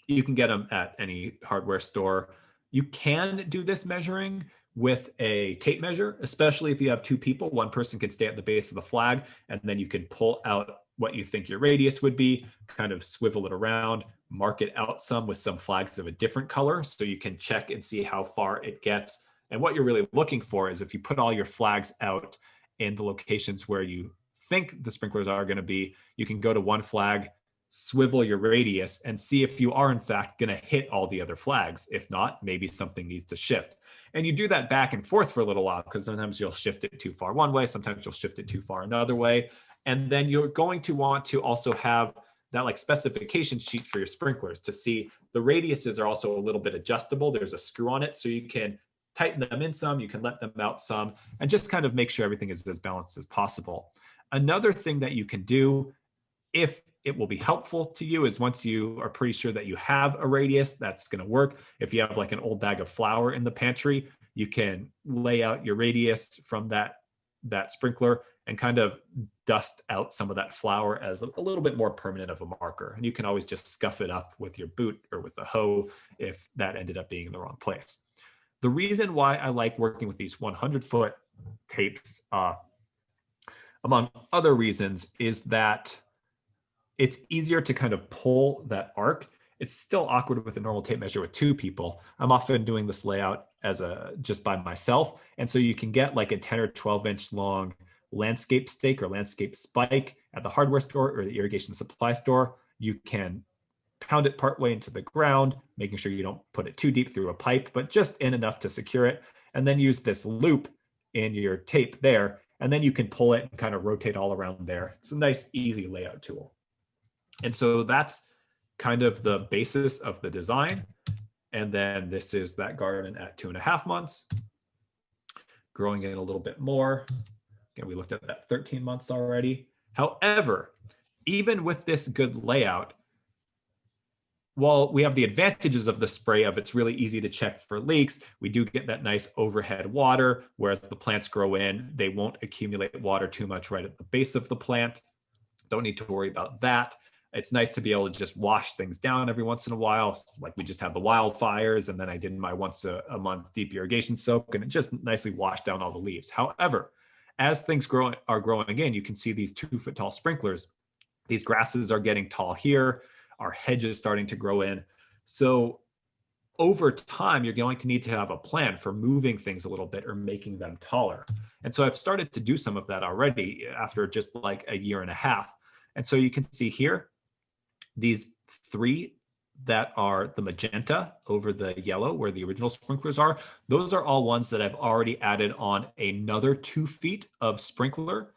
You can get them at any hardware store. You can do this measuring with a tape measure, especially if you have 2 people. One person can stay at the base of the flag, and then you can pull out what you think your radius would be, kind of swivel it around, mark it out some with some flags of a different color so you can check and see how far it gets. And what you're really looking for is if you put all your flags out in the locations where you think the sprinklers are going to be, you can go to one flag, swivel your radius, and see if you are in fact going to hit all the other flags. If not, maybe something needs to shift. And you do that back and forth for a little while, because sometimes you'll shift it too far one way, sometimes you'll shift it too far another way. And then you're going to want to also have that like specification sheet for your sprinklers to see the radiuses are also a little bit adjustable. There's a screw on it, so you can tighten them in some, you can let them out some, and just kind of make sure everything is as balanced as possible. Another thing that you can do, if it will be helpful to you, is once you are pretty sure that you have a radius that's going to work, if you have like an old bag of flour in the pantry, you can lay out your radius from that sprinkler and kind of dust out some of that flour as a little bit more permanent of a marker. And you can always just scuff it up with your boot or with a hoe if that ended up being in the wrong place. The reason why I like working with these 100-foot tapes, among other reasons, is that it's easier to kind of pull that arc. It's still awkward with a normal tape measure with 2 people. I'm often doing this layout as just by myself. And so you can get like a 10 or 12 inch long landscape stake or landscape spike at the hardware store or the irrigation supply store. You can pound it partway into the ground, making sure you don't put it too deep through a pipe, but just in enough to secure it. And then use this loop in your tape there. And then you can pull it and kind of rotate all around there. It's a nice, easy layout tool. And so that's kind of the basis of the design. And then this is that garden at 2.5 months, growing in a little bit more. Again, we looked at that 13 months already. However, even with this good layout, while we have the advantages of the spray of it's really easy to check for leaks, we do get that nice overhead water, whereas the plants grow in, they won't accumulate water too much right at the base of the plant. Don't need to worry about that. It's nice to be able to just wash things down every once in a while. Like we just had the wildfires, and then I did my once a month deep irrigation soak, and it just nicely washed down all the leaves. However, as things are growing in, you can see these 2-foot tall sprinklers. These grasses are getting tall here. Our hedge is starting to grow in. So over time, you're going to need to have a plan for moving things a little bit or making them taller. And so I've started to do some of that already after just like a year and a half. And so you can see here, these 3 that are the magenta over the yellow where the original sprinklers are, those are all ones that I've already added on another 2 feet of sprinkler.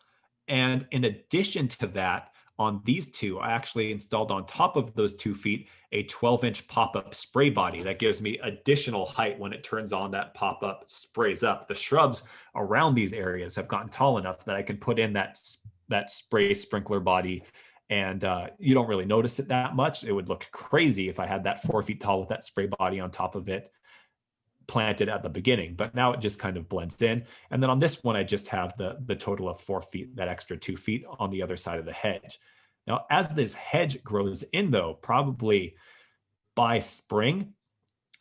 And in addition to that, on these 2, I actually installed on top of those 2 feet a 12-inch pop-up spray body that gives me additional height. When it turns on, that pop-up sprays up. The shrubs around these areas have gotten tall enough that I can put in that spray sprinkler body, and you don't really notice it that much. It would look crazy if I had that 4 feet tall with that spray body on top of it planted at the beginning, but now it just kind of blends in. And then on this one, I just have the total of 4 feet, that extra 2 feet on the other side of the hedge. Now, as this hedge grows in though, probably by spring,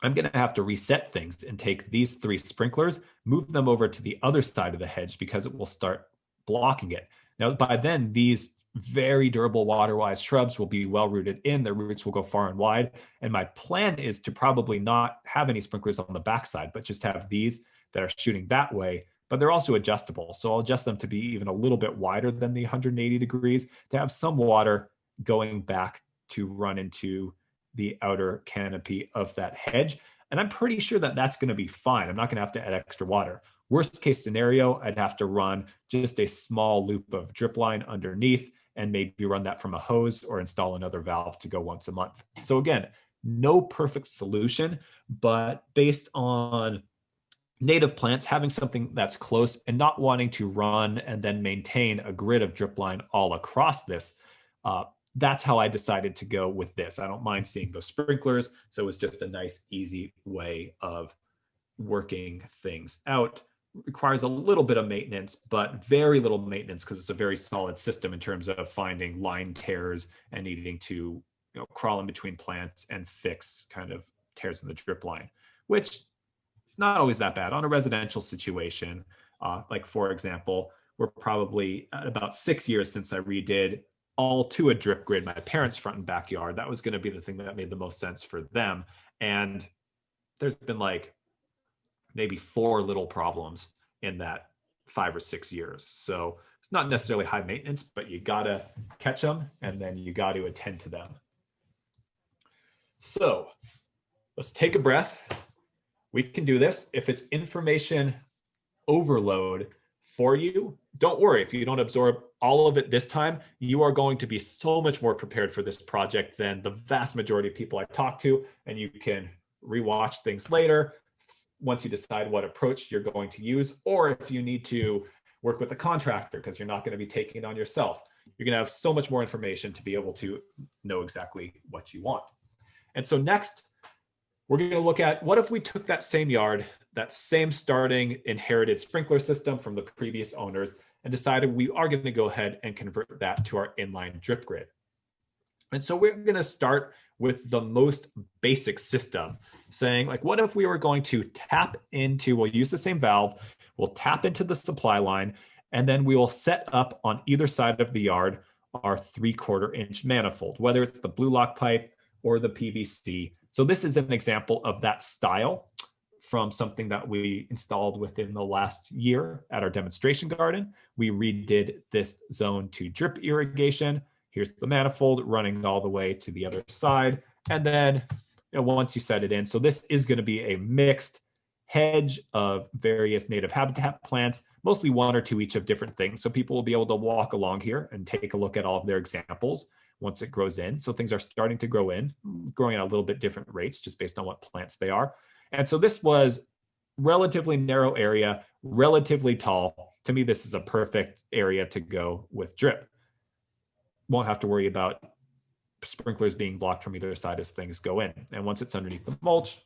I'm going to have to reset things and take these 3 sprinklers, move them over to the other side of the hedge because it will start blocking it. Now, by then, these very durable Waterwise shrubs will be well rooted in. Their roots will go far and wide. And my plan is to probably not have any sprinklers on the backside, but just have these that are shooting that way. But they're also adjustable. So I'll adjust them to be even a little bit wider than the 180 degrees to have some water going back to run into the outer canopy of that hedge. And I'm pretty sure that that's going to be fine. I'm not going to have to add extra water. Worst case scenario, I'd have to run just a small loop of drip line underneath and maybe run that from a hose or install another valve to go once a month. So again, no perfect solution, but based on native plants, having something that's close and not wanting to run and then maintain a grid of drip line all across this, that's how I decided to go with this. I don't mind seeing those sprinklers. So it was just a nice, easy way of working things out. Requires a little bit of maintenance, but very little maintenance because it's a very solid system in terms of finding line tears and needing to crawl in between plants and fix kind of tears in the drip line, which is not always that bad on a residential situation. Like for example, we're probably at about 6 years since I redid all to a drip grid my parents' front and backyard. That was going to be the thing that made the most sense for them. And there's been like maybe 4 little problems in that 5 or 6 years. So it's not necessarily high maintenance, but you gotta catch them and then you got to attend to them. So let's take a breath. We can do this. If it's information overload for you, don't worry. If you don't absorb all of it this time, you are going to be so much more prepared for this project than the vast majority of people I talk to, and you can rewatch things later once you decide what approach you're going to use, or if you need to work with a contractor because you're not going to be taking it on yourself. You're going to have so much more information to be able to know exactly what you want. And so next, we're going to look at what if we took that same yard, that same starting inherited sprinkler system from the previous owners, and decided we are going to go ahead and convert that to our inline drip grid. And so we're going to start with the most basic system, saying like, what if we were going to tap into, we'll use the same valve, we'll tap into the supply line, and then we will set up on either side of the yard our 3/4 inch manifold, whether it's the blue lock pipe or the PVC. So this is an example of that style from something that we installed within the last year at our demonstration garden. We redid this zone to drip irrigation. Here's the manifold running all the way to the other side. And then once you set it in, so this is going to be a mixed hedge of various native habitat plants, mostly 1 or 2 each of different things. So people will be able to walk along here and take a look at all of their examples. once it grows in. So things are starting to grow in, growing at a little bit different rates just based on what plants they are. And so this was relatively narrow area, relatively tall. To me, this is a perfect area to go with drip. Won't have to worry about sprinklers being blocked from either side as things go in. And once it's underneath the mulch,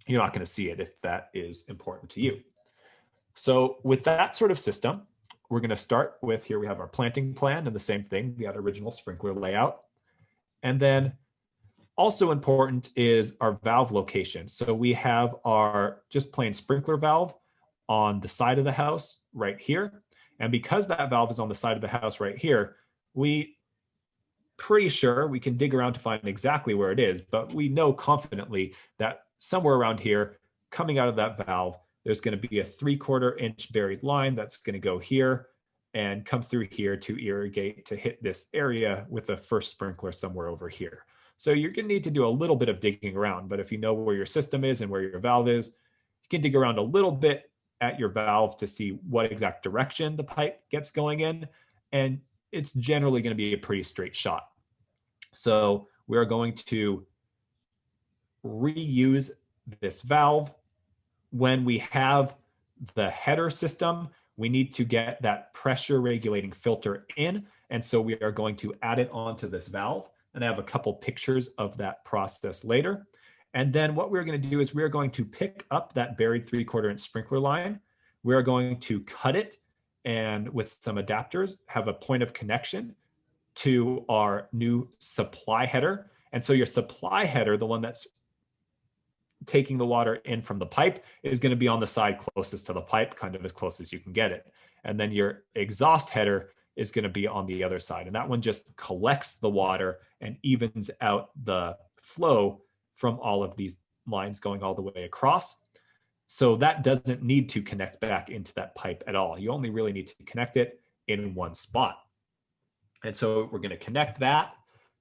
you're not going to see it if that is important to you. So with that sort of system, we're going to start with, here we have our planting plan and the same thing, the original sprinkler layout. And then also important is our valve location. So we have our just plain sprinkler valve on the side of the house right here. And because that valve is on the side of the house right here, we pretty sure we can dig around to find exactly where it is, but we know confidently that somewhere around here, coming out of that valve, there's going to be a 3/4 inch buried line that's going to go here and come through here to irrigate to hit this area with a first sprinkler somewhere over here. So you're going to need to do a little bit of digging around, but if you know where your system is and where your valve is, you can dig around a little bit at your valve to see what exact direction the pipe gets going in, and it's generally going to be a pretty straight shot. So we're going to reuse this valve. When we have the header system, we need to get that pressure regulating filter in. And so we are going to add it onto this valve. And I have a couple pictures of that process later. And then what we're going to do is we're going to pick up that buried 3/4 inch sprinkler line. We're going to cut it and with some adapters have a point of connection to our new supply header. And so your supply header, the one that's taking the water in from the pipe, is going to be on the side closest to the pipe, kind of as close as you can get it. And then your exhaust header is going to be on the other side. And that one just collects the water and evens out the flow from all of these lines going all the way across. So that doesn't need to connect back into that pipe at all. You only really need to connect it in one spot. And so we're going to connect that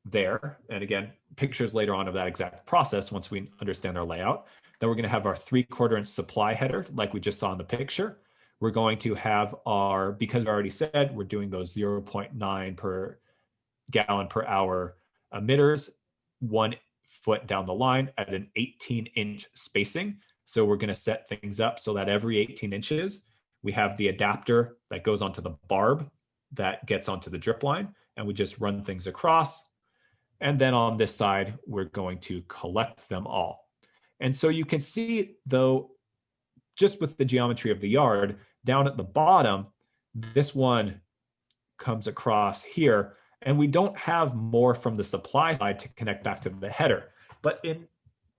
there. And again, pictures later on of that exact process once we understand our layout. Then we're going to have our 3/4 inch supply header like we just saw in the picture. We're going to have our, because I already said, we're doing those 0.9 per gallon per hour emitters 1 foot down the line at an 18-inch spacing. So we're going to set things up so that every 18 inches, we have the adapter that goes onto the barb that gets onto the drip line, and we just run things across. And then on this side, we're going to collect them all. And so you can see, though, just with the geometry of the yard, down at the bottom, this one comes across here, and we don't have more from the supply side to connect back to the header. But in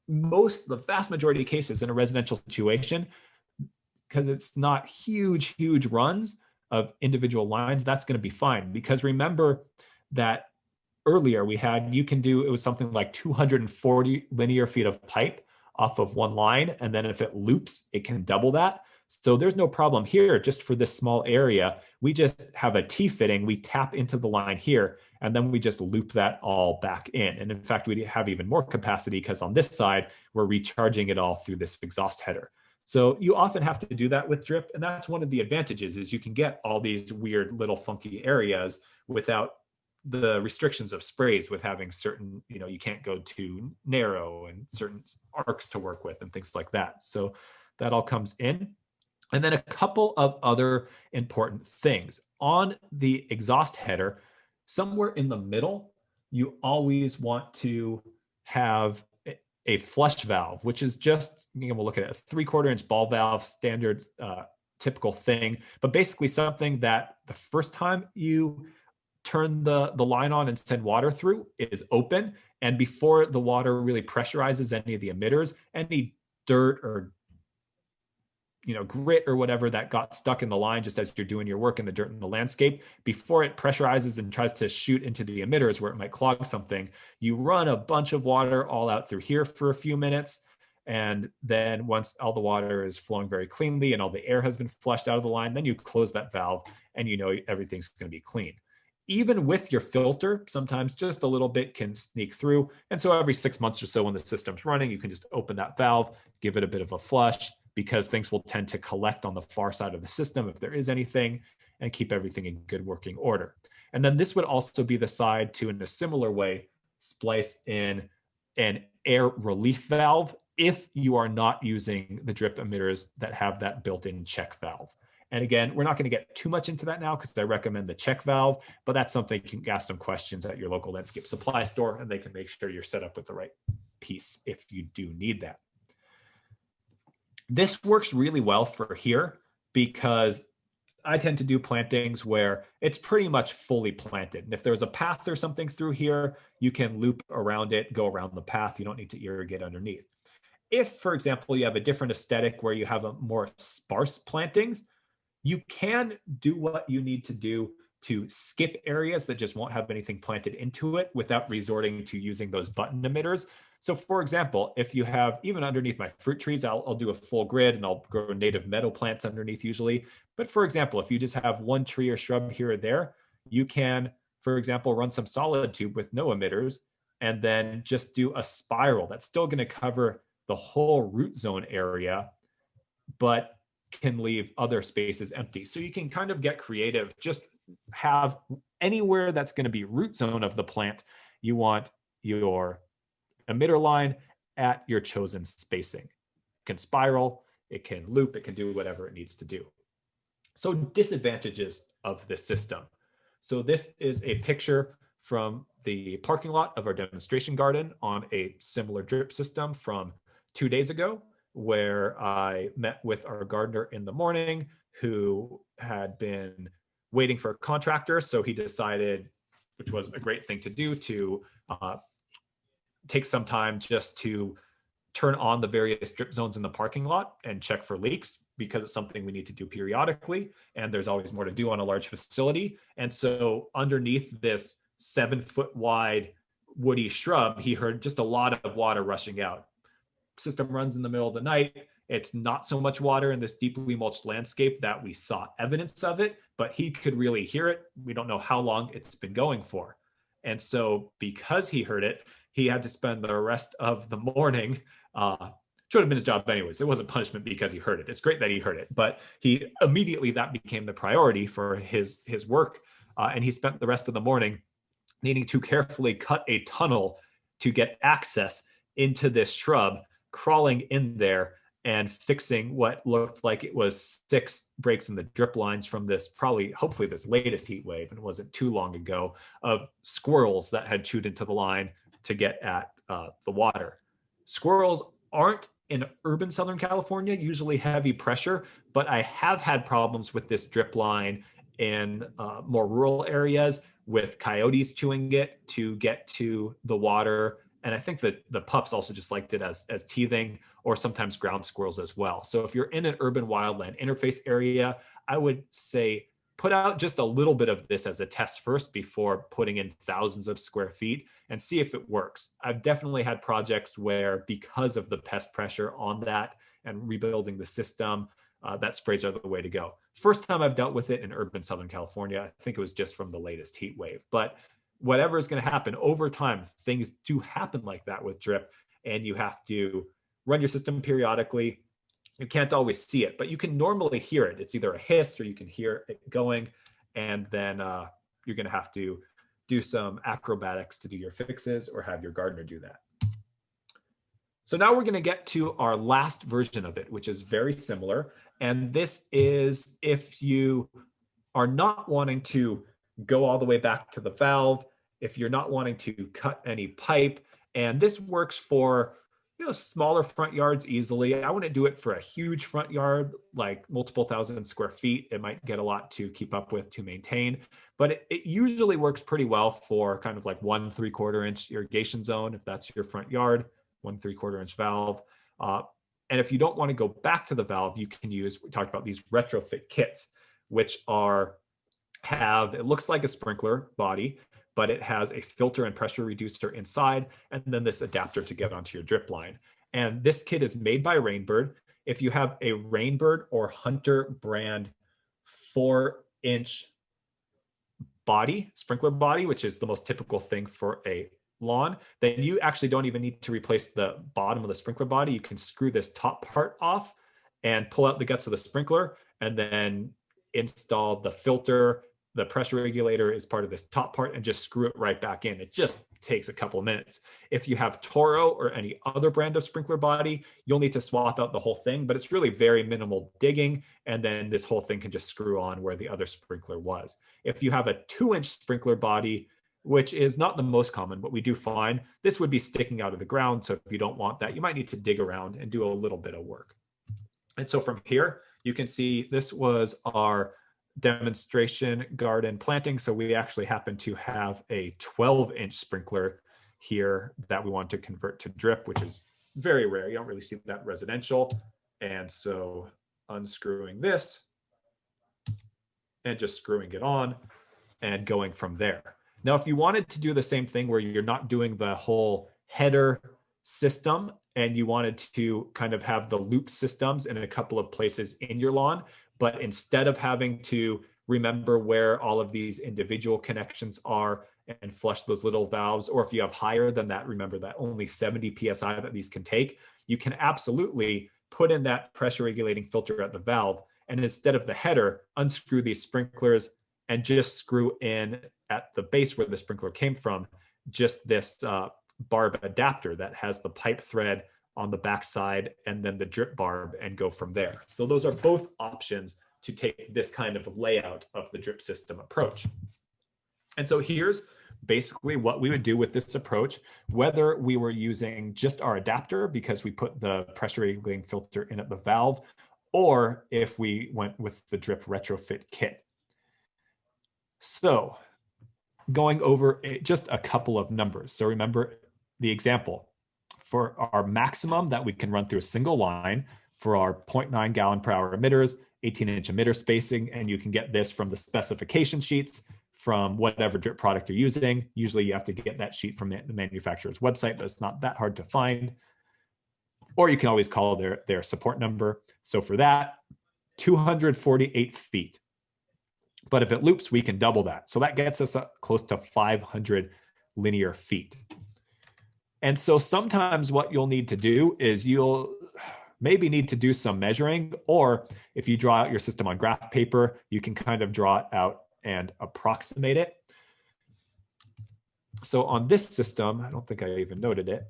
the vast majority of cases in a residential situation, because it's not huge runs of individual lines, that's going to be fine. Because remember that earlier we had, it was something like 240 linear feet of pipe off of one line. And then if it loops, it can double that. So there's no problem here. Just for this small area, we just have a T-fitting. We tap into the line here, and then we just loop that all back in. And in fact, we have even more capacity because on this side, we're recharging it all through this exhaust header. So you often have to do that with drip. And that's one of the advantages, is you can get all these weird little funky areas without the restrictions of sprays, with having certain, you can't go too narrow and certain arcs to work with and things like that. So that all comes in. And then a couple of other important things. On the exhaust header, somewhere in the middle, you always want to have a flush valve, which is just, we'll look at it, a 3/4 inch ball valve, standard typical thing, but basically something that the first time you turn the line on and send water through is open. And before the water really pressurizes any of the emitters, any dirt or grit or whatever that got stuck in the line just as you're doing your work in the dirt in the landscape, before it pressurizes and tries to shoot into the emitters where it might clog something, you run a bunch of water all out through here for a few minutes. And then once all the water is flowing very cleanly and all the air has been flushed out of the line, then you close that valve and everything's going to be clean. Even with your filter, sometimes just a little bit can sneak through. And so every 6 months or so when the system's running, you can just open that valve, give it a bit of a flush, because things will tend to collect on the far side of the system if there is anything, and keep everything in good working order. And then this would also be the side to, in a similar way, splice in an air relief valve if you are not using the drip emitters that have that built-in check valve. And again, we're not going to get too much into that now because I recommend the check valve, but that's something you can ask some questions at your local landscape supply store, and they can make sure you're set up with the right piece if you do need that. This works really well for here because I tend to do plantings where it's pretty much fully planted. And if there's a path or something through here, you can loop around it, go around the path. You don't need to irrigate underneath. If, for example, you have a different aesthetic where you have a more sparse plantings, you can do what you need to do to skip areas that just won't have anything planted into it without resorting to using those button emitters. So for example, if you have, even underneath my fruit trees, I'll do a full grid and I'll grow native meadow plants underneath usually. But for example, if you just have one tree or shrub here or there, you can, for example, run some solid tube with no emitters and then just do a spiral. That's still going to cover the whole root zone area, but can leave other spaces empty. So you can kind of get creative, just have anywhere that's going to be root zone of the plant, you want your emitter line at your chosen spacing. It can spiral, it can loop, it can do whatever it needs to do. So disadvantages of this system. So this is a picture from the parking lot of our demonstration garden on a similar drip system from 2 days ago, where I met with our gardener in the morning who had been waiting for a contractor. So he decided, which was a great thing to do, to take some time just to turn on the various drip zones in the parking lot and check for leaks, because it's something we need to do periodically. And there's always more to do on a large facility. And so underneath this 7-foot wide woody shrub, he heard just a lot of water rushing out. System runs in the middle of the night. It's not so much water in this deeply mulched landscape that we saw evidence of it, but he could really hear it. We don't know how long it's been going for. And so because he heard it, he had to spend the rest of the morning, should have been his job anyways. It wasn't punishment because he heard it. It's great that he heard it, but he immediately, that became the priority for his work. And he spent the rest of the morning needing to carefully cut a tunnel to get access into this shrub, crawling in there and fixing what looked like it was 6 breaks in the drip lines from this, hopefully this latest heat wave, and it wasn't too long ago, of squirrels that had chewed into the line to get at the water. Squirrels aren't in urban Southern California usually heavy pressure, but I have had problems with this drip line in more rural areas with coyotes chewing it to get to the water. And I think that the pups also just liked it as teething, or sometimes ground squirrels as well. So if you're in an urban wildland interface area, I would say put out just a little bit of this as a test first before putting in thousands of square feet and see if it works. I've definitely had projects where, because of the pest pressure on that and rebuilding the system, that sprays are the way to go. First time I've dealt with it in urban Southern California, I think it was just from the latest heat wave. But whatever is going to happen over time, things do happen like that with drip, and you have to run your system periodically. You can't always see it, but you can normally hear it. It's either a hiss or you can hear it going, and then you're going to have to do some acrobatics to do your fixes or have your gardener do that. So now we're going to get to our last version of it, which is very similar. And this is if you are not wanting to go all the way back to the valve, if you're not wanting to cut any pipe, and this works for smaller front yards easily. I wouldn't do it for a huge front yard, like multiple thousand square feet. It might get a lot to keep up with, to maintain, but it usually works pretty well for kind of like 1 3/4 inch irrigation zone, if that's your front yard, 1 3/4 inch valve. And if you don't want to go back to the valve, you can use, we talked about these retrofit kits, which it looks like a sprinkler body, but it has a filter and pressure reducer inside, and then this adapter to get onto your drip line. And this kit is made by Rainbird. If you have a Rainbird or Hunter brand 4-inch body, sprinkler body, which is the most typical thing for a lawn, then you actually don't even need to replace the bottom of the sprinkler body. You can screw this top part off and pull out the guts of the sprinkler, and then install the filter the pressure regulator is part of this top part and just screw it right back in. It just takes a couple of minutes. If you have Toro or any other brand of sprinkler body, you'll need to swap out the whole thing, but it's really very minimal digging. And then this whole thing can just screw on where the other sprinkler was. If you have a 2-inch sprinkler body, which is not the most common, but we do find this would be sticking out of the ground. So if you don't want that, you might need to dig around and do a little bit of work. And so from here, you can see this was our demonstration garden planting. So we actually happen to have a 12-inch sprinkler here that we want to convert to drip, which is very rare. You don't really see that residential. And so unscrewing this and just screwing it on and going from there. Now, if you wanted to do the same thing where you're not doing the whole header system and you wanted to kind of have the loop systems in a couple of places in your lawn, but instead of having to remember where all of these individual connections are and flush those little valves, or if you have higher than that, remember that only 70 PSI that these can take, you can absolutely put in that pressure regulating filter at the valve. And instead of the header, unscrew these sprinklers and just screw in at the base where the sprinkler came from, just this barb adapter that has the pipe thread on the backside and then the drip barb, and go from there. So those are both options to take this kind of layout of the drip system approach. And so here's basically what we would do with this approach, whether we were using just our adapter because we put the pressure regulating filter in at the valve, or if we went with the drip retrofit kit. So going over just a couple of numbers. So remember the example for our maximum that we can run through a single line for our 0.9 gallon per hour emitters, 18-inch emitter spacing, and you can get this from the specification sheets from whatever drip product you're using. Usually you have to get that sheet from the manufacturer's website, but it's not that hard to find. Or you can always call their support number. So for that, 248 feet. But if it loops, we can double that. So that gets us up close to 500 linear feet. And so sometimes what you'll need to do is you'll maybe need to do some measuring, or if you draw out your system on graph paper, you can kind of draw it out and approximate it. So on this system, I don't think I even noted it,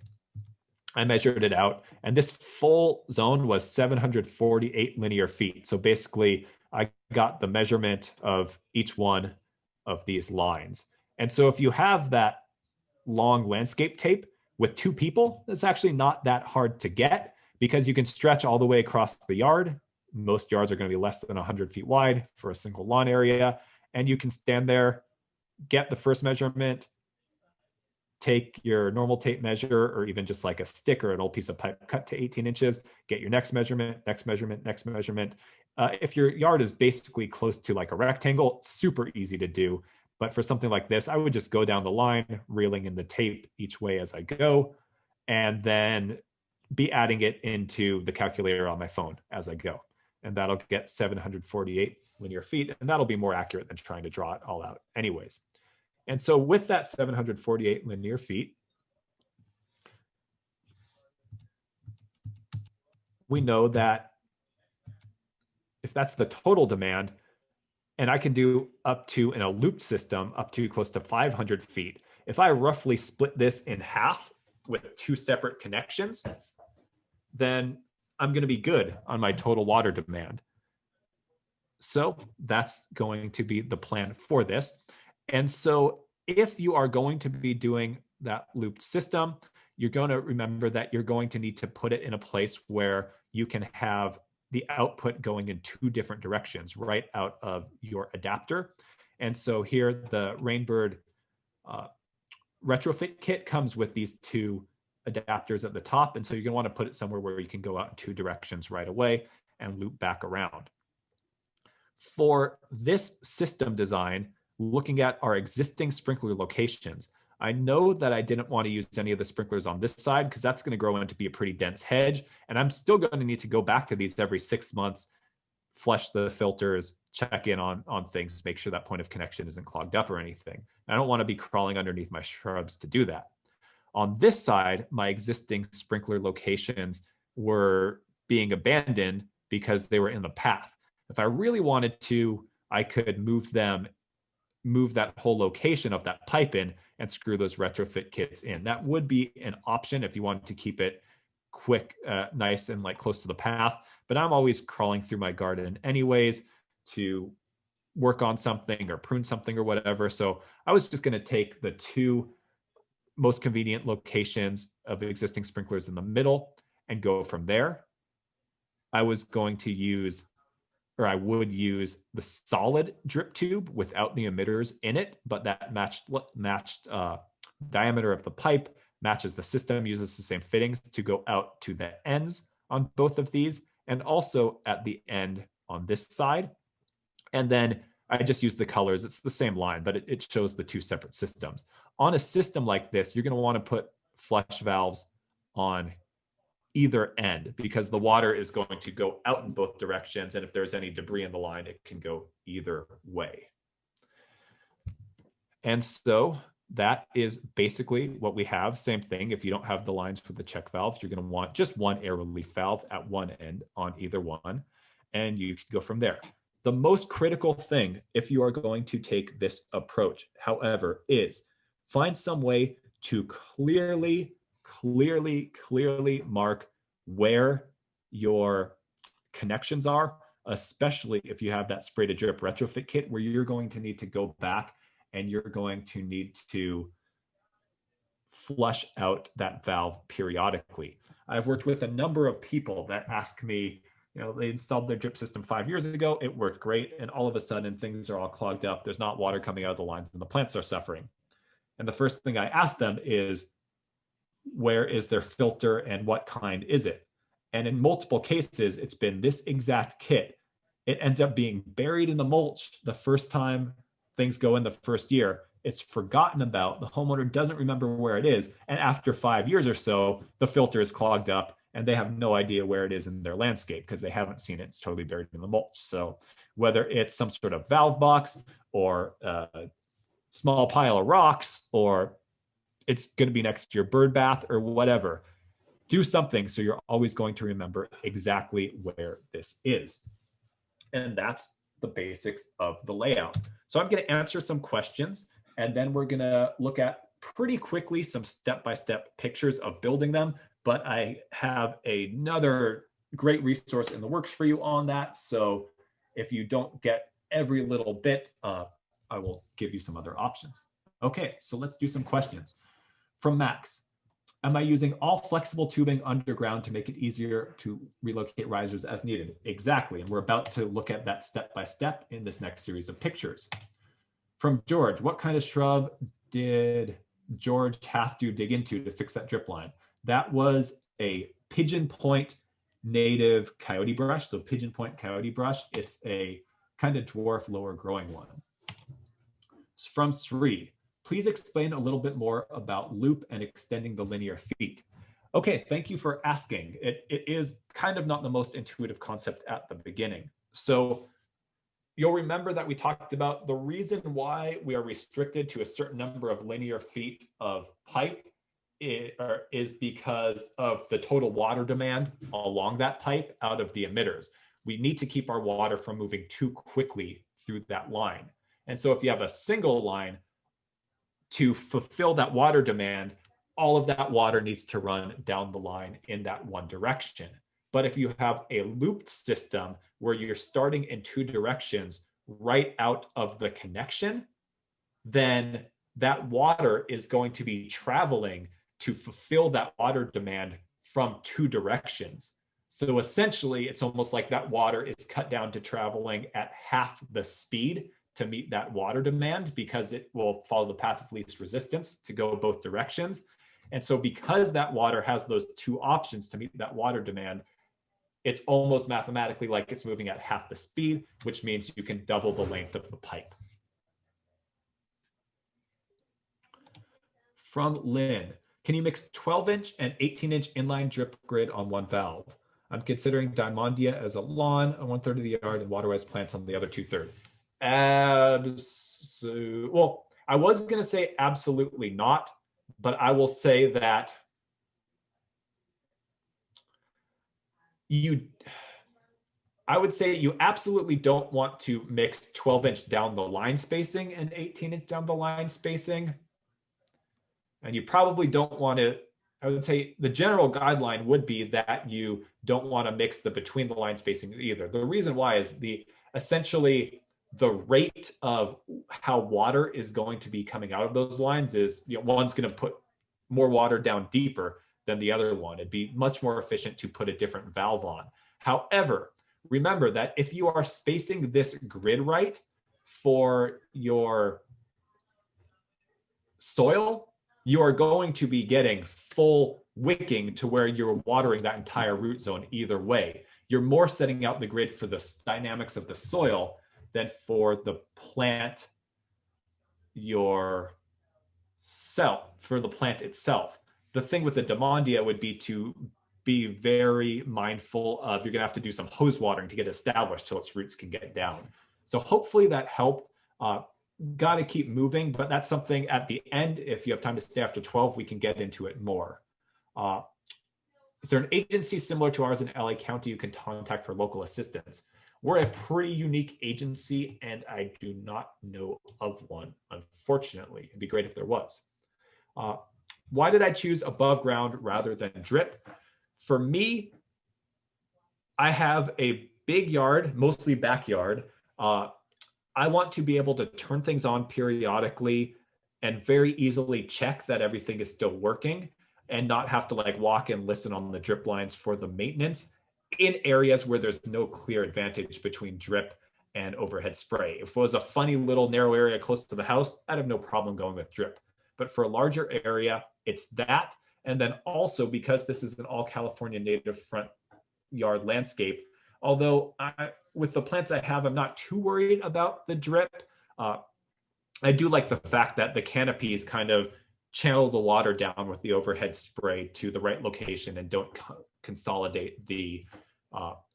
I measured it out, and this full zone was 748 linear feet. So basically, I got the measurement of each one of these lines. And so if you have that long landscape tape with 2 people, it's actually not that hard to get because you can stretch all the way across the yard. Most yards are going to be less than 100 feet wide for a single lawn area. And you can stand there, get the first measurement, take your normal tape measure, or even just like a stick or an old piece of pipe cut to 18 inches, get your next measurement, next measurement, next measurement. If your yard is basically close to like a rectangle, super easy to do. But for something like this, I would just go down the line, reeling in the tape each way as I go, and then be adding it into the calculator on my phone as I go. And that'll get 748 linear feet, and that'll be more accurate than trying to draw it all out anyways. And so with that 748 linear feet, we know that if that's the total demand, and I can do up to, in a looped system, up to close to 500 feet. If I roughly split this in half with 2 separate connections, then I'm going to be good on my total water demand. So that's going to be the plan for this. And so if you are going to be doing that looped system, you're going to remember that you're going to need to put it in a place where you can have the output going in 2 different directions right out of your adapter. And so here the Rainbird retrofit kit comes with these 2 adapters at the top. And so you're going to want to put it somewhere where you can go out in 2 directions right away and loop back around. For this system design, looking at our existing sprinkler locations, I know that I didn't want to use any of the sprinklers on this side because that's going to grow into be a pretty dense hedge. And I'm still going to need to go back to these every 6 months, flush the filters, check in on things, make sure that point of connection isn't clogged up or anything. I don't want to be crawling underneath my shrubs to do that. On this side, my existing sprinkler locations were being abandoned because they were in the path. If I really wanted to, I could move them move that whole location of that pipe in and screw those retrofit kits in. That would be an option if you wanted to keep it quick, nice, and like close to the path. But I'm always crawling through my garden anyways to work on something or prune something or whatever. So I was just going to take the two most convenient locations of existing sprinklers in the middle and go from there. I was going to use, or I would use, the solid drip tube without the emitters in it, but that matched diameter of the pipe, matches the system, uses the same fittings to go out to the ends on both of these, and also at the end on this side. And then I just use the colors. It's the same line, but it shows the two separate systems. On a system like this, you're going to want to put flush valves on either end because the water is going to go out in both directions. And if there's any debris in the line, it can go either way. And so that is basically what we have. Same thing. If you don't have the lines with the check valves, you're going to want just one air relief valve at one end on either one, and you can go from there. The most critical thing, if you are going to take this approach, however, is find some way to clearly mark where your connections are, especially if you have that spray to drip retrofit kit where you're going to need to go back and you're going to need to flush out that valve periodically. I've worked with a number of people that ask me, they installed their drip system 5 years ago. It worked great. And all of a sudden things are all clogged up. There's not water coming out of the lines and the plants are suffering. And the first thing I ask them is, where is their filter and what kind is it? And in multiple cases, it's been this exact kit. It ends up being buried in the mulch the first time things go in the first year. It's forgotten about. The homeowner doesn't remember where it is. And after 5 years or so, the filter is clogged up and they have no idea where it is in their landscape because they haven't seen it. It's totally buried in the mulch. So whether it's some sort of valve box or a small pile of rocks, or it's going to be next to your bird bath or whatever, do something so you're always going to remember exactly where this is. And that's the basics of the layout. So I'm going to answer some questions, and then we're going to look at pretty quickly some step-by-step pictures of building them. But I have another great resource in the works for you on that. So if you don't get every little bit, I will give you some other options. Okay, so let's do some questions. From Max, am I using all flexible tubing underground to make it easier to relocate risers as needed? Exactly, and we're about to look at that step by step in this next series of pictures. From George, what kind of shrub did George have to dig into to fix that drip line? That was a pigeon point native coyote brush. So pigeon point coyote brush, it's a kind of dwarf lower growing one. From Sri, please explain a little bit more about loop and extending the linear feet. Okay, thank you for asking. It is kind of not the most intuitive concept at the beginning. So you'll remember that we talked about the reason why we are restricted to a certain number of linear feet of pipe is because of the total water demand along that pipe out of the emitters. We need to keep our water from moving too quickly through that line. And so if you have a single line, to fulfill that water demand, all of that water needs to run down the line in that one direction. But if you have a looped system where you're starting in two directions right out of the connection, then that water is going to be traveling to fulfill that water demand from two directions. So essentially, it's almost like that water is cut down to traveling at half the speed to meet that water demand, because it will follow the path of least resistance to go both directions. And so because that water has those two options to meet that water demand, it's almost mathematically like it's moving at half the speed, which means you can double the length of the pipe. From Lynn, can you mix 12-inch and 18-inch inline drip grid on one valve? I'm considering Diamondia as a lawn on 1/3 of the yard and Waterwise plants on the other 2/3. Well, I was going to say absolutely not, but I will say that I would say you absolutely don't want to mix 12-inch down the line spacing and 18-inch down the line spacing. And you probably don't want to, I would say the general guideline would be that you don't want to mix the between the line spacing either. The reason why is essentially the rate of how water is going to be coming out of those lines is, one's going to put more water down deeper than the other one. It'd be much more efficient to put a different valve on. However, remember that if you are spacing this grid right for your soil, you are going to be getting full wicking to where you're watering that entire root zone either way. You're more setting out the grid for the dynamics of the soil than for the plant for the plant itself. The thing with the Demondia would be to be very mindful of, you're gonna have to do some hose watering to get established till its roots can get down. So hopefully that helped. Got to keep moving, but that's something at the end. If you have time to stay after 12, we can get into it more. Is there an agency similar to ours in LA County you can contact for local assistance? We're a pretty unique agency, and I do not know of one, unfortunately. It'd be great if there was. Why did I choose above ground rather than drip? For me, I have a big yard, mostly backyard. I want to be able to turn things on periodically and very easily check that everything is still working and not have to like walk and listen on the drip lines for the maintenance in areas where there's no clear advantage between drip and overhead spray. If it was a funny little narrow area close to the house, I'd have no problem going with drip. But for a larger area, it's that. And then also, because this is an all California native front yard landscape, although with the plants I have, I'm not too worried about the drip. I do like the fact that the canopies kind of channel the water down with the overhead spray to the right location and don't consolidate the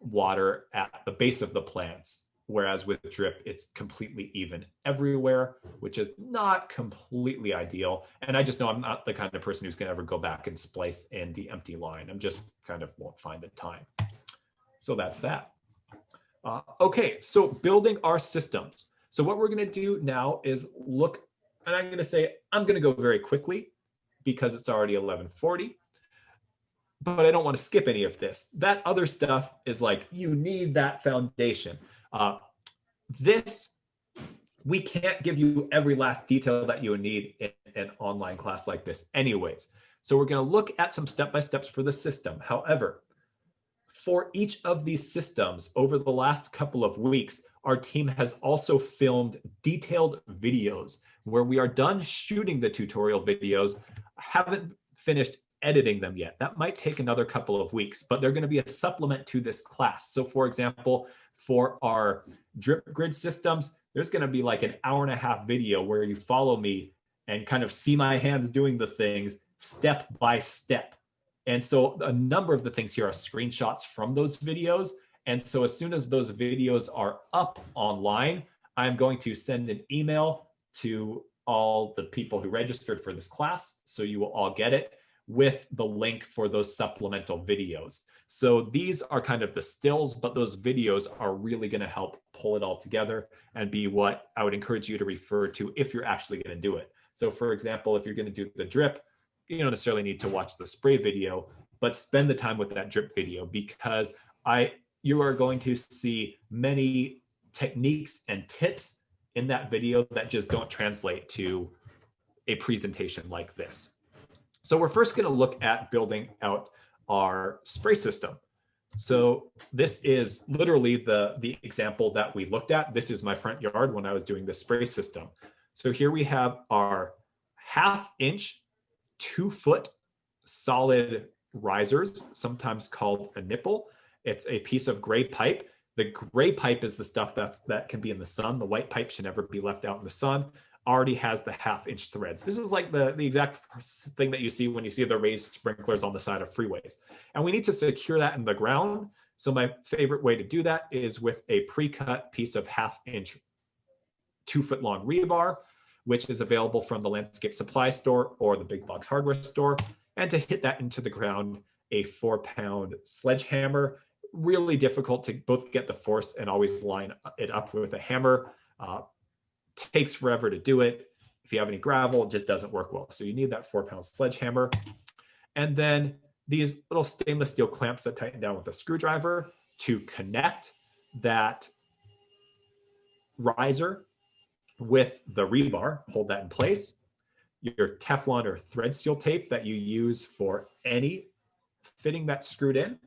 water at the base of the plants. Whereas with drip, it's completely even everywhere, which is not completely ideal. And I just know I'm not the kind of person who's going to ever go back and splice in the empty line. I'm just kind of won't find the time. So that's that. Okay, so building our systems. So what we're going to do now is look, and I'm going to say, I'm going to go very quickly because it's already 11:40, but I don't want to skip any of this. That other stuff is like, you need that foundation. We can't give you every last detail that you would need in an online class like this anyways. So we're going to look at some step-by-steps for the system. However, for each of these systems over the last couple of weeks, our team has also filmed detailed videos where we are done shooting the tutorial videos, haven't finished editing them yet. That might take another couple of weeks, but they're going to be a supplement to this class. So for example, for our drip grid systems, there's going to be like an 1.5-hour video where you follow me and kind of see my hands doing the things step by step. And so a number of the things here are screenshots from those videos. And so as soon as those videos are up online, I'm going to send an email to all the people who registered for this class, so you will all get it, with the link for those supplemental videos. So these are kind of the stills, but those videos are really going to help pull it all together and be what I would encourage you to refer to if you're actually going to do it. So for example, if you're going to do the drip, you don't necessarily need to watch the spray video, but spend the time with that drip video, because you are going to see many techniques and tips in that video that just don't translate to a presentation like this. So we're first going to look at building out our spray system. So this is literally the example that we looked at. This is my front yard when I was doing the spray system. So here we have our 1/2 inch, 2-foot solid risers, sometimes called a nipple. It's a piece of gray pipe. The gray pipe is the stuff that can be in the sun. The white pipe should never be left out in the sun. Already has the 1/2 inch threads. This is like the exact thing that you see when you see the raised sprinklers on the side of freeways. And we need to secure that in the ground. So my favorite way to do that is with a pre-cut piece of 1/2 inch, 2-foot long rebar, which is available from the landscape supply store or the big box hardware store. And to hit that into the ground, a 4-pound sledgehammer really difficult to both get the force and always line it up with a hammer. Takes forever to do it. If you have any gravel, it just doesn't work well. So you need that 4-pound sledgehammer. And then these little stainless steel clamps that tighten down with a screwdriver to connect that riser with the rebar, hold that in place. Your Teflon or thread steel tape that you use for any fitting that's screwed in.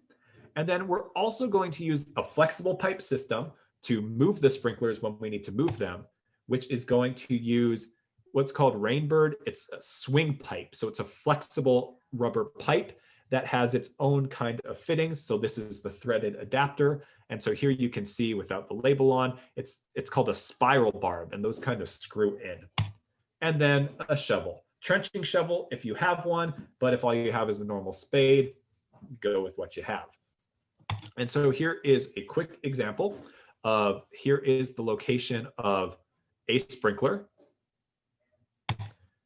And then we're also going to use a flexible pipe system to move the sprinklers when we need to move them, which is going to use what's called Rainbird. It's a swing pipe. So it's a flexible rubber pipe that has its own kind of fittings. So this is the threaded adapter. And so here you can see without the label on, it's called a spiral barb, and those kind of screw in. And then a shovel, trenching shovel if you have one, but if all you have is a normal spade, go with what you have. And so here is a quick example of, here is the location of a sprinkler.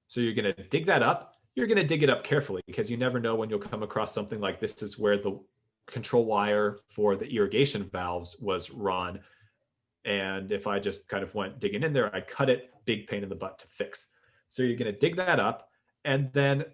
So you're going to dig that up. You're going to dig it up carefully because you never know when you'll come across something like this is where the control wire for the irrigation valves was run. And if I just kind of went digging in there, I'd cut it, big pain in the butt to fix. So you're going to dig that up. And then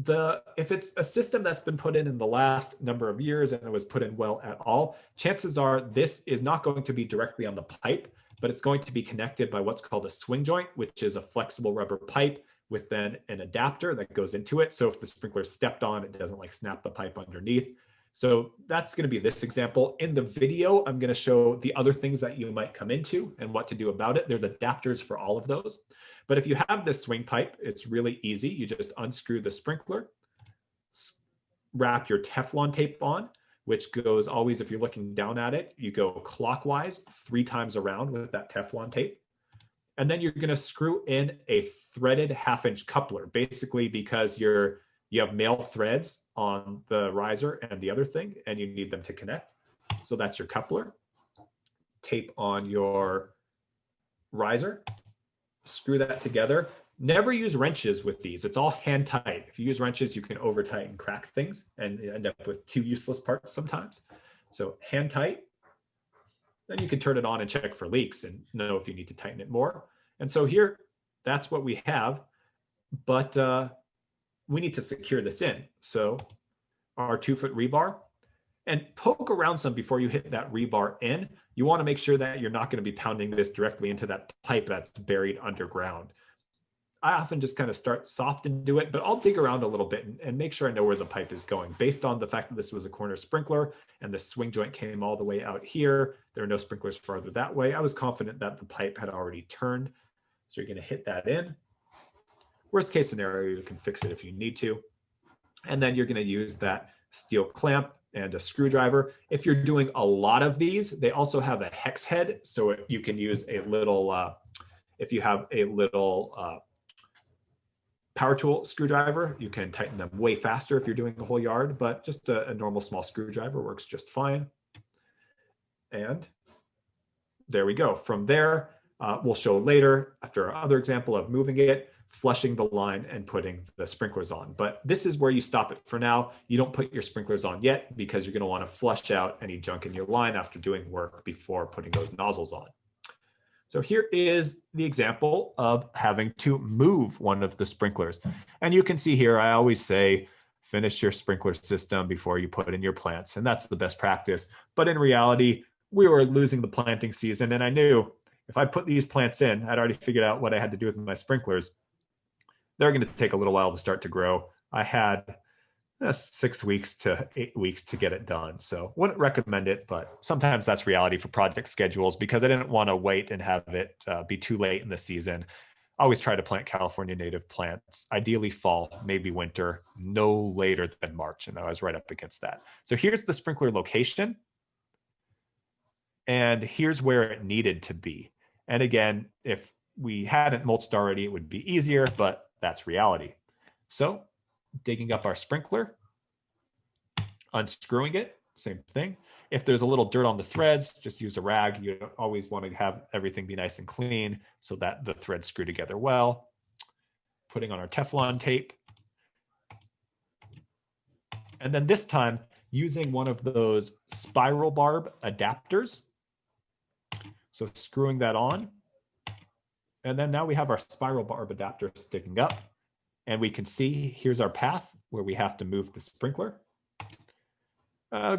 if it's a system that's been put in the last number of years and it was put in well at all, chances are this is not going to be directly on the pipe, but it's going to be connected by what's called a swing joint, which is a flexible rubber pipe with then an adapter that goes into it. So if the sprinkler stepped on, it doesn't like snap the pipe underneath. So that's going to be this example. In the video, I'm going to show the other things that you might come into and what to do about it. There's adapters for all of those. But if you have this swing pipe, it's really easy. You just unscrew the sprinkler, wrap your Teflon tape on, which goes always, if you're looking down at it, you go clockwise 3 times around with that Teflon tape. And then you're going to screw in a threaded 1/2-inch coupler, basically because you have male threads on the riser and the other thing, and you need them to connect. So that's your coupler. Tape on your riser, screw that together. Never use wrenches with these. It's all hand tight. If you use wrenches, you can over tighten and crack things and end up with 2 useless parts sometimes. So hand tight. Then you can turn it on and check for leaks and know if you need to tighten it more. And so here, that's what we have. But we need to secure this in. So our 2-foot rebar, and poke around some before you hit that rebar in. You want to make sure that you're not going to be pounding this directly into that pipe that's buried underground. I often just kind of start soft and do it, but I'll dig around a little bit and make sure I know where the pipe is going. Based on the fact that this was a corner sprinkler and the swing joint came all the way out here, there are no sprinklers farther that way. I was confident that the pipe had already turned. So you're going to hit that in. Worst case scenario, you can fix it if you need to. And then you're going to use that steel clamp and a screwdriver. If you're doing a lot of these, they also have a hex head. So you can use a little, if you have a little power tool screwdriver, you can tighten them way faster if you're doing the whole yard, but just a normal small screwdriver works just fine. And there we go. From there, we'll show later, after our other example of moving it, flushing the line and putting the sprinklers on. But this is where you stop it for now. You don't put your sprinklers on yet because you're going to want to flush out any junk in your line after doing work before putting those nozzles on. So here is the example of having to move one of the sprinklers. And you can see here, I always say, finish your sprinkler system before you put in your plants. And that's the best practice. But in reality, we were losing the planting season. And I knew if I put these plants in, I'd already figured out what I had to do with my sprinklers. They're going to take a little while to start to grow. I had 6 weeks to 8 weeks to get it done. So wouldn't recommend it, but sometimes that's reality for project schedules because I didn't want to wait and have it be too late in the season. I always try to plant California native plants, ideally fall, maybe winter, no later than March. And I was right up against that. So here's the sprinkler location. And here's where it needed to be. And again, if we hadn't mulched already, it would be easier, but that's reality. So digging up our sprinkler, unscrewing it, same thing. If there's a little dirt on the threads, just use a rag. You always want to have everything be nice and clean so that the threads screw together well. Putting on our Teflon tape. And then this time, using one of those spiral barb adapters. So screwing that on. And then now we have our spiral barb adapter sticking up. And we can see here's our path where we have to move the sprinkler.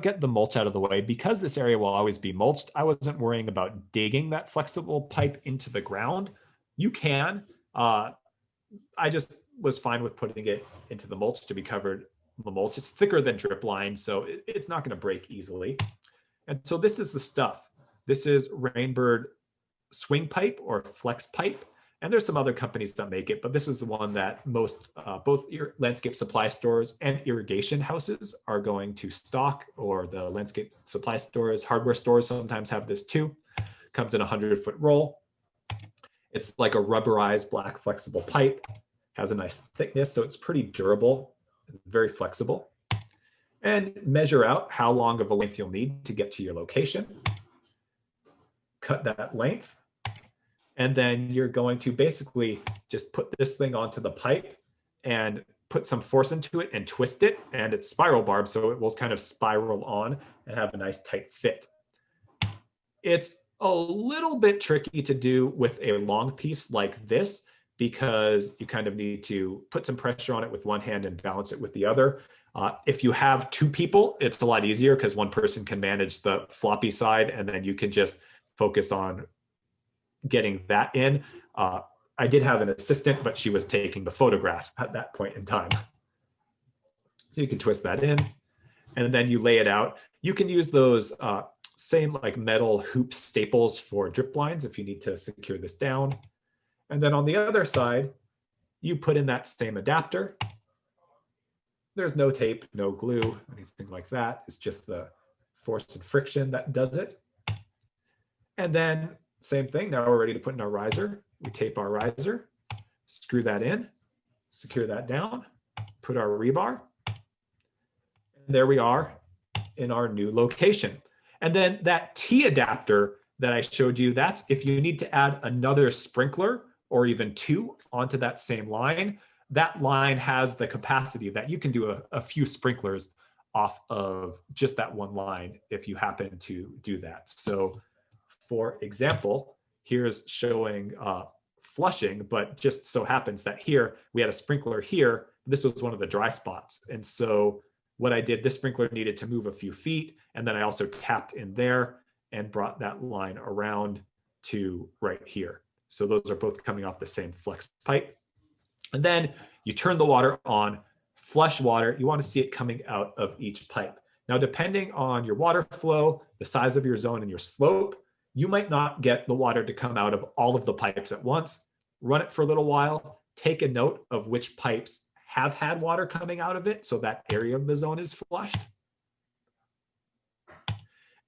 Get the mulch out of the way. Because this area will always be mulched, I wasn't worrying about digging that flexible pipe into the ground. You can. I just was fine with putting it into the mulch to be covered in the mulch. It's thicker than drip line, so it's not going to break easily. And so this is the stuff. This is Rainbird swing pipe or flex pipe. And there's some other companies that make it, but this is the one that most, both landscape supply stores and irrigation houses are going to stock, or the landscape supply stores, hardware stores sometimes have this too. Comes in a 100-foot roll. It's like a rubberized black flexible pipe, has a nice thickness, so it's pretty durable, very flexible. And measure out how long of a length you'll need to get to your location. Cut that length. And then you're going to basically just put this thing onto the pipe and put some force into it and twist it. And it's spiral barb, so it will kind of spiral on and have a nice tight fit. It's a little bit tricky to do with a long piece like this, because you kind of need to put some pressure on it with one hand and balance it with the other. If you have two people, it's a lot easier because one person can manage the floppy side and then you can just focus on getting that in. I did have an assistant, but she was taking the photograph at that point in time. So you can twist that in and then you lay it out. You can use those same like metal hoop staples for drip lines if you need to secure this down. And then on the other side, you put in that same adapter. There's no tape, no glue, anything like that. It's just the force and friction that does it. And then same thing, now we're ready to put in our riser. We tape our riser, screw that in, secure that down, put our rebar. And there we are in our new location. And then that T adapter that I showed you, that's if you need to add another sprinkler or even two onto that same line. That line has the capacity that you can do a few sprinklers off of just that one line if you happen to do that. So for example, here's showing flushing, but just so happens that here we had a sprinkler here. This was one of the dry spots. And so what I did, this sprinkler needed to move a few feet. And then I also tapped in there and brought that line around to right here. So those are both coming off the same flex pipe. And then you turn the water on, flush water. You want to see it coming out of each pipe. Now, depending on your water flow, the size of your zone and your slope, you might not get the water to come out of all of the pipes at once. Run it for a little while, take a note of which pipes have had water coming out of it so that area of the zone is flushed.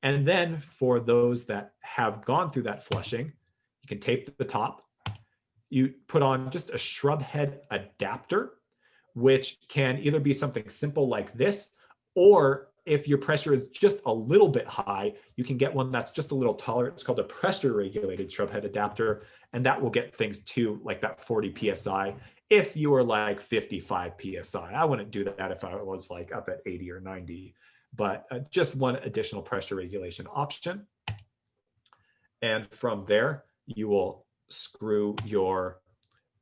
And then for those that have gone through that flushing, you can tape the top. You put on just a shrub head adapter, which can either be something simple like this, or if your pressure is just a little bit high, you can get one that's just a little taller. It's called a pressure regulated shrub head adapter, and that will get things to like that 40 PSI. If you were like 55 PSI, I wouldn't do that if I was like up at 80 or 90, but just one additional pressure regulation option. And from there, you will screw your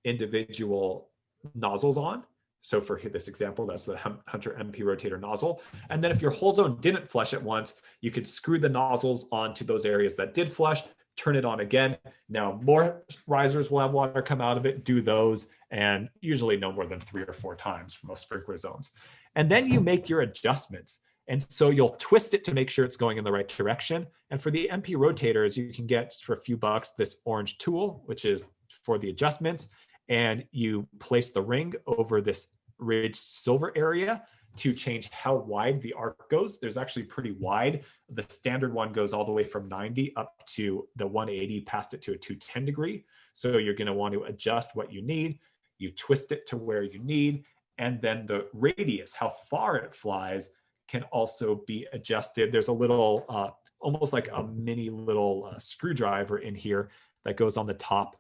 individual nozzles on. So for this example, that's the Hunter MP rotator nozzle. And then if your whole zone didn't flush at once, you could screw the nozzles onto those areas that did flush, turn it on again. Now more risers will have water come out of it, do those, and usually no more than 3 or 4 times for most sprinkler zones. And then you make your adjustments. And so you'll twist it to make sure it's going in the right direction. And for the MP rotators, you can get just for a few bucks this orange tool, which is for the adjustments. And you place the ring over this ridged silver area to change how wide the arc goes. There's actually pretty wide. The standard one goes all the way from 90 up to the 180, past it to a 210 degree. So you're going to want to adjust what you need. You twist it to where you need. And then the radius, how far it flies, can also be adjusted. There's a little, almost like a mini little screwdriver in here that goes on the top,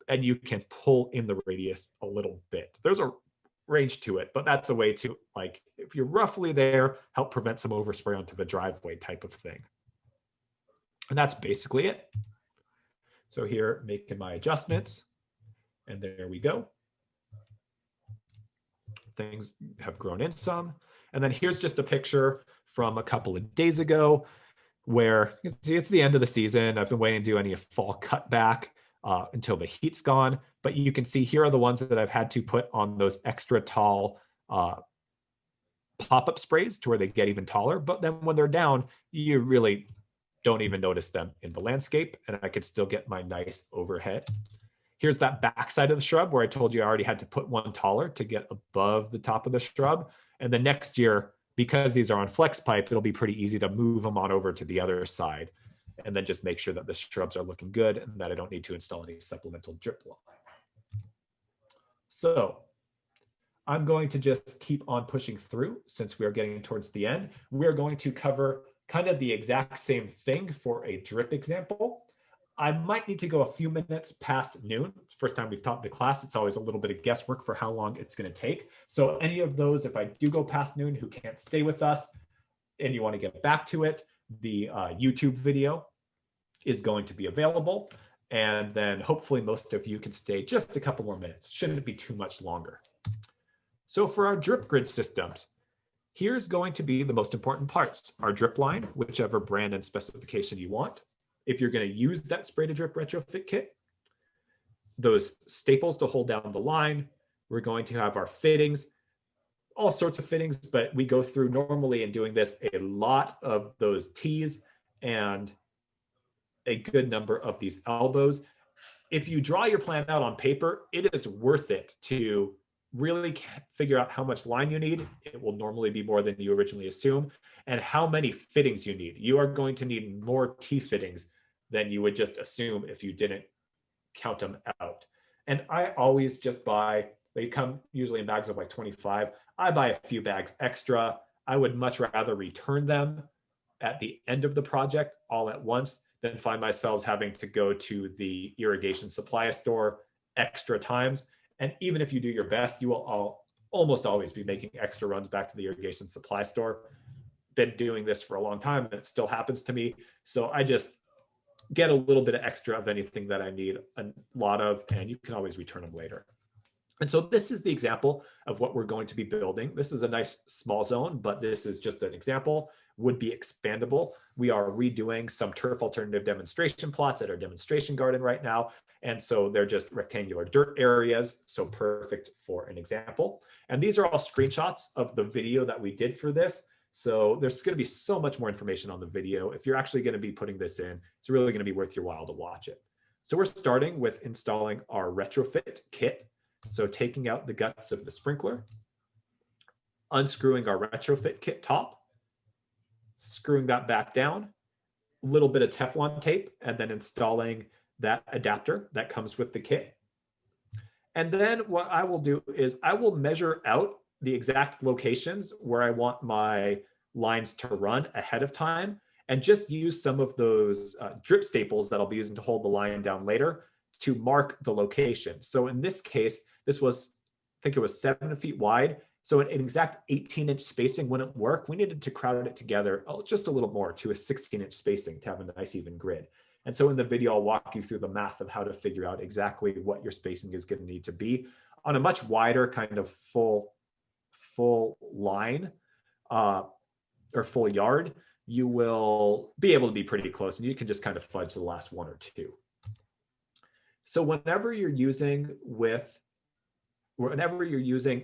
and you can pull in the radius a little bit. There's a range to it, but that's a way to, like, if you're roughly there, help prevent some overspray onto the driveway type of thing. And that's basically it. So here, making my adjustments, and there we go. Things have grown in some. And then here's just a picture from a couple of days ago where you can see it's the end of the season. I've been waiting to do any fall cutback until the heat's gone. But you can see here are the ones that I've had to put on those extra tall pop-up sprays to where they get even taller. But then when they're down, you really don't even notice them in the landscape, and I could still get my nice overhead. Here's that backside of the shrub where I told you I already had to put one taller to get above the top of the shrub. And the next year, because these are on flex pipe, it'll be pretty easy to move them on over to the other side and then just make sure that the shrubs are looking good and that I don't need to install any supplemental drip line. So I'm going to just keep on pushing through since we are getting towards the end. We're going to cover kind of the exact same thing for a drip example. I might need to go a few minutes past noon. First time we've taught the class, it's always a little bit of guesswork for how long it's going to take. So any of those, if I do go past noon, who can't stay with us and you want to get back to it, the YouTube video is going to be available. And then hopefully most of you can stay just a couple more minutes. Shouldn't be too much longer. So for our drip grid systems, here's going to be the most important parts. Our drip line, whichever brand and specification you want. If you're going to use that spray to drip retrofit kit, those staples to hold down the line. We're going to have our fittings, all sorts of fittings, but we go through normally in doing this a lot of those T's and a good number of these elbows. If you draw your plan out on paper, it is worth it to really figure out how much line you need. It will normally be more than you originally assume, and how many fittings you need. You are going to need more T fittings than you would just assume if you didn't count them out. And I always just buy, they come usually in bags of like 25. I buy a few bags extra. I would much rather return them at the end of the project all at once than find myself having to go to the irrigation supply store extra times. And even if you do your best, you will almost always be making extra runs back to the irrigation supply store. Been doing this for a long time and it still happens to me. So I just get a little bit of extra of anything that I need a lot of, and you can always return them later. And so this is the example of what we're going to be building. This is a nice small zone, but this is just an example, would be expandable. We are redoing some turf alternative demonstration plots at our demonstration garden right now. And so they're just rectangular dirt areas, so perfect for an example. And these are all screenshots of the video that we did for this. So there's going to be so much more information on the video. If you're actually going to be putting this in, it's really going to be worth your while to watch it. So we're starting with installing our retrofit kit. So taking out the guts of the sprinkler, unscrewing our retrofit kit top, screwing that back down, a little bit of Teflon tape, and then installing that adapter that comes with the kit. And then what I will do is I will measure out the exact locations where I want my lines to run ahead of time and just use some of those drip staples that I'll be using to hold the line down later to mark the location. So in this case, this was, I think it was 7 feet wide. So an exact 18-inch spacing wouldn't work. We needed to crowd it together just a little more to a 16-inch spacing to have a nice even grid. And so in the video, I'll walk you through the math of how to figure out exactly what your spacing is going to need to be. On a much wider kind of full line or full yard, you will be able to be pretty close and you can just kind of fudge the last 1 or 2. So whenever you're using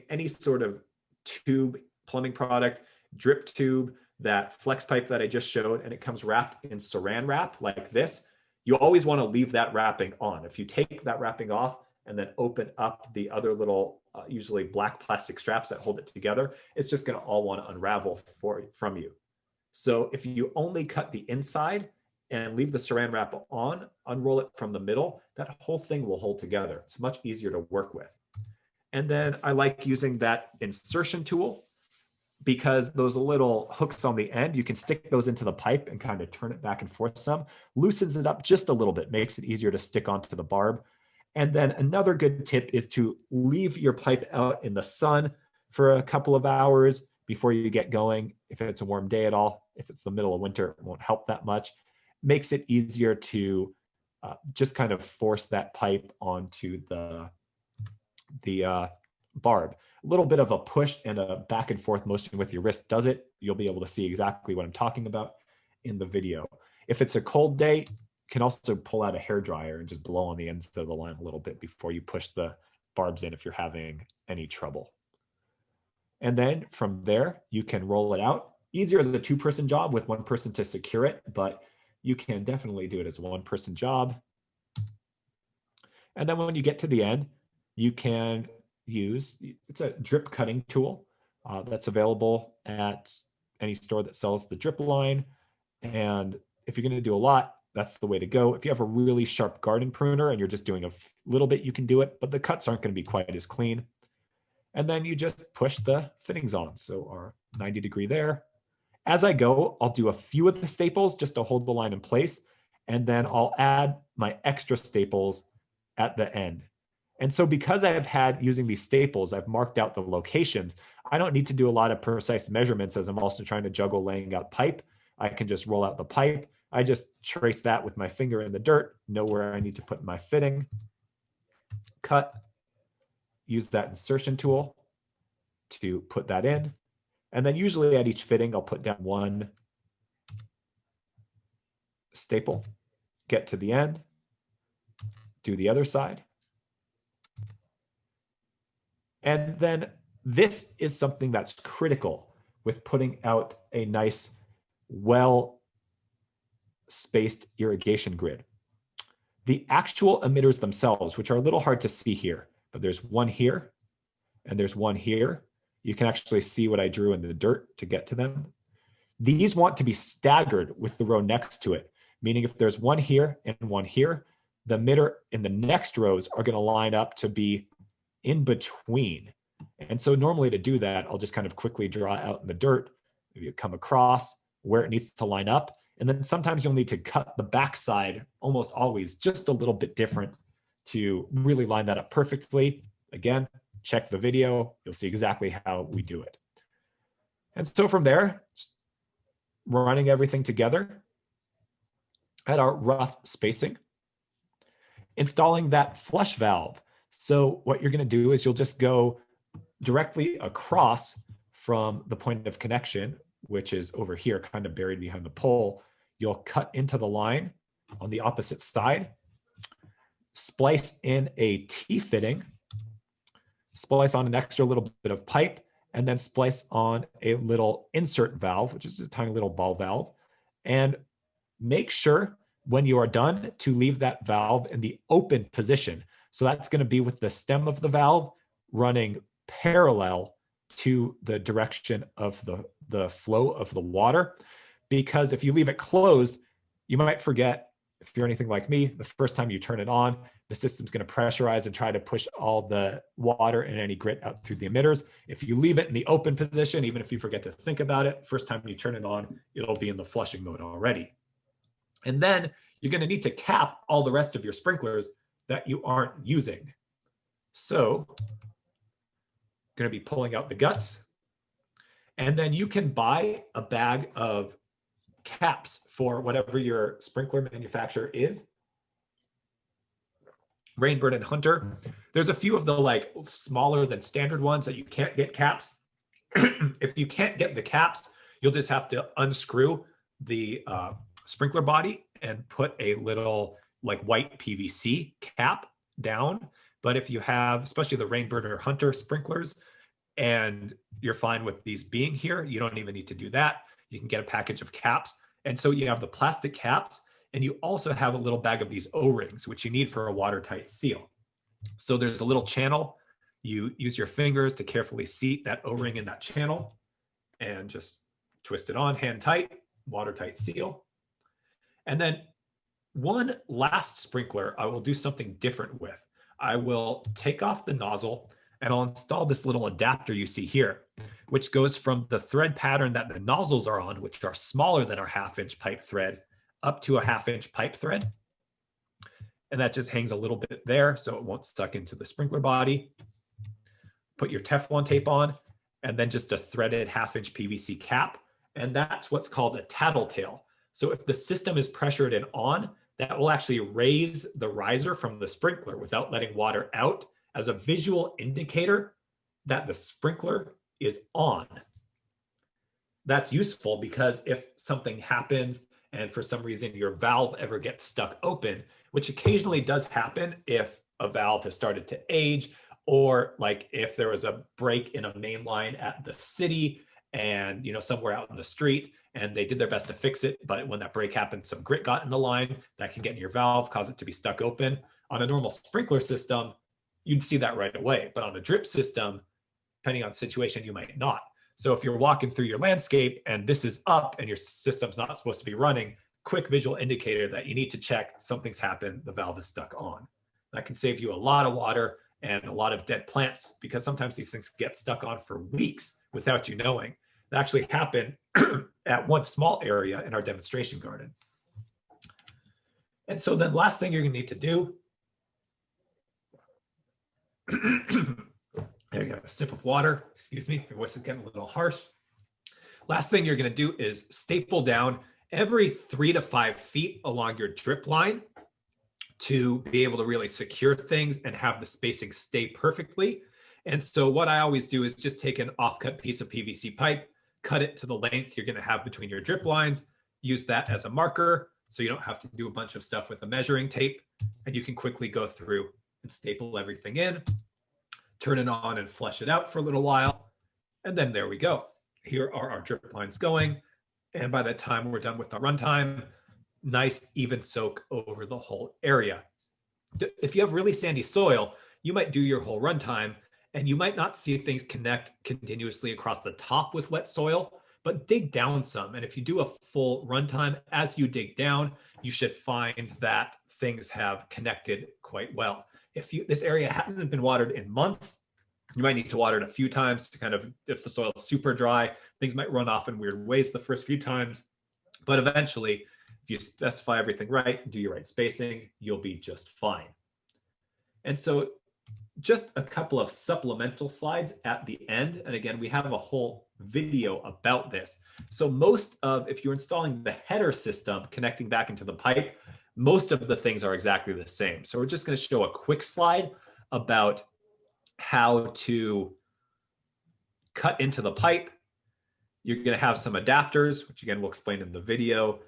any sort of tube, plumbing product, drip tube, that flex pipe that I just showed, and it comes wrapped in saran wrap like this, you always want to leave that wrapping on. If you take that wrapping off and then open up the other little, usually black plastic straps that hold it together, it's just going to all want to unravel from you. So if you only cut the inside and leave the saran wrap on, unroll it from the middle, that whole thing will hold together. It's much easier to work with. And then I like using that insertion tool because those little hooks on the end, you can stick those into the pipe and kind of turn it back and forth some, loosens it up just a little bit, makes it easier to stick onto the barb. And then another good tip is to leave your pipe out in the sun for a couple of hours before you get going. If it's a warm day at all, if it's the middle of winter, it won't help that much. Makes it easier to just kind of force that pipe onto the barb. A little bit of a push and a back and forth motion with your wrist does it. You'll be able to see exactly what I'm talking about in the video. If it's a cold day, you can also pull out a hairdryer and just blow on the ends of the line a little bit before you push the barbs in if you're having any trouble. And then from there, you can roll it out. Easier as a two-person job with one person to secure it, but you can definitely do it as a one-person job. And then when you get to the end, you can use, it's a drip cutting tool that's available at any store that sells the drip line. And if you're going to do a lot, that's the way to go. If you have a really sharp garden pruner and you're just doing a little bit, you can do it, but the cuts aren't going to be quite as clean. And then you just push the fittings on. So our 90 degree there. As I go, I'll do a few of the staples just to hold the line in place. And then I'll add my extra staples at the end. And so because I've had using these staples, I've marked out the locations. I don't need to do a lot of precise measurements as I'm also trying to juggle laying out pipe. I can just roll out the pipe. I just trace that with my finger in the dirt, know where I need to put my fitting, cut, use that insertion tool to put that in. And then usually at each fitting, I'll put down one staple, get to the end, do the other side. And then this is something that's critical with putting out a nice, well-spaced irrigation grid. The actual emitters themselves, which are a little hard to see here, but there's one here and there's one here. You can actually see what I drew in the dirt to get to them. These want to be staggered with the row next to it, meaning if there's one here and one here, the emitter in the next rows are going to line up to be in between. And so normally to do that, I'll just kind of quickly draw out in the dirt, maybe you come across where it needs to line up. And then sometimes you'll need to cut the backside, almost always just a little bit different to really line that up perfectly. Again, check the video, you'll see exactly how we do it. And so from there, just running everything together at our rough spacing, installing that flush valve. So what you're going to do is you'll just go directly across from the point of connection, which is over here, kind of buried behind the pole. You'll cut into the line on the opposite side, splice in a T-fitting, splice on an extra little bit of pipe, and then splice on a little insert valve, which is a tiny little ball valve. And make sure when you are done to leave that valve in the open position. So that's going to be with the stem of the valve running parallel to the direction of the flow of the water. Because if you leave it closed, you might forget, if you're anything like me, the first time you turn it on, the system's going to pressurize and try to push all the water and any grit out through the emitters. If you leave it in the open position, even if you forget to think about it, first time you turn it on, it'll be in the flushing mode already. And then you're going to need to cap all the rest of your sprinklers that you aren't using. So going to be pulling out the guts. And then you can buy a bag of caps for whatever your sprinkler manufacturer is. Rainbird and Hunter. There's a few of the like smaller than standard ones that you can't get caps. If you can't get the caps, you'll just have to unscrew the sprinkler body and put a little like white PVC cap down. But if you have, especially the Rainbird or Hunter sprinklers, and you're fine with these being here, you don't even need to do that. You can get a package of caps. And so you have the plastic caps, and you also have a little bag of these O-rings, which you need for a watertight seal. So there's a little channel. You use your fingers to carefully seat that O-ring in that channel and just twist it on, hand tight, watertight seal. And then one last sprinkler, I will do something different with. I will take off the nozzle and I'll install this little adapter you see here, which goes from the thread pattern that the nozzles are on, which are smaller than our 1/2-inch pipe thread, up to a 1/2-inch pipe thread. and that just hangs a little bit there so it won't suck into the sprinkler body. Put your Teflon tape on, and then just a threaded 1/2-inch PVC cap, and that's what's called a tattletale. So if the system is pressured and on, that will actually raise the riser from the sprinkler without letting water out as a visual indicator that the sprinkler is on. That's useful because if something happens and for some reason your valve ever gets stuck open, which occasionally does happen if a valve has started to age, or like if there was a break in a main line at the city and somewhere out in the street and they did their best to fix it, but when that break happened, some grit got in the line, that can get in your valve, cause it to be stuck open. On a normal sprinkler system, you'd see that right away, but on a drip system, depending on the situation, you might not. So if you're walking through your landscape and this is up and your system's not supposed to be running, quick visual indicator that you need to check something's happened, the valve is stuck on. That can save you a lot of water and a lot of dead plants, because sometimes these things get stuck on for weeks without you knowing. That actually happened at one small area in our demonstration garden. And so then last thing you're gonna need to do, I got a sip of water, excuse me, my voice is getting a little harsh. Last thing you're gonna do is staple down every 3 to 5 feet along your drip line to be able to really secure things and have the spacing stay perfectly. And so what I always do is just take an offcut piece of PVC pipe, cut it to the length you're gonna have between your drip lines, use that as a marker so you don't have to do a bunch of stuff with a measuring tape, and you can quickly go through and staple everything in, turn it on and flush it out for a little while, and then there we go. Here are our drip lines going, and by the time we're done with the runtime, nice even soak over the whole area. If you have really sandy soil, you might do your whole runtime and you might not see things connect continuously across the top with wet soil, but dig down some. And if you do a full runtime, as you dig down, you should find that things have connected quite well. If this area hasn't been watered in months, you might need to water it a few times to kind of, if the soil is super dry, things might run off in weird ways the first few times, but eventually, if you specify everything right, do your right spacing, you'll be just fine. And so just a couple of supplemental slides at the end. And again, we have a whole video about this. So if you're installing the header system connecting back into the pipe, most of the things are exactly the same. So we're just going to show a quick slide about how to cut into the pipe. You're going to have some adapters, which again, we'll explain in the video,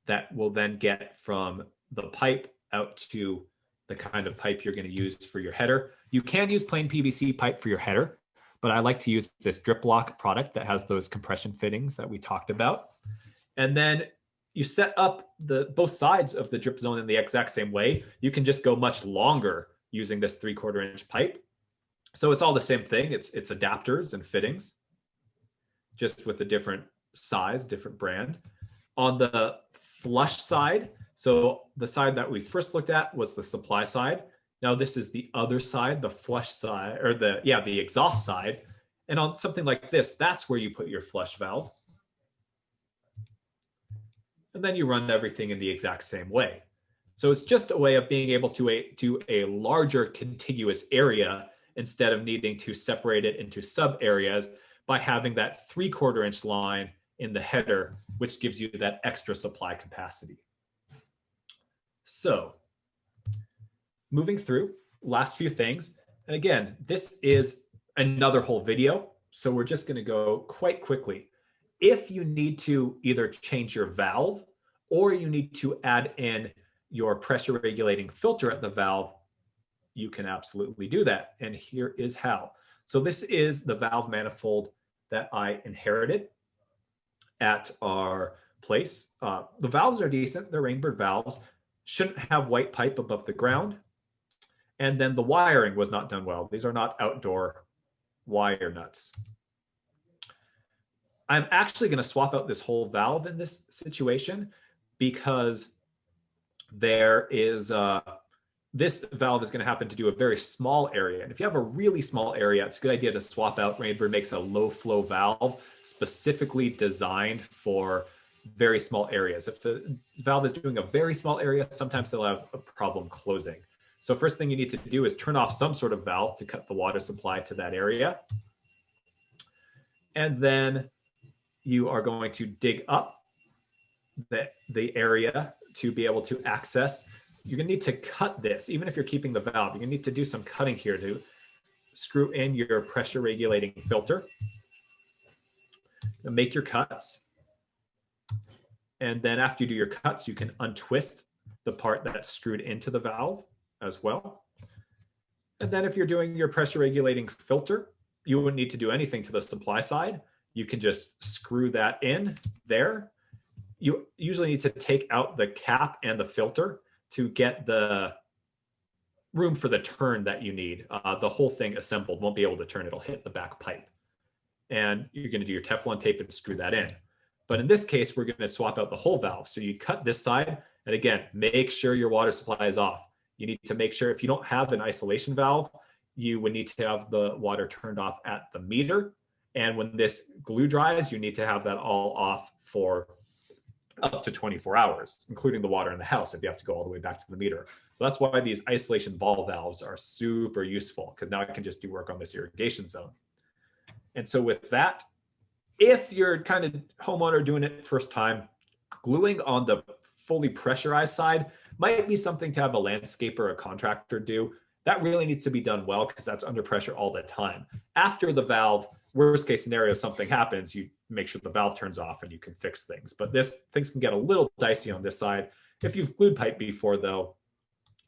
that will then get from the pipe out to the kind of pipe you're going to use for your header. You can use plain PVC pipe for your header, but I like to use this drip lock product that has those compression fittings that we talked about. And then you set up both sides of the drip zone in the exact same way. You can just go much longer using this 3/4 inch pipe. So it's all the same thing. It's adapters and fittings, just with a different size, different brand. On the flush side, so the side that we first looked at was the supply side. Now this is the other side, the flush side, or the exhaust side. And on something like this, that's where you put your flush valve. And then you run everything in the exact same way. So it's just a way of being able to do a larger contiguous area instead of needing to separate it into sub areas by having that 3/4 inch line in the header, which gives you that extra supply capacity. So moving through, last few things. And again, this is another whole video, so we're just going to go quite quickly. If you need to either change your valve or you need to add in your pressure regulating filter at the valve, you can absolutely do that. And here is how. So this is the valve manifold that I inherited at our place. The valves are decent. They're Rainbird valves. Shouldn't have white pipe above the ground. And then the wiring was not done well. These are not outdoor wire nuts. I'm actually going to swap out this whole valve in this situation because there is this valve is going to happen to do a very small area. And if you have a really small area, it's a good idea to swap out. Rainbird makes a low flow valve specifically designed for very small areas. If the valve is doing a very small area, sometimes they'll have a problem closing. So first thing you need to do is turn off some sort of valve to cut the water supply to that area. And then you are going to dig up the area to be able to access. You're going to need to cut this, even if you're keeping the valve. You're going to need to do some cutting here to screw in your pressure regulating filter. Make your cuts. And then after you do your cuts, you can untwist the part that's screwed into the valve as well. And then if you're doing your pressure regulating filter, you wouldn't need to do anything to the supply side. You can just screw that in there. You usually need to take out the cap and the filter to get the room for the turn that you need. The whole thing assembled won't be able to turn. It'll hit the back pipe. And you're going to do your Teflon tape and screw that in. But in this case, we're going to swap out the whole valve. So you cut this side, and again, make sure your water supply is off. You need to make sure if you don't have an isolation valve, you would need to have the water turned off at the meter. And when this glue dries, you need to have that all off for up to 24 hours, including the water in the house if you have to go all the way back to the meter. So that's why these isolation ball valves are super useful, because now I can just do work on this irrigation zone. And so with that, if you're kind of homeowner doing it first time, gluing on the fully pressurized side might be something to have a landscaper or a contractor do. That really needs to be done well, because that's under pressure all the time. After the valve, worst case scenario, something happens, you make sure the valve turns off and you can fix things. But things can get a little dicey on this side. If you've glued pipe before, though,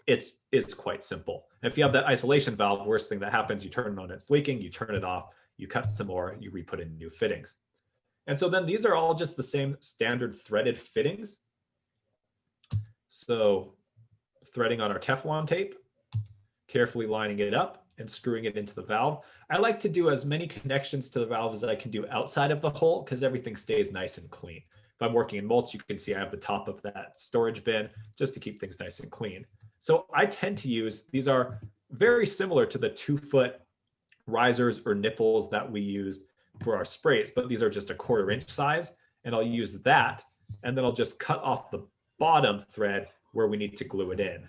it's quite simple. And if you have that isolation valve, worst thing that happens, you turn it on, it's leaking, you turn it off, you cut some more, you re-put in new fittings. And so then these are all just the same standard threaded fittings. So threading on our Teflon tape, carefully lining it up and screwing it into the valve. I like to do as many connections to the valve as I can do outside of the hole, because everything stays nice and clean. If I'm working in mulch, you can see I have the top of that storage bin just to keep things nice and clean. So I tend to use, these are very similar to the 2-foot risers or nipples that we used for our sprays, but these are just a 1/4 inch size. And I'll use that, and then I'll just cut off the bottom thread where we need to glue it in.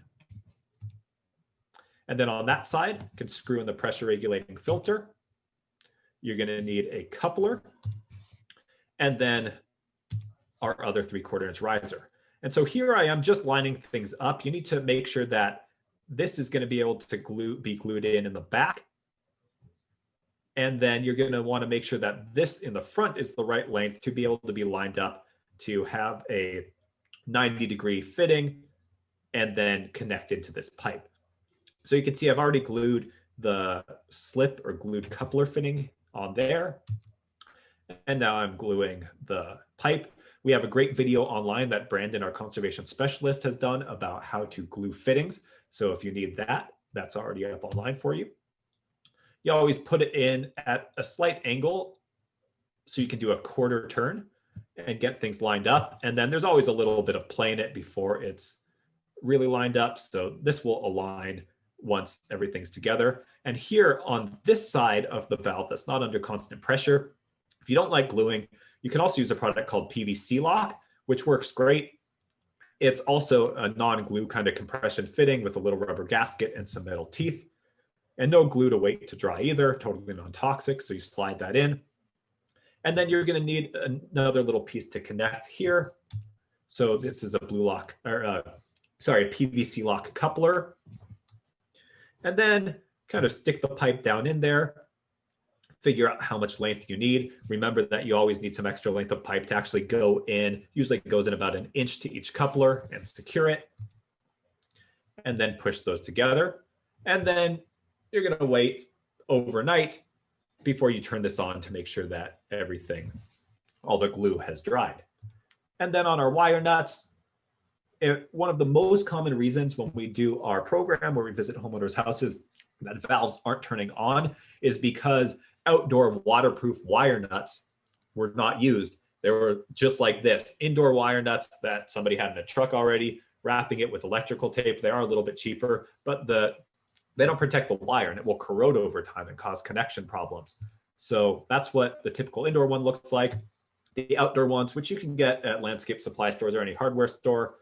And then on that side, you can screw in the pressure regulating filter. You're going to need a coupler, and then our other 3/4 inch riser. And so here I am just lining things up. You need to make sure that this is going to be able to be glued in the back. And then you're going to want to make sure that this in the front is the right length to be able to be lined up to have a 90-degree fitting and then connected to this pipe. So you can see I've already glued the slip or glued coupler fitting on there. And now I'm gluing the pipe. We have a great video online that Brandon, our conservation specialist, has done about how to glue fittings. So if you need that, that's already up online for you. You always put it in at a slight angle so you can do a 1/4 turn and get things lined up. And then there's always a little bit of play in it before it's really lined up. So this will align once everything's together. And here on this side of the valve that's not under constant pressure, if you don't like gluing, you can also use a product called PVC lock, which works great. It's also a non-glue kind of compression fitting with a little rubber gasket and some metal teeth, and no glue to wait to dry either, totally non-toxic. So you slide that in. And then you're going to need another little piece to connect here. So this is a PVC lock coupler. And then kind of stick the pipe down in there, figure out how much length you need. Remember that you always need some extra length of pipe to actually go in. Usually it goes in about 1 inch to each coupler, and secure it. And then push those together. And then you're going to wait overnight before you turn this on to make sure that all the glue has dried. And then on our wire nuts, one of the most common reasons when we do our program where we visit homeowners' houses that valves aren't turning on is because outdoor waterproof wire nuts were not used. They were just like this, indoor wire nuts that somebody had in a truck already, wrapping it with electrical tape. They are a little bit cheaper, but they don't protect the wire, and it will corrode over time and cause connection problems. So that's what the typical indoor one looks like. The outdoor ones, which you can get at landscape supply stores or any hardware store,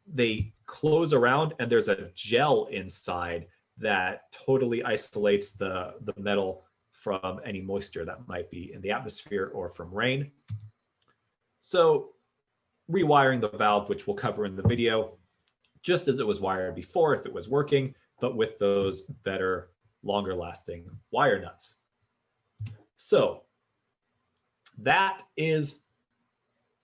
they close around and there's a gel inside that totally isolates the metal from any moisture that might be in the atmosphere or from rain. So rewiring the valve, which we'll cover in the video, just as it was wired before if it was working, but with those better, longer lasting wire nuts. So that is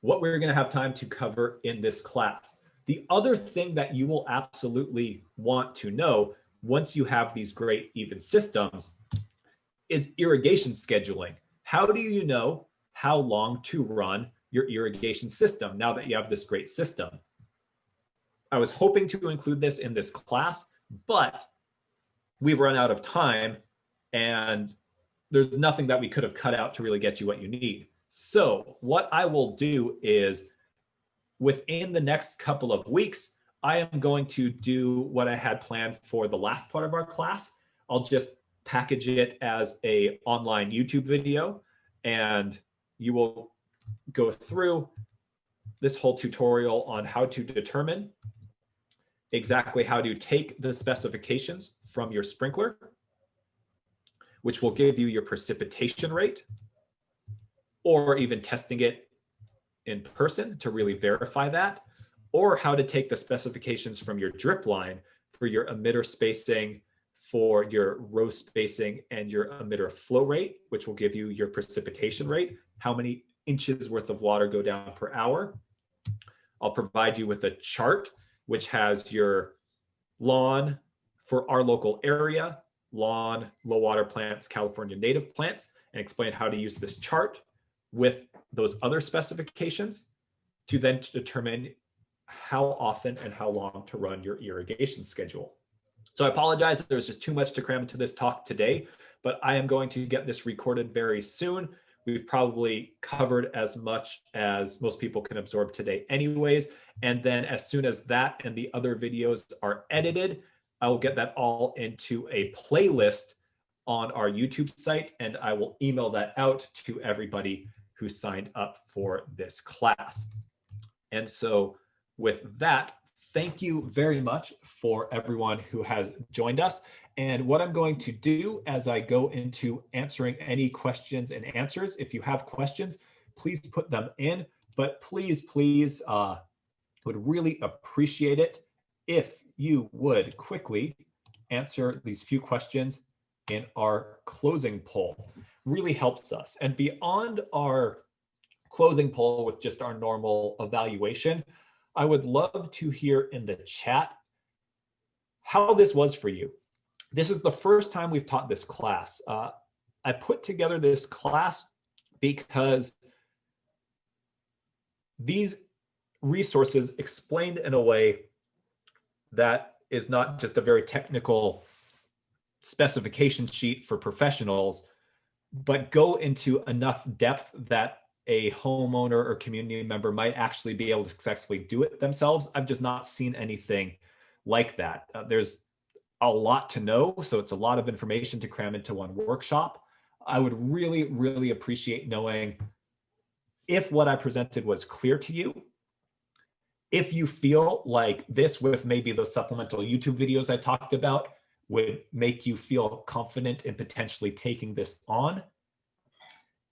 what we're going to have time to cover in this class. The other thing that you will absolutely want to know once you have these great even systems is irrigation scheduling. How do you know how long to run your irrigation system now that you have this great system? I was hoping to include this in this class, but we've run out of time and there's nothing that we could have cut out to really get you what you need. So what I will do is within the next couple of weeks, I am going to do what I had planned for the last part of our class. I'll just package it as an online YouTube video, and you will go through this whole tutorial on how to determine exactly how to take the specifications from your sprinkler, which will give you your precipitation rate, or even testing it in person to really verify that, or how to take the specifications from your drip line for your emitter spacing, for your row spacing, and your emitter flow rate, which will give you your precipitation rate, how many inches worth of water go down per hour. I'll provide you with a chart which has your lawn for our local area, lawn, low water plants, California native plants, and explain how to use this chart with those other specifications to then determine how often and how long to run your irrigation schedule. So I apologize if there's just too much to cram into this talk today, but I am going to get this recorded very soon. We've probably covered as much as most people can absorb today anyways. And then as soon as that and the other videos are edited, I will get that all into a playlist on our YouTube site, and I will email that out to everybody who signed up for this class. And so with that, thank you very much for everyone who has joined us. And what I'm going to do as I go into answering any questions and answers, if you have questions, please put them in, but please, would really appreciate it if you would quickly answer these few questions in our closing poll. Really helps us. And beyond our closing poll with just our normal evaluation, I would love to hear in the chat how this was for you. This is the first time we've taught this class. I put together this class because these resources explained in a way that is not just a very technical specification sheet for professionals, but go into enough depth that a homeowner or community member might actually be able to successfully do it themselves. I've just not seen anything like that. There's a lot to know, so it's a lot of information to cram into one workshop. I would really, really appreciate knowing if what I presented was clear to you. If you feel like this, with maybe those supplemental YouTube videos I talked about, would make you feel confident in potentially taking this on.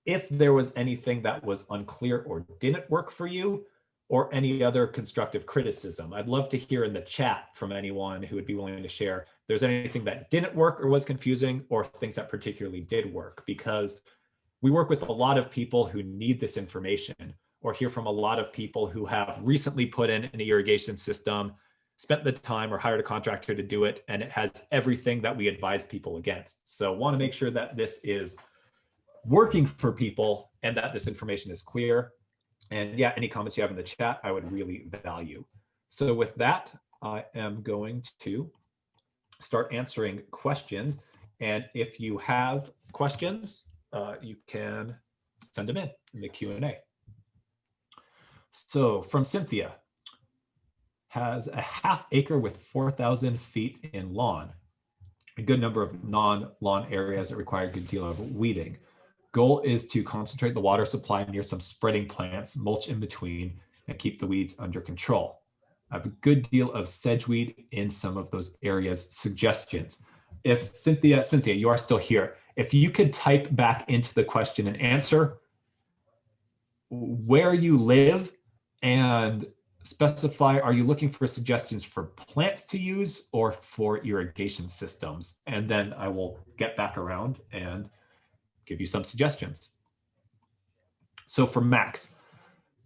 If there was anything that was unclear or didn't work for you, or any other constructive criticism, I'd love to hear in the chat from anyone who would be willing to share if there's anything that didn't work or was confusing, or things that particularly did work, because we work with a lot of people who need this information, or hear from a lot of people who have recently put in an irrigation system, spent the time or hired a contractor to do it, and it has everything that we advise people against. So want to make sure that this is working for people and that this information is clear. And yeah, any comments you have in the chat, I would really value. So with that, I am going to start answering questions. And if you have questions, you can send them in the Q&A. So from Cynthia, has a half acre with 4,000 feet in lawn, a good number of non-lawn areas that require a good deal of weeding. Goal is to concentrate the water supply near some spreading plants, mulch in between, and keep the weeds under control. I have a good deal of sedgeweed in some of those areas. Suggestions. If Cynthia, you are still here. If you could type back into the question and answer where you live and specify, are you looking for suggestions for plants to use or for irrigation systems? And then I will get back around and give you some suggestions. So for Max,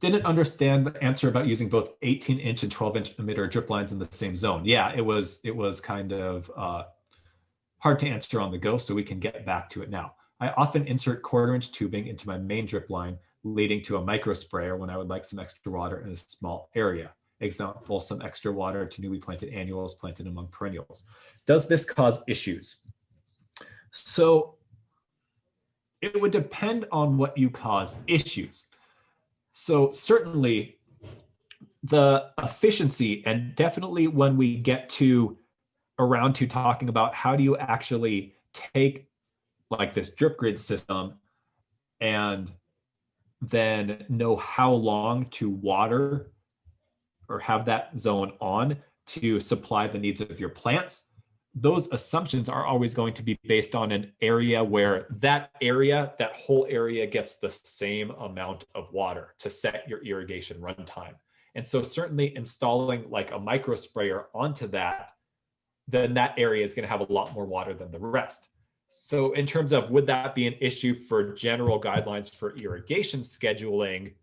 didn't understand the answer about using both 18-inch and 12-inch emitter drip lines in the same zone. Yeah, it was kind of hard to answer on the go, so we can get back to it now. I often insert 1/4-inch tubing into my main drip line, leading to a micro sprayer when I would like some extra water in a small area. Example, some extra water to newly planted annuals planted among perennials. Does this cause issues? So it would depend on what you cause issues. So certainly the efficiency, and definitely when we get to around to talking about how do you actually take like this drip grid system and then know how long to water or have that zone on to supply the needs of your plants, those assumptions are always going to be based on an area where that whole area gets the same amount of water to set your irrigation runtime. And so certainly installing like a micro sprayer onto that, then that area is going to have a lot more water than the rest. So in terms of would that be an issue for general guidelines for irrigation scheduling?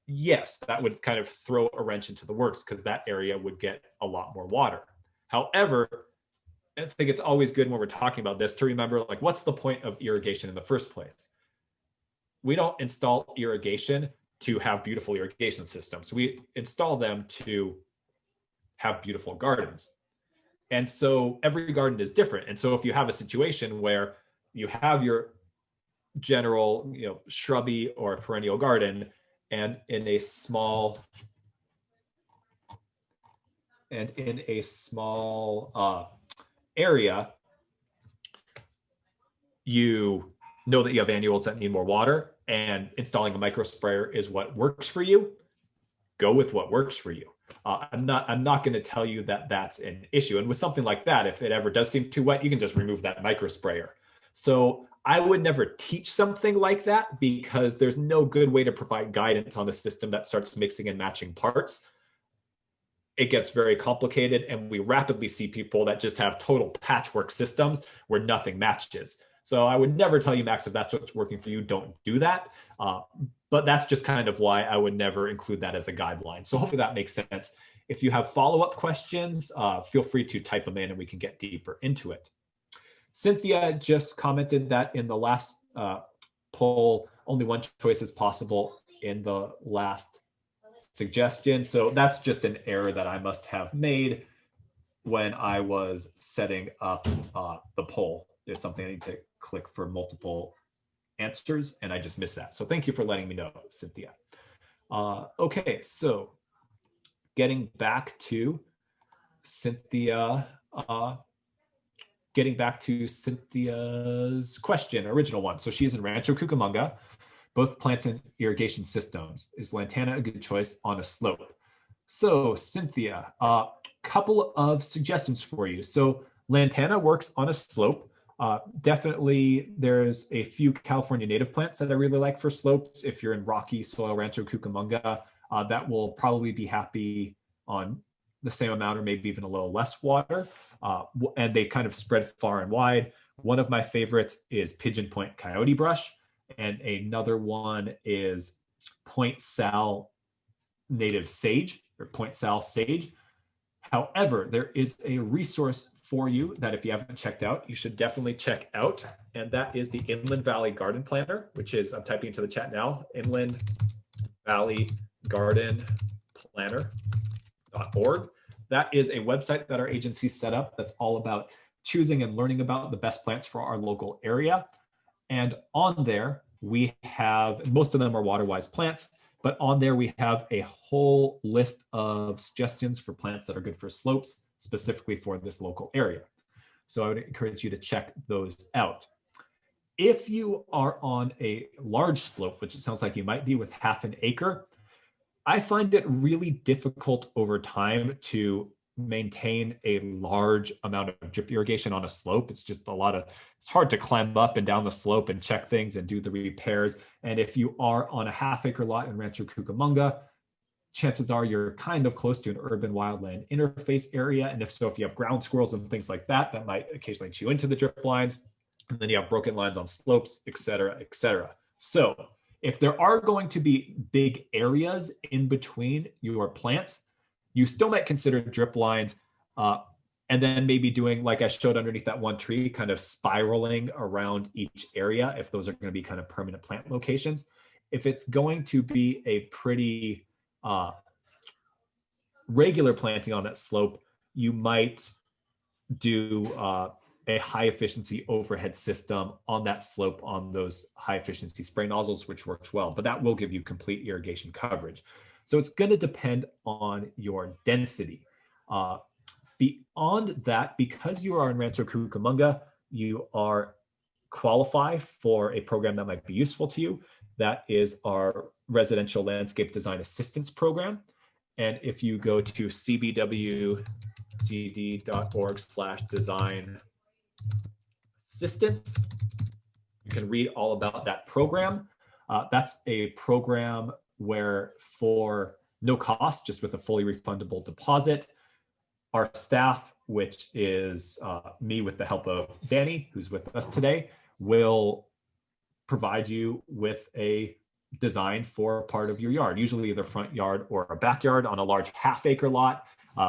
Yes, that would kind of throw a wrench into the works because that area would get a lot more water. However, I think it's always good when we're talking about this to remember, like, what's the point of irrigation in the first place? We don't install irrigation to have beautiful irrigation systems. We install them to have beautiful gardens. And so every garden is different. And so if you have a situation where you have your general, shrubby or perennial garden, and in a small area, you know that you have annuals that need more water, and installing a micro sprayer is what works for you. Go with what works for you. I'm not going to tell you that that's an issue. And with something like that, if it ever does seem too wet, you can just remove that micro sprayer. So I would never teach something like that because there's no good way to provide guidance on a system that starts mixing and matching parts. It gets very complicated, and we rapidly see people that just have total patchwork systems where nothing matches. So I would never tell you, Max, if that's what's working for you, don't do that. But that's just kind of why I would never include that as a guideline. So hopefully that makes sense. If you have follow-up questions, feel free to type them in and we can get deeper into it. Cynthia just commented that in the last poll, only one choice is possible in the last suggestion. So that's just an error that I must have made when I was setting up the poll. There's something I need to click for multiple answers, and I just missed that. So thank you for letting me know, Cynthia. Okay, so getting back to Cynthia's question, original one. So she's in Rancho Cucamonga, both plants and irrigation systems. Is lantana a good choice on a slope? So Cynthia, a couple of suggestions for you. So lantana works on a slope. Definitely there's a few California native plants that I really like for slopes. If you're in rocky soil, Rancho Cucamonga, that will probably be happy on the same amount or maybe even a little less water. And they kind of spread far and wide. One of my favorites is Pigeon Point Coyote Brush. And another one is Point Sal Native Sage or Point Sal Sage. However, there is a resource for you that if you haven't checked out, you should definitely check out. And that is the Inland Valley Garden Planner, which is, I'm typing into the chat now, Inland Valley Garden Planner.org. That is a website that our agency set up that's all about choosing and learning about the best plants for our local area. And on there, we have, most of them are Waterwise plants, but on there we have a whole list of suggestions for plants that are good for slopes, specifically for this local area. So I would encourage you to check those out. If you are on a large slope, which it sounds like you might be with half an acre, I find it really difficult over time to maintain a large amount of drip irrigation on a slope. It's just it's hard to climb up and down the slope and check things and do the repairs. And if you are on a half-acre lot in Rancho Cucamonga, chances are you're kind of close to an urban wildland interface area. And if so, if you have ground squirrels and things like that, that might occasionally chew into the drip lines. And then you have broken lines on slopes, et cetera, et cetera. So if there are going to be big areas in between your plants, you still might consider drip lines, and then maybe doing, like I showed underneath that one tree, kind of spiraling around each area if those are going to be kind of permanent plant locations. If it's going to be a pretty regular planting on that slope, you might do a high efficiency overhead system on that slope on those high efficiency spray nozzles, which works well, but that will give you complete irrigation coverage. So it's going to depend on your density. Beyond that, because you are in Rancho Cucamonga, you are qualify for a program that might be useful to you. That is our Residential Landscape Design Assistance Program. And if you go to cbwcd.org/design assistance, you can read all about that program. That's a program where for no cost, just with a fully refundable deposit, our staff, which is me with the help of Danny, who's with us today, will provide you with a design for part of your yard, usually either front yard or a backyard. On a large half-acre lot,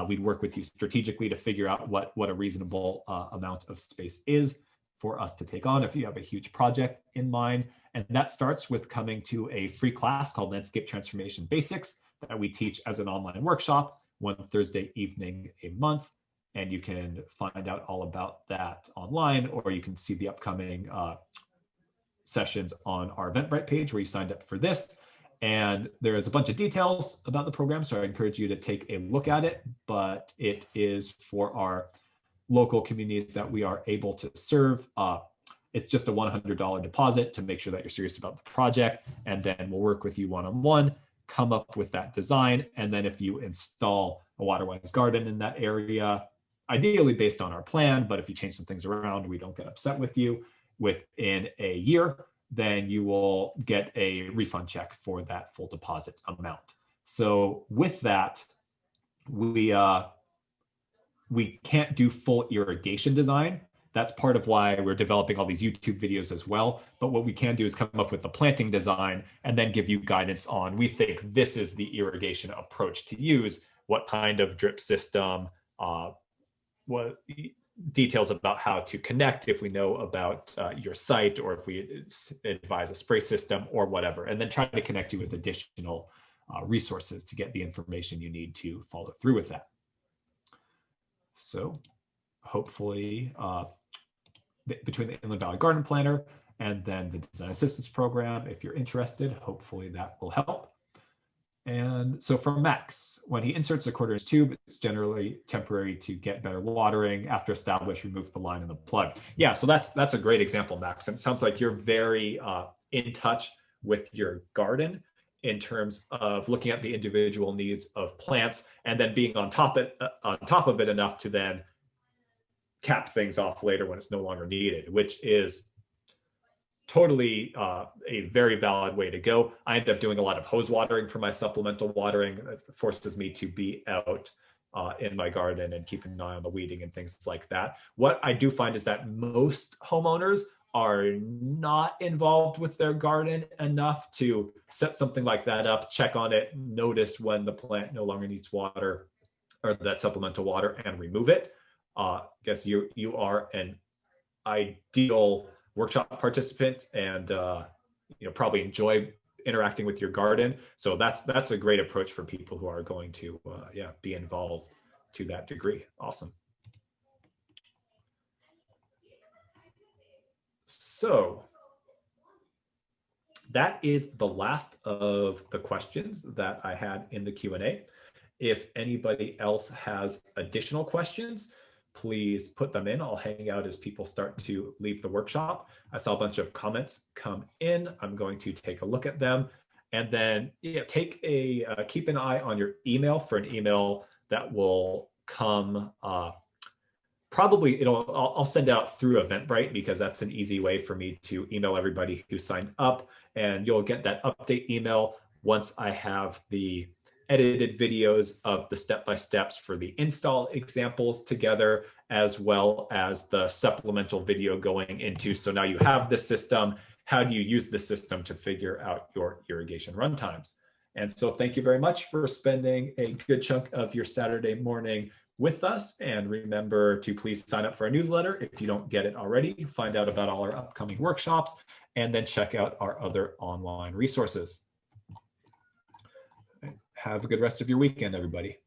we'd work with you strategically to figure out what a reasonable amount of space is for us to take on if you have a huge project in mind. And that starts with coming to a free class called Landscape Transformation Basics that we teach as an online workshop one Thursday evening a month. And you can find out all about that online, or you can see the upcoming sessions on our Eventbrite page where you signed up for this. And there is a bunch of details about the program, so I encourage you to take a look at it, but it is for our local communities that we are able to serve. It's just a $100 deposit to make sure that you're serious about the project, and then we'll work with you one-on-one, come up with that design, and then if you install a Waterwise garden in that area, ideally based on our plan, but if you change some things around, we don't get upset with you, within a year, then you will get a refund check for that full deposit amount. So with that, we can't do full irrigation design. That's part of why we're developing all these YouTube videos as well. But what we can do is come up with the planting design and then give you guidance on, we think this is the irrigation approach to use, what kind of drip system, what details about how to connect if we know about your site, or if we advise a spray system or whatever, and then try to connect you with additional resources to get the information you need to follow through with that. So hopefully between the Inland Valley Garden Planner and then the Design Assistance Program, if you're interested, hopefully that will help. And so for Max, when he inserts a quarter-inch tube, it's generally temporary to get better watering. After established, remove the line and the plug. Yeah, so that's a great example, Max. And it sounds like you're very in touch with your garden in terms of looking at the individual needs of plants and then being on top of it enough to then cap things off later when it's no longer needed, which is totally a very valid way to go. I end up doing a lot of hose watering for my supplemental watering. It forces me to be out in my garden and keep an eye on the weeding and things like that. What I do find is that most homeowners are not involved with their garden enough to set something like that up, check on it, notice when the plant no longer needs water or that supplemental water, and remove it. I guess you are an ideal workshop participant and probably enjoy interacting with your garden. So that's a great approach for people who are going to be involved to that degree. Awesome. So that is the last of the questions that I had in the Q&A. If anybody else has additional questions, please put them in. I'll hang out as people start to leave the workshop. I saw a bunch of comments come in. I'm going to take a look at them. And then keep an eye on your email for an email that will come. Probably I'll send out through Eventbrite, because that's an easy way for me to email everybody who signed up, and you'll get that update email once I have the edited videos of the step-by-steps for the install examples together, as well as the supplemental video going into, so now you have the system, how do you use the system to figure out your irrigation runtimes? And so thank you very much for spending a good chunk of your Saturday morning with us. And remember to please sign up for our newsletter if you don't get it already, find out about all our upcoming workshops, and then check out our other online resources. Have a good rest of your weekend, everybody.